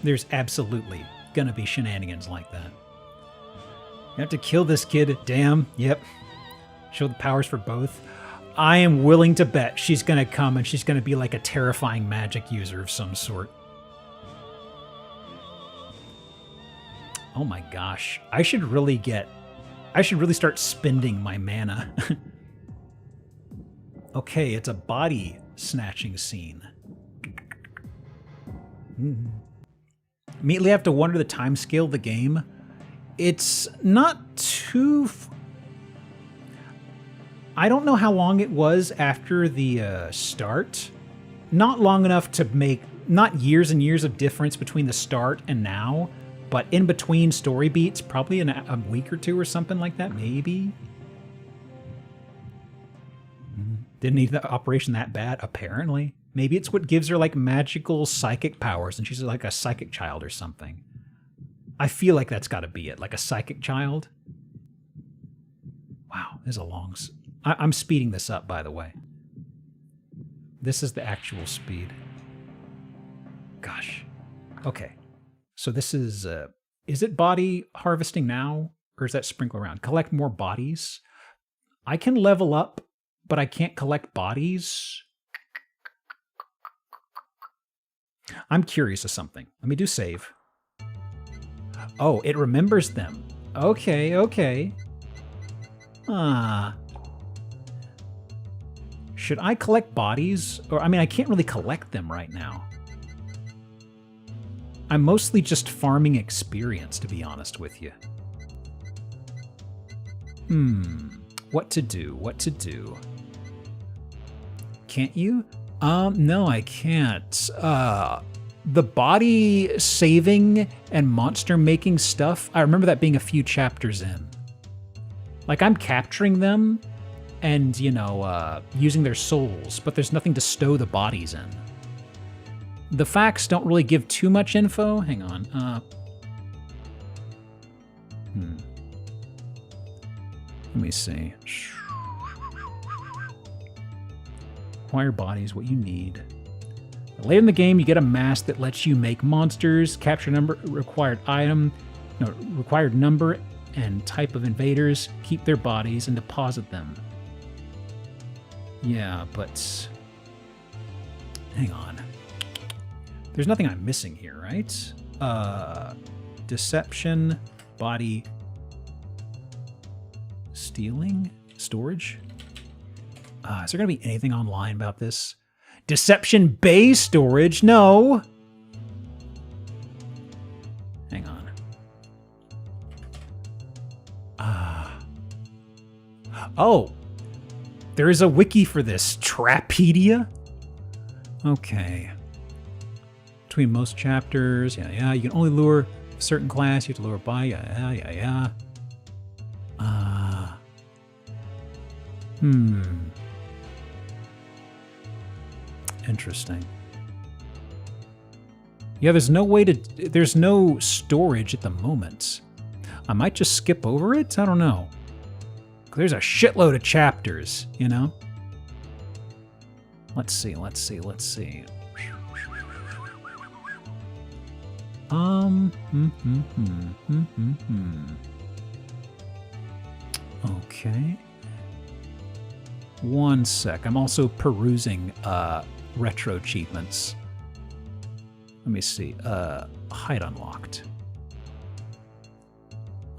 There's absolutely gonna be shenanigans like that. You have to kill this kid. Damn, yep. Show the powers for both. I am willing to bet she's gonna come and she's gonna be like a terrifying magic user of some sort. Oh my gosh. I should really start spending my mana. Okay, it's a body snatching scene. Immediately have to wonder the time scale of the game. It's not too... I don't know how long it was after the start. Not long enough to make... Not years and years of difference between the start and now, but in between story beats, probably in a week or two or something like that, maybe? Didn't need the operation that bad, apparently. Maybe it's what gives her, like, magical psychic powers, and she's like a psychic child or something. I feel like that's got to be it, like a psychic child. Wow, this is a long... I'm speeding this up, by the way. This is the actual speed. Gosh. Okay. So this is it body harvesting now? Or is that sprinkle around? Collect more bodies? I can level up, but I can't collect bodies. I'm curious of something. Let me do save. Oh, it remembers them. Okay, okay. Should I collect bodies? Or, I mean, I can't really collect them right now. I'm mostly just farming experience, to be honest with you. What to do? What to do? Can't you? No, I can't. The body saving and monster making stuff, I remember that being a few chapters in. Like, I'm capturing them and, you know, using their souls, but there's nothing to stow the bodies in. The facts don't really give too much info. Hang on. Let me see. Acquire bodies, what you need. Later in the game, you get a mask that lets you make monsters, capture required number and type of invaders, keep their bodies, and deposit them. Yeah, but... hang on. There's nothing I'm missing here, right? Deception, body... stealing? Storage? Is there going to be anything online about this? Deception Bay storage? No! Hang on. Oh! There is a wiki for this. Trapedia? Okay. Between most chapters, yeah. You can only lure a certain class. You have to lure by, yeah. Interesting. Yeah, there's no storage at the moment. I might just skip over it? I don't know. There's a shitload of chapters, you know? Let's see. Okay. One sec. I'm also perusing retro achievements. Let me see. Hide unlocked.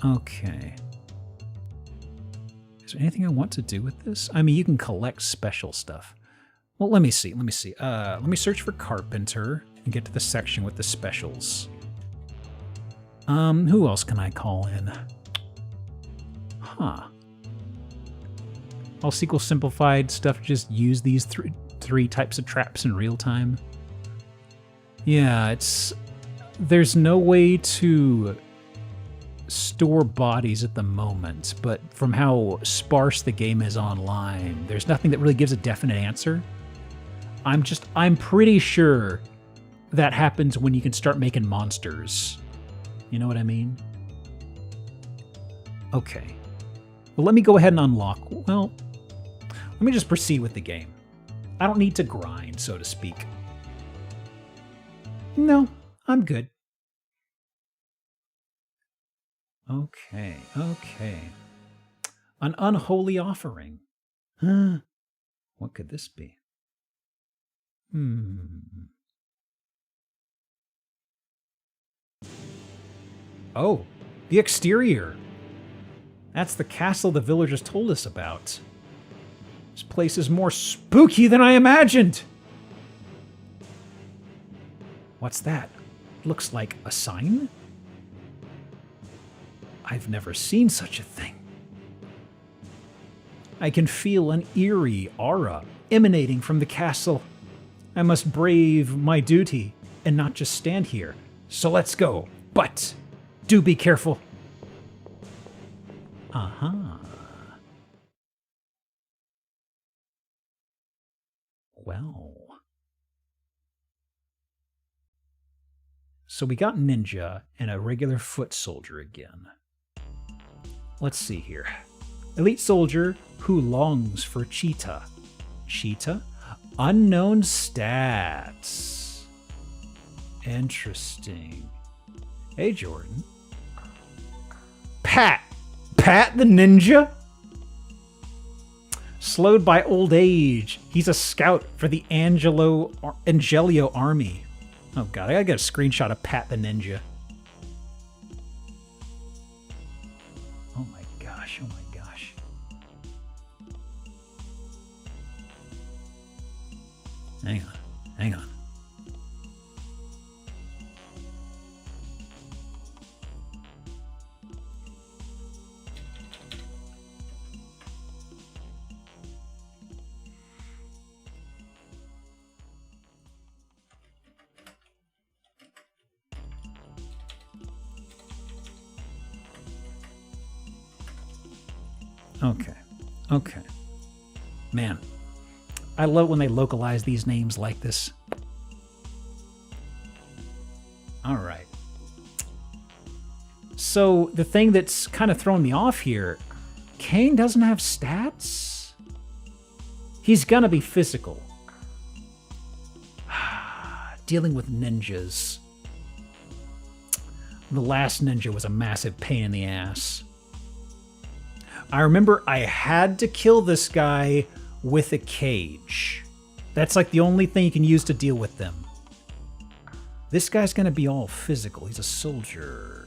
Okay. Is there anything I want to do with this? I mean, you can collect special stuff. Well, let me see. Let me search for Carpenter and get to the section with the specials. Who else can I call in? Huh. All SQL simplified stuff, just use these three types of traps in real time. Yeah, it's There's no way to store bodies at the moment, but from how sparse the game is online, there's nothing that really gives a definite answer. I'm pretty sure that happens when you can start making monsters. You know what I mean? Okay. Well, let me go ahead and unlock. Well, let me just proceed with the game. I don't need to grind, so to speak. No, I'm good. Okay, okay. An unholy offering. Huh? What could this be? Oh, the exterior. That's the castle the villagers told us about. This place is more spooky than I imagined. What's that? Looks like a sign? I've never seen such a thing. I can feel an eerie aura emanating from the castle. I must brave my duty and not just stand here. So let's go. But do be careful. Uh-huh. Well. So we got ninja and a regular foot soldier again. Let's see here. Elite soldier who longs for cheetah. Cheetah? Unknown stats. Interesting. Hey, Jordan. Pat the ninja? Slowed by old age. He's a scout for the Angelio army. Oh god, I gotta get a screenshot of Pat the ninja. Oh my gosh, oh my gosh. Hang on. Okay. Man, I love when they localize these names like this. All right. So the thing that's kind of throwing me off here, Kane doesn't have stats? He's gonna be physical. Dealing with ninjas. The last ninja was a massive pain in the ass. I remember I had to kill this guy with a cage. That's like the only thing you can use to deal with them. This guy's gonna be all physical. He's a soldier.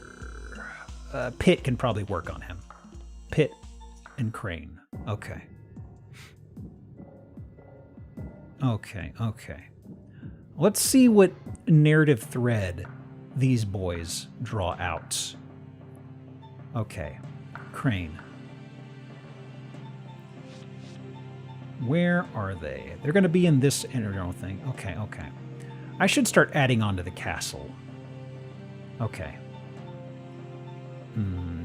Pit can probably work on him. Pit and Crane. Okay. Okay. Let's see what narrative thread these boys draw out. Okay. Crane. Where are they? They're going to be in this internal thing. Okay. I should start adding on to the castle. Okay.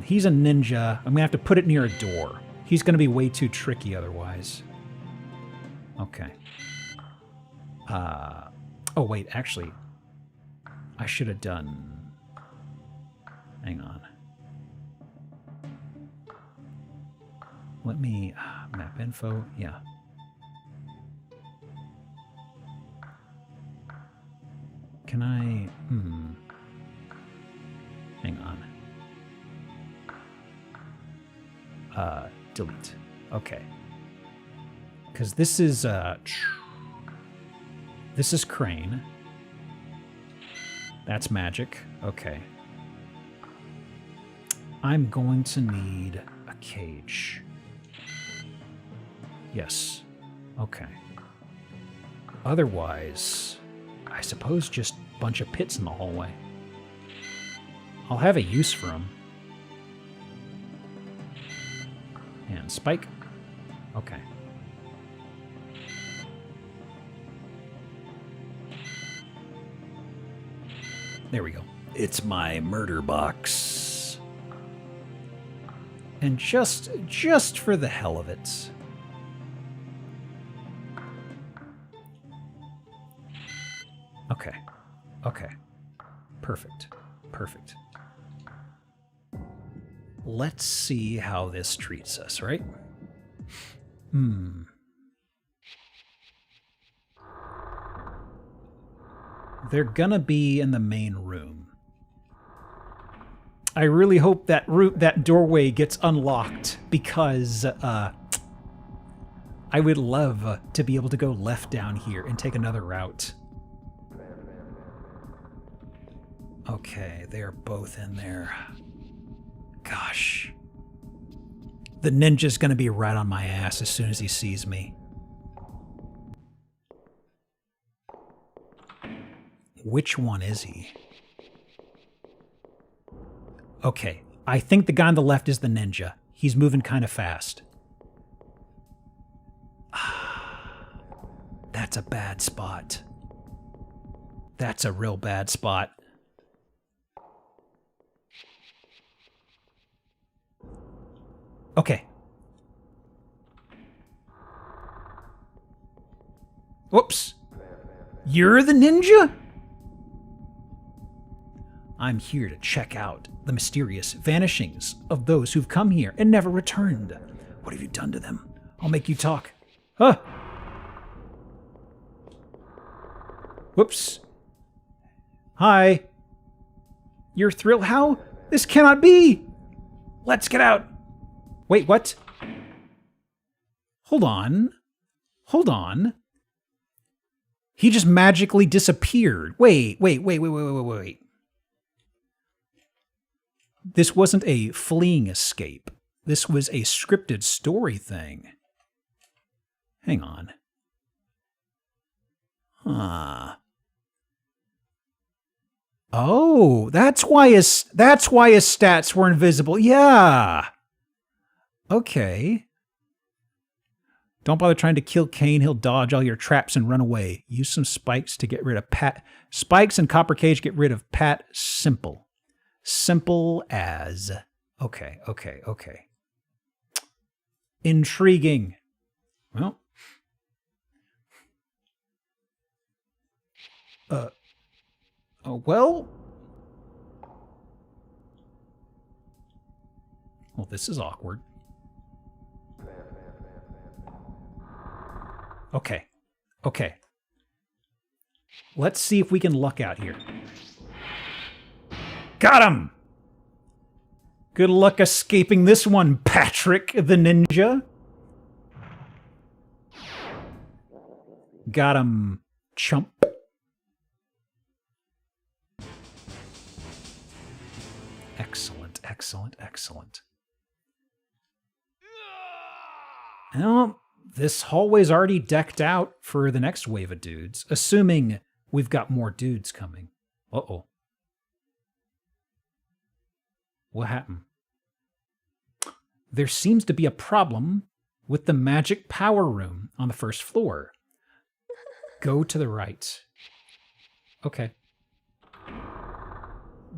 He's a ninja. I'm going to have to put it near a door. He's going to be way too tricky otherwise. Okay. Oh, wait. Actually, I should have done... Hang on. Let me... map info. Yeah. Can I... Hang on. Delete. Okay. Because this is Crane. That's magic. Okay. I'm going to need a cage. Yes. Okay. Otherwise, I suppose just a bunch of pits in the hallway. I'll have a use for them. And spike. Okay. There we go. It's my murder box. And just for the hell of it. Okay. Okay. Perfect. Perfect. Let's see how this treats us, right? They're gonna be in the main room. I really hope that doorway gets unlocked because I would love to be able to go left down here and take another route. Okay, they're both in there. Gosh. The ninja's gonna be right on my ass as soon as he sees me. Which one is he? Okay, I think the guy on the left is the ninja. He's moving kind of fast. That's a bad spot. That's a real bad spot. Okay. Whoops. You're the ninja? I'm here to check out the mysterious vanishings of those who've come here and never returned. What have you done to them? I'll make you talk. Huh? Whoops. Hi. You're thrilled? How? This cannot be. Let's get out. Wait, what? Hold on. Hold on. He just magically disappeared. Wait. This wasn't a fleeing escape. This was a scripted story thing. Hang on. Huh. Oh, that's why his stats were invisible. Yeah. Okay. Don't bother trying to kill Kane. He'll dodge all your traps and run away. Use some spikes to get rid of Pat. Spikes and copper cage get rid of Pat. Simple. Simple as. Okay. Intriguing. Well. Well, this is awkward. Okay. Let's see if we can luck out here. Got him! Good luck escaping this one, Patrick the Ninja. Got him, chump. Excellent. Well, this hallway's already decked out for the next wave of dudes, assuming we've got more dudes coming. Uh-oh. What happened? There seems to be a problem with the magic power room on the first floor. Go to the right. Okay.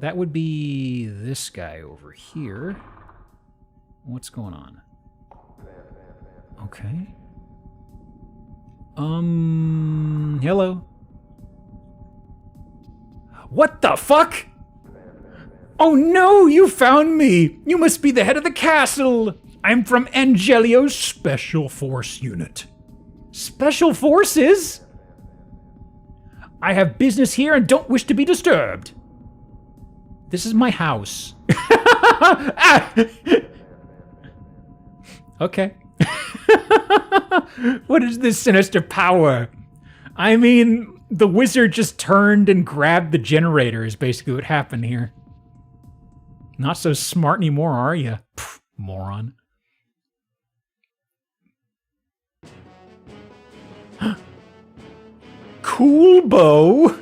That would be this guy over here. What's going on? Okay. Hello? What the fuck? Oh no, you found me! You must be the head of the castle! I'm from Angelio's Special Force Unit. Special Forces? I have business here and don't wish to be disturbed. This is my house. Okay. What is this sinister power? I mean, the wizard just turned and grabbed the generator is basically what happened here. Not so smart anymore, are you? Pff, moron. Cool bow!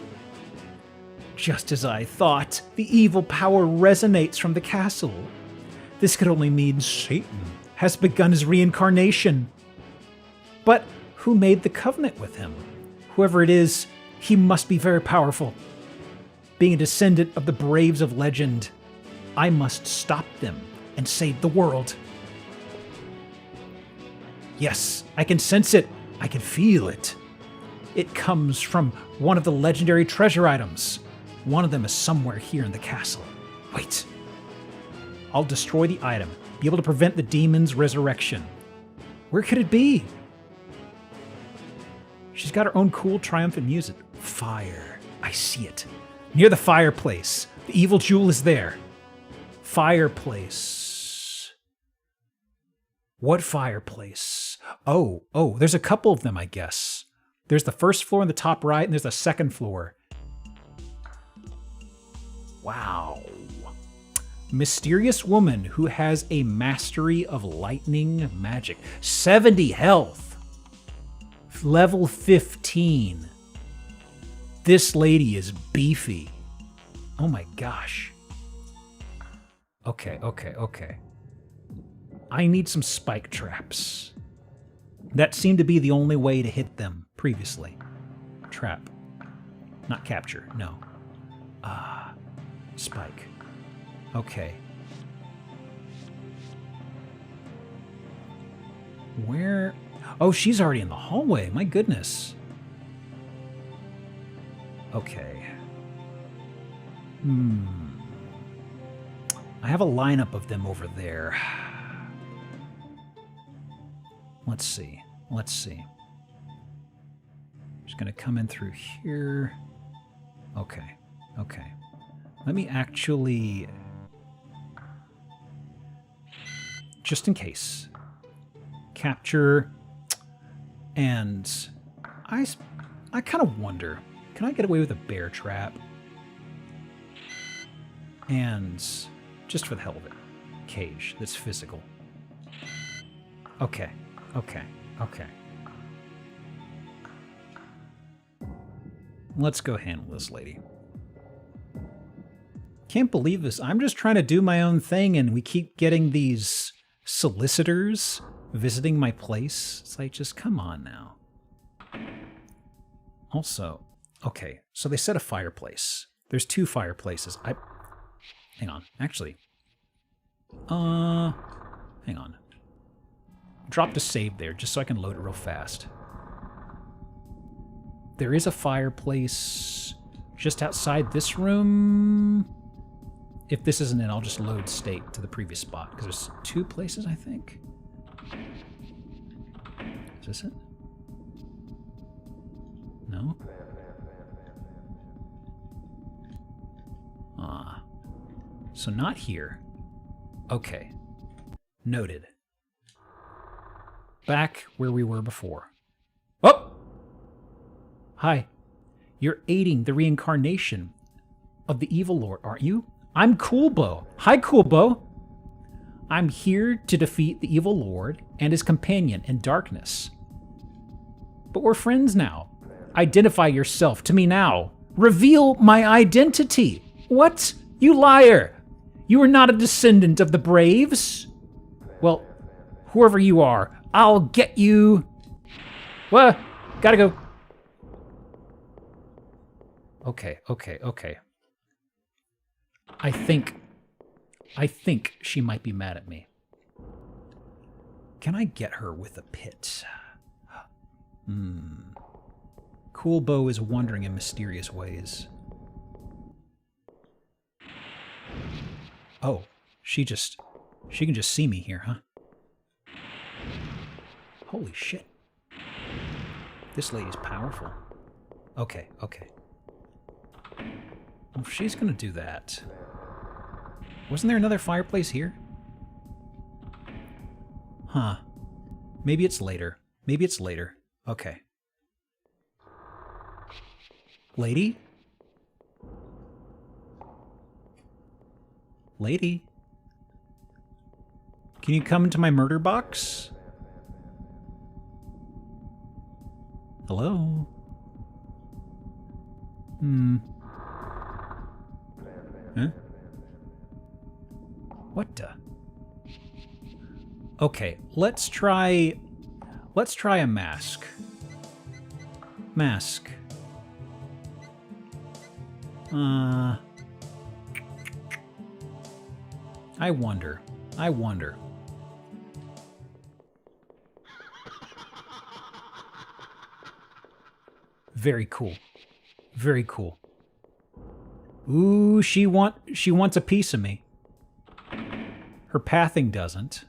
Just as I thought, the evil power resonates from the castle. This could only mean Satan has begun his reincarnation. But who made the covenant with him? Whoever it is, he must be very powerful. being a descendant of the braves of legend. I must stop them and save the world. Yes, I can sense it. I can feel it. It comes from one of the legendary treasure items. One of them is somewhere here in the castle. Wait. I'll destroy the item, be able to prevent the demon's resurrection. Where could it be? She's got her own cool, triumphant music. Fire. I see it. Near the fireplace. The evil jewel is there. Fireplace. What fireplace? Oh, there's a couple of them, I guess. There's the first floor on the top right, and there's the second floor. Wow. Mysterious woman who has a mastery of lightning magic. 70 health. Level 15. This lady is beefy. Oh my gosh. Okay. I need some spike traps. That seemed to be the only way to hit them previously. Trap. Not capture, no. Spike. Okay. Where? Oh, she's already in the hallway. My goodness. Okay. I have a lineup of them over there. Let's see. Just gonna come in through here. Okay. Let me actually... just in case. Capture. And I kind of wonder, can I get away with a bear trap? And just for the hell of it, cage that's physical. Okay. Let's go handle this lady. Can't believe this. I'm just trying to do my own thing and we keep getting these solicitors visiting my place. It's like, just come on now. Also, okay, so they set a fireplace. There's 2 fireplaces. Hang on, actually. Hang on. Dropped a save there just so I can load it real fast. There is a fireplace just outside this room. If this isn't it, I'll just load state to the previous spot, because there's 2 places, I think. Is this it? No? So not here. Okay. Noted. Back where we were before. Oh! Hi. You're aiding the reincarnation of the evil lord, aren't you? I'm Coolbo. Hi, Coolbo. I'm here to defeat the evil lord and his companion in darkness. But we're friends now. Identify yourself to me now. Reveal my identity. What? You liar. You are not a descendant of the Braves. Well, whoever you are, I'll get you. What? Gotta go. Okay. I think she might be mad at me. Can I get her with a pit? Coolbo is wandering in mysterious ways. Oh, she can just see me here, huh? Holy shit. This lady's powerful. Okay. Well, if she's gonna do that... Wasn't there another fireplace here? Huh. Maybe it's later. Okay. Lady? Lady? Can you come into my murder box? Hello? Huh? What the? Okay, let's try a mask. I wonder. I wonder. Very cool. Very cool. Ooh, she wants a piece of me. Her pathing doesn't.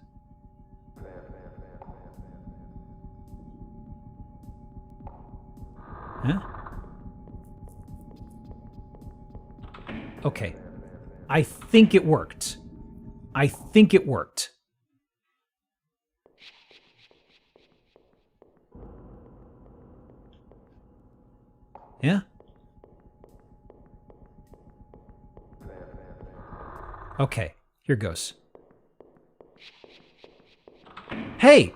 Huh? Okay. I think it worked. I think it worked. Yeah? Okay, here goes. Hey!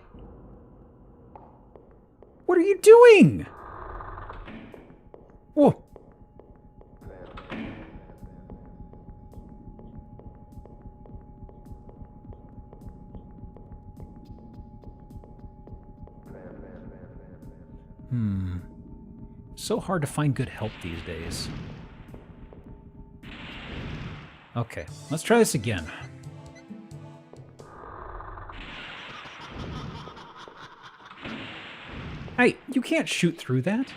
What are you doing? Whoa. So hard to find good help these days. Okay, let's try this again. Hey, you can't shoot through that.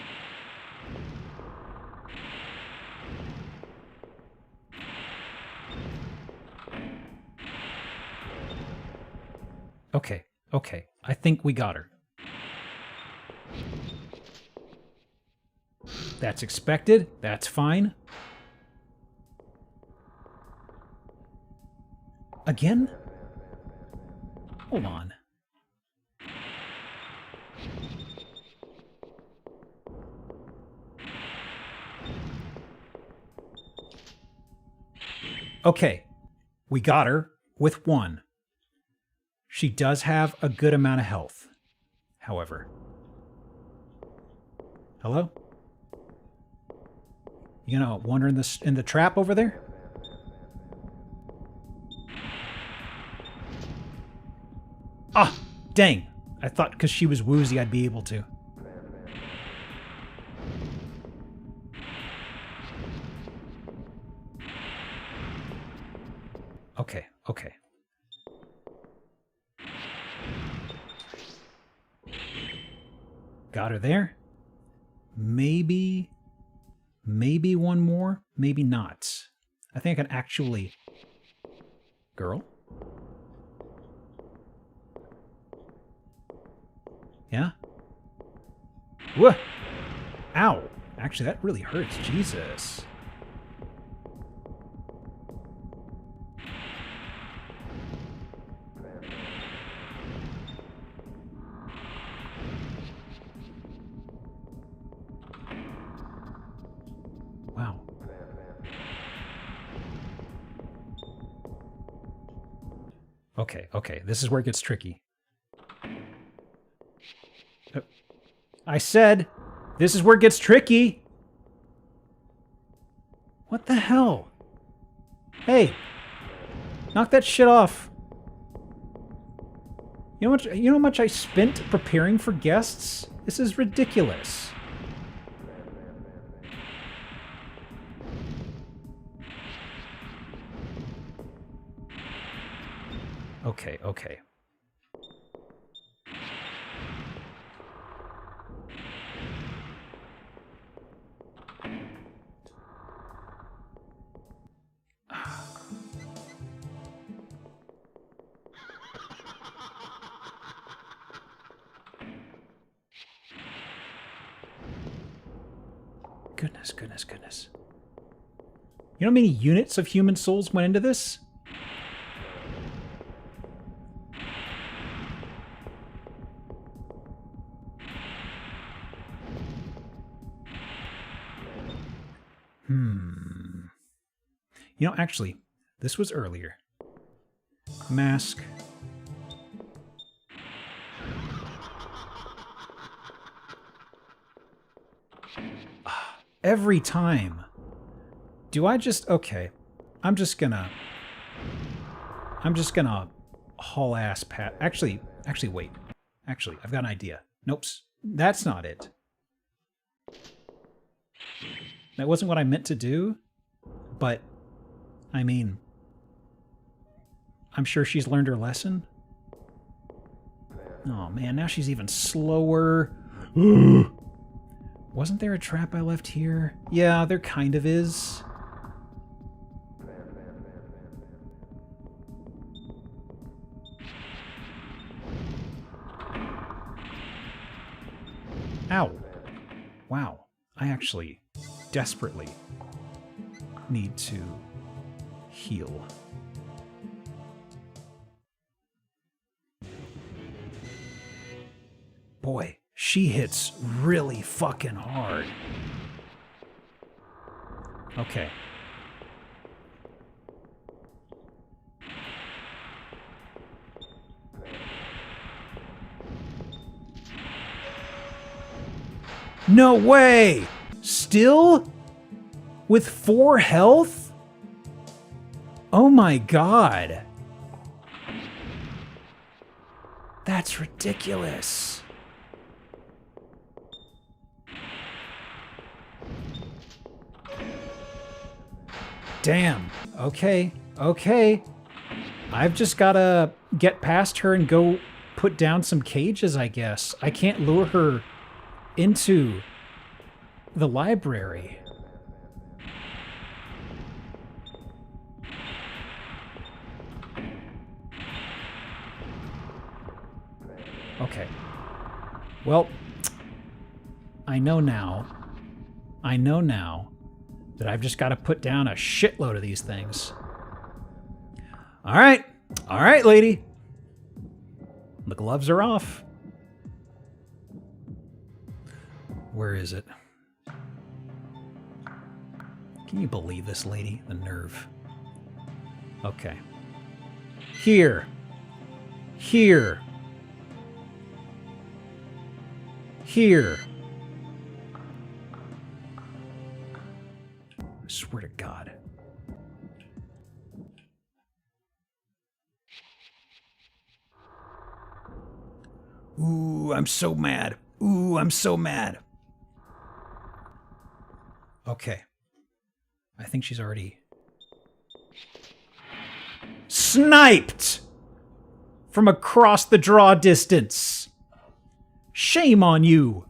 Okay, okay. I think we got her. That's expected. That's fine. Again? Hold on. Okay, we got her with one. She does have a good amount of health, however. Hello? You gonna wander in the trap over there? Ah, dang. I thought because she was woozy I'd be able to. Okay, okay. Got her there. Maybe one more, maybe not. I think I can actually... Girl? Yeah? Whoa! Ow! Actually, that really hurts. Jesus. Wow. Okay, okay. This is where it gets tricky. I said, this is where it gets tricky. What the hell? Hey, knock that shit off. You know how much I spent preparing for guests? This is ridiculous. Okay, okay. Goodness, goodness, goodness. You know how many units of human souls went into this? You know, actually, this was earlier. Mask. Every time. Do I just... Okay. I'm just gonna haul ass pat... Actually, wait. Actually, I've got an idea. Nope. That's not it. That wasn't what I meant to do. But, I mean, I'm sure she's learned her lesson. Oh man, now she's even slower. Wasn't there a trap I left here? Yeah, there kind of is. Ow. Wow. I actually desperately need to heal. Boy, she hits really fucking hard. Okay. No way! Still? With 4 health? Oh my god. That's ridiculous. Damn. Okay. Okay. I've just gotta get past her and go put down some cages, I guess. I can't lure her into the library. Okay. Well, I know now that I've just got to put down a shitload of these things. All right, lady. The gloves are off. Where is it? Can you believe this lady? The nerve. Okay. Here. Here. Here. I swear to God. Ooh, I'm so mad. Ooh, I'm so mad. Okay. I think she's already sniped from across the draw distance. Shame on you.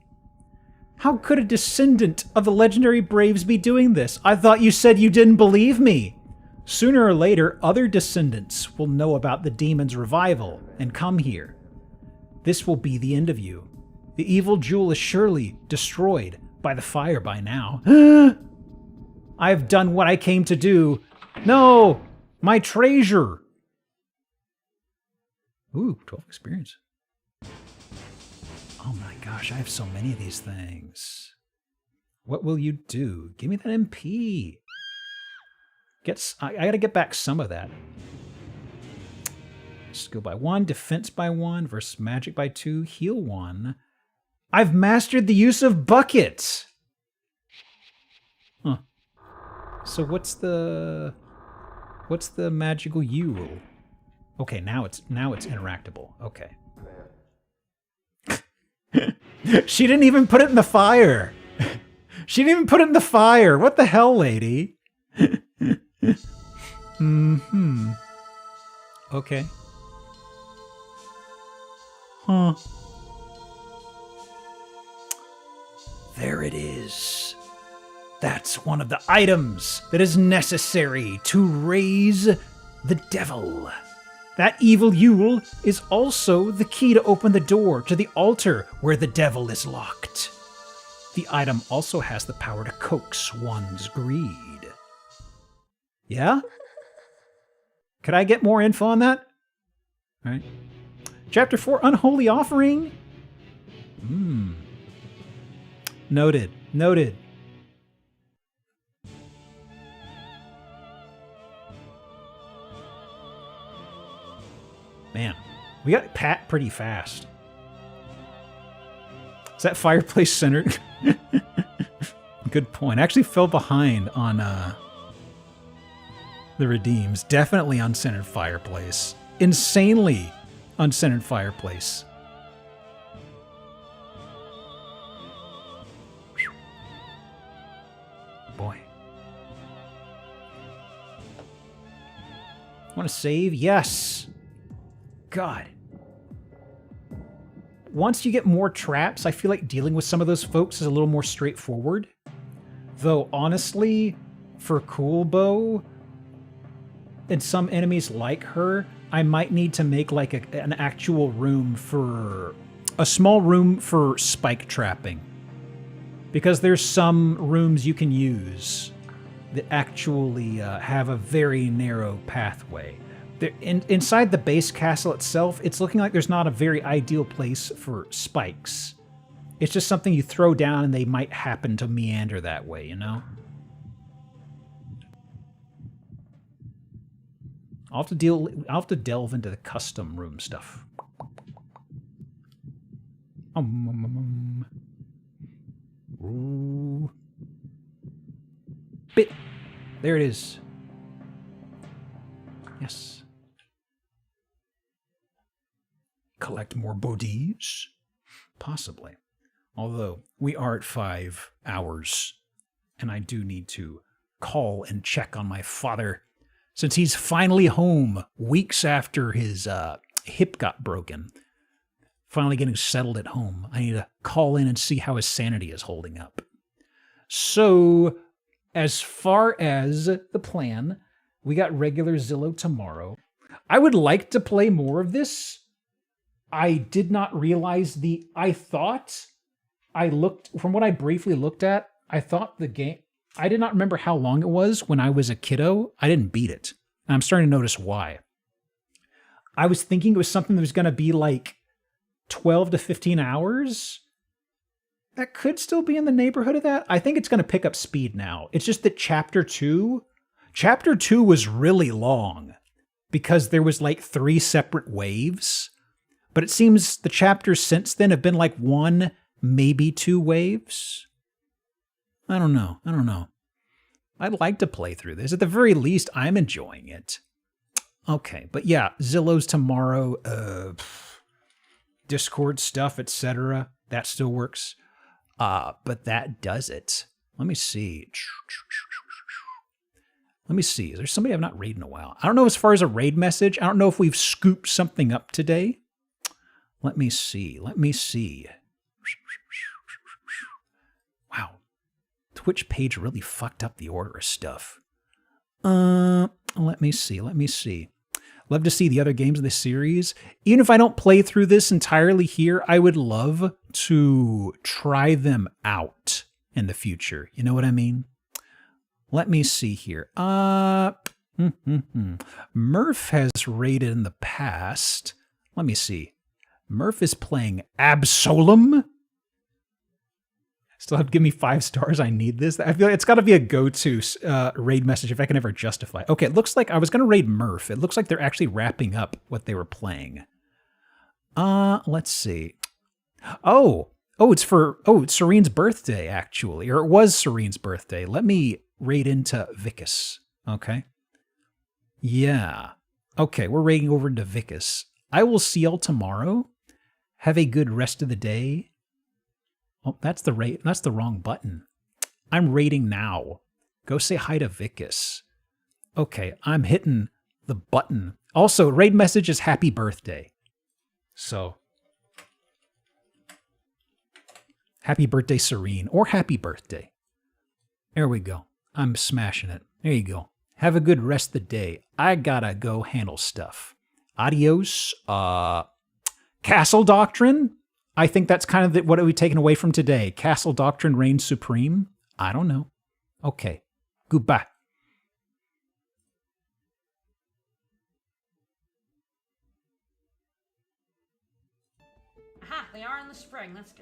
How could a descendant of the legendary Braves be doing this? I thought you said you didn't believe me. Sooner or later, other descendants will know about the demon's revival and come here. This will be the end of you. The evil jewel is surely destroyed by the fire by now. I have done what I came to do. No! My treasure! Ooh, 12 experience. Oh my gosh, I have so many of these things. What will you do? Give me that MP. I gotta get back some of that. Skill by 1, defense by 1, versus magic by 2, heal 1. I've mastered the use of buckets! Huh. So what's the magical Yule? Okay, now it's interactable. Okay. She didn't even put it in the fire. She didn't even put it in the fire. What the hell, lady? Mm-hmm. Okay. Huh. There it is. That's one of the items that is necessary to raise the devil. That evil Yule is also the key to open the door to the altar where the devil is locked. The item also has the power to coax one's greed. Yeah? Could I get more info on that? All right. Chapter 4, Unholy Offering. Noted. Noted. Man, we got Pat pretty fast. Is that fireplace centered? Good point. I actually fell behind on the redeems. Definitely uncentered fireplace. Insanely uncentered fireplace. Boy. Want to save? Yes. God. Once you get more traps, I feel like dealing with some of those folks is a little more straightforward. Though, honestly, for Coolbow and some enemies like her, I might need to make like an actual room for... a small room for spike trapping. Because there's some rooms you can use that actually have a very narrow pathway. Inside the base castle itself, it's looking like there's not a very ideal place for spikes. It's just something you throw down and they might happen to meander that way, you know? I'll have to delve into the custom room stuff. Ooh. Bit. There it is. Yes. Collect more bodies? Possibly. Although, we are at 5 hours, and I do need to call and check on my father, since he's finally home weeks after his hip got broken. Finally getting settled at home. I need to call in and see how his sanity is holding up. So, as far as the plan, we got regular Zillow tomorrow. I would like to play more of this. I did not realize from what I briefly looked at, I thought the game, I did not remember how long it was when I was a kiddo. I didn't beat it. And I'm starting to notice why. I was thinking it was something that was going to be like 12 to 15 hours. That could still be in the neighborhood of that. I think it's going to pick up speed now. It's just that Chapter 2 was really long because there was like 3 separate waves. But it seems the chapters since then have been like 1, maybe 2 waves. I don't know. I'd like to play through this. At the very least, I'm enjoying it. Okay, but yeah, Zillow's tomorrow, Discord stuff, etc. That still works. But that does it. Let me see. Is there somebody I've not raided in a while? I don't know as far as a raid message. I don't know if we've scooped something up today. Let me see. Wow. Twitch page really fucked up the order of stuff. Let me see. Love to see the other games of this series. Even if I don't play through this entirely here, I would love to try them out in the future. You know what I mean? Let me see here. Murph has raided in the past. Let me see. Murph is playing Absolem. Still have to give me 5 stars. I need this. I feel like it's got to be a go-to raid message if I can ever justify. Okay, it looks like I was going to raid Murph. It looks like they're actually wrapping up what they were playing. Let's see. It's Serene's birthday, actually. Or it was Serene's birthday. Let me raid into Vicus. Okay. Yeah. Okay, we're raiding over into Vicus. I will see y'all tomorrow. Have a good rest of the day. Oh, that's the wrong button. I'm raiding now. Go say hi to Vicus. Okay, I'm hitting the button. Also, raid message is happy birthday. So, happy birthday, Serene, or happy birthday. There we go. I'm smashing it. There you go. Have a good rest of the day. I gotta go handle stuff. Adios. Castle Doctrine? I think that's kind of what we've taken away from today. Castle Doctrine reigns supreme? I don't know. Okay. Goodbye. Aha, they are in the spring. Let's